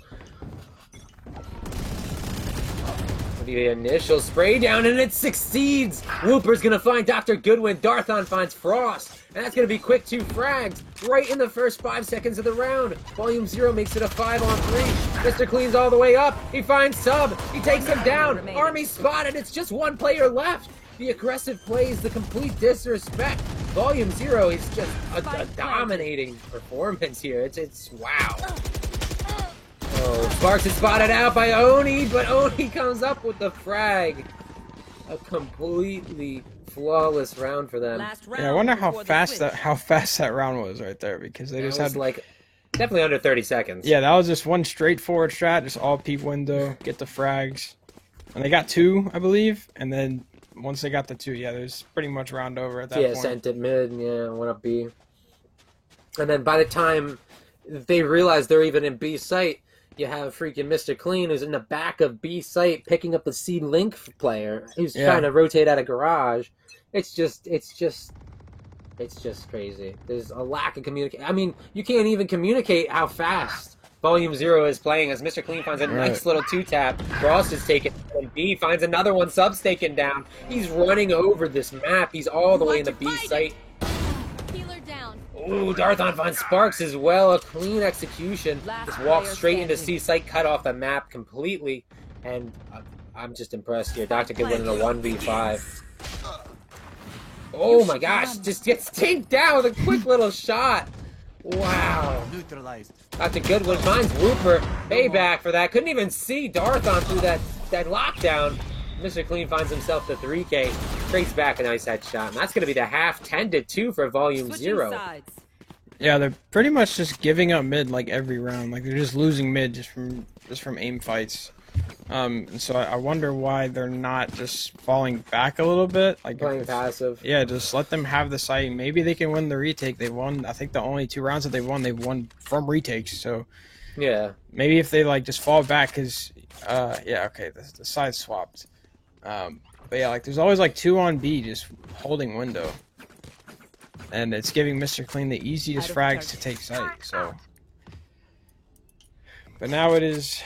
The initial spray down, and it succeeds! Wooper's gonna find Dr. Goodwin, Darthon finds Frost, and that's gonna be quick 2 frags, right in the first 5 seconds of the round. Volume 0 makes it a 5-on-3. Mr. Clean's all the way up, he finds Sub, he takes him down, Army spotted, it's just 1 player left! The aggressive plays, the complete disrespect. Volume 0 is just a dominating performance here. It's wow. Oh, Sparks is spotted out by Oni, but Oni comes up with the frag. A completely flawless round for them. yeah, I wonder how fast that round was right there, because they That just was had like definitely under 30 seconds. yeah, that was just one straightforward strat, just all peep window, get the frags, and they got 2, I believe, and then once they got the 2, yeah, there's pretty much round over at that Yeah, point. sent it mid, yeah, went up B. And then by the time they realize they're even in B site, you have freaking Mr. Clean who's in the back of B site picking up the C Link player who's trying to rotate out of garage. It's just crazy. There's a lack of communication. I mean, you can't even communicate how fast Volume Zero is playing as Mr. Clean finds a nice little two-tap. Frost is taken, and B finds another one. Sub's taken down. He's running over this map. He's all the way in the B site. Healer down. Ooh, Darthon finds Sparks as well. A clean execution. Just walks straight into C site, cut off the map completely. And I'm just impressed here. Dr. Goodwin in a 1v5. Oh my gosh, just gets taken down with a quick little shot. Wow. Neutralized. Dr. Goodwin finds Wooper. Payback for that. Couldn't even see Darthon through that lockdown. Mr. Clean finds himself the 3K. Trades back a nice headshot. And that's going to be the half 10-2 for Volume Switching Zero. sides. Yeah, they're pretty much just giving up mid like every round. Like they're just losing mid just from aim fights. So I wonder why they're not just falling back a little bit. Like Playing passive. Yeah, just let them have the site. Maybe they can win the retake. They won. I think the only 2 rounds that they've won from retakes. So Yeah. maybe if they like just fall back, cause yeah, okay, the side swapped. But yeah, like there's always like 2 on B just holding window, and it's giving Mr. Clean the easiest frags to take site. So, but now it is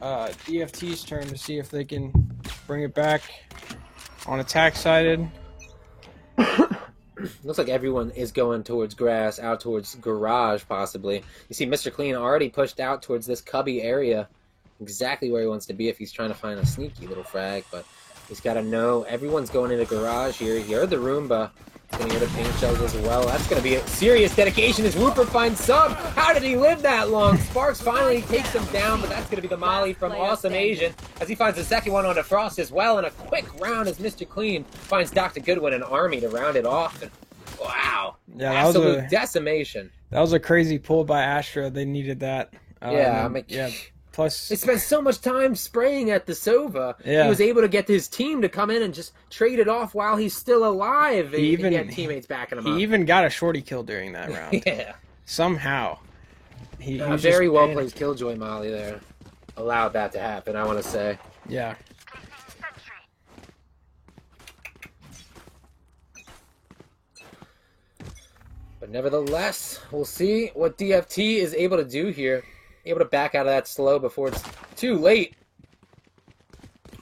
DFT's turn to see if they can bring it back on attack sided. Looks like everyone is going towards grass, out towards garage, possibly. You see Mr. Clean already pushed out towards this cubby area. Exactly where he wants to be if he's trying to find a sneaky little frag, but he's got to know everyone's going into garage here. He heard the Roomba. He's going to hear the paint shells as well. That's going to be a serious dedication as Wooper finds Sub. How did he live that long? Sparks finally takes him down, but that's going to be the molly from Awesome Asian as he finds the second one onto Frost as well. And a quick round as Mr. Clean finds Dr. Goodwin and Army to round it off. And wow. Yeah, absolute decimation. That was a crazy pull by Astra. They needed that. Yeah, I mean, yeah. Plus, they spent so much time spraying at the Sova. Yeah. He was able to get his team to come in and just trade it off while he's still alive. He had teammates backing him up. He even got a shorty kill during that round. Yeah. Somehow. He was very just well panicked. played Killjoy Molly there. Allowed that to happen, I want to say. Yeah. But nevertheless, we'll see what DFT is able to do here. Able to back out of that slow before it's too late.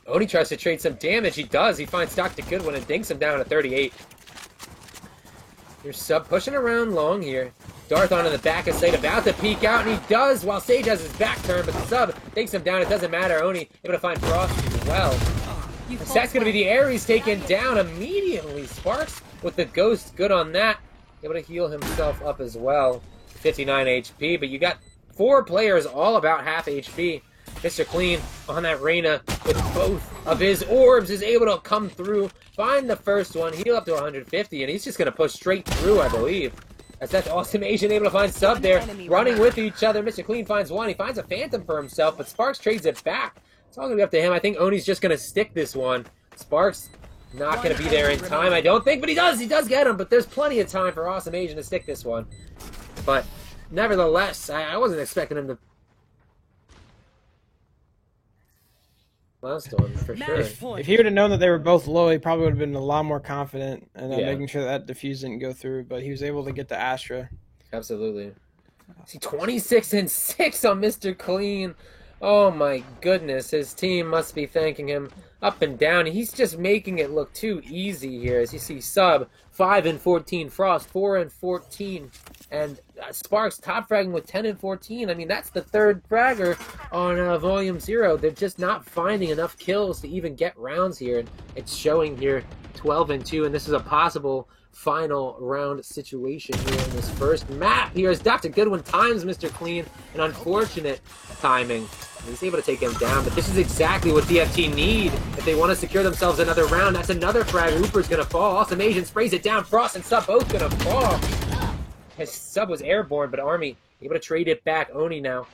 Oni tries to trade some damage. He does. He finds Dr. Goodwin and dinks him down to 38. Here's Sub pushing around long here. Darthon in the back of sight about to peek out, and he does while Sage has his back turned, but Sub dinks him down. It doesn't matter. Oni able to find Frost as well. That's going to be the Ares taken down immediately. Sparks with the Ghost. Good on that. Able to heal himself up as well. 59 HP, but you got 4 players all about half HP. Mr. Clean on that Reyna with both of his orbs is able to come through, find the first one, heal up to 150, and he's just going to push straight through, I believe. As that's Awesome Asian able to find Sub there, running with each other. Mr. Clean finds one. He finds a Phantom for himself, but Sparks trades it back. It's all going to be up to him. I think Oni's just going to stick this one. Sparks not going to be there in time, I don't think, but he does. He does get him, but there's plenty of time for Awesome Asian to stick this one. But nevertheless, I wasn't expecting him to last one, for sure. If he would have known that they were both low, he probably would have been a lot more confident and Yeah. making sure that defuse didn't go through, but he was able to get the Astra. Absolutely. See, 26 and 6 on Mr. Clean. Oh my goodness, his team must be thanking him up and down. He's just making it look too easy here. As you see, Sub 5 and 14, Frost 4 and 14, and Sparks top fragging with 10 and 14. I mean, that's the third fragger on Volume 0. They're just not finding enough kills to even get rounds here, and it's showing here 12 and 2, and this is a possible final round situation here in this first map. Here is Dr. Goodwin times Mr. Clean, an unfortunate timing. He's able to take him down, but this is exactly what DFT need if they want to secure themselves another round. That's another frag. Hooper's going to fall. Awesome Asian sprays it down. Frost and Sub both going to fall. His Sub was airborne, but Army able to trade it back. Oni now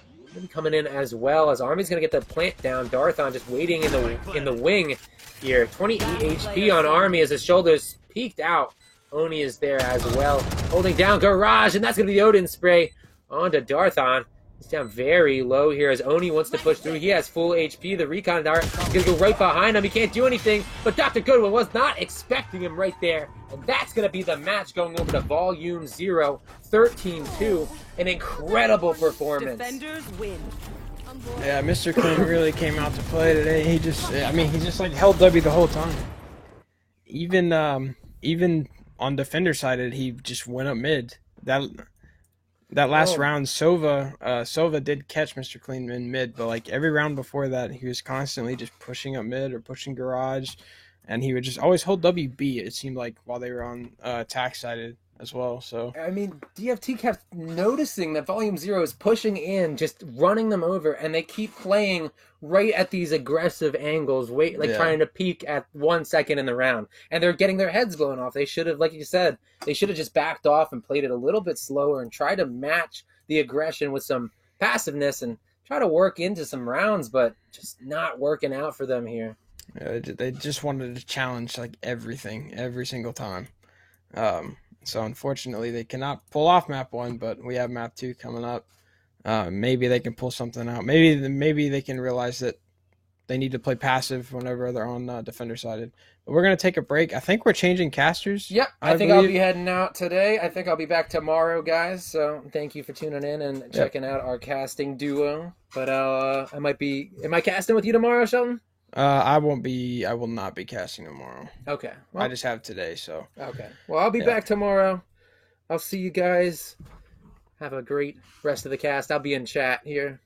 coming in as well, as Army's going to get the plant down. Darthon just waiting in the wing here. 28 HP on Army as his shoulders peeked out. Oni is there as well, holding down Garage, and that's going to be the Odin spray onto Darthon. He's down very low here as Oni wants to push through. He has full HP. The recon dart is going to go right behind him. He can't do anything, but Dr. Goodwin was not expecting him right there. And that's going to be the match going over to Volume 0, 13-2. An incredible performance. Defenders win. Yeah, Mr. Clean really came out to play today. He just like held W the whole time. Even on defender sided, he just went up mid. That last round, Sova did catch Mr. Clean in mid, but like every round before that, he was constantly just pushing up mid or pushing garage, and he would just always hold WB. It seemed like while they were on attack sided as well. So I mean, DFT kept noticing that Volume 0 is pushing in, just running them over, and they keep playing right at these aggressive angles, trying to peak at 1 second in the round. And they're getting their heads blown off. They should have, like you said, they should have just backed off and played it a little bit slower and tried to match the aggression with some passiveness and try to work into some rounds, but just not working out for them here. Yeah, they just wanted to challenge like everything, every single time. So unfortunately, they cannot pull off map 1, but we have map 2 coming up. Maybe they can pull something out. Maybe they can realize that they need to play passive whenever they're on defender sided. But we're gonna take a break. I think we're changing casters. Yep, I think I'll be heading out today. I think I'll be back tomorrow, guys. So thank you for tuning in and checking out our casting duo. But I might be. Am I casting with you tomorrow, Shelton? I won't be. I will not be casting tomorrow. Okay. Well, I just have today, so. Okay. Well, I'll be back tomorrow. I'll see you guys. Have a great rest of the cast. I'll be in chat here.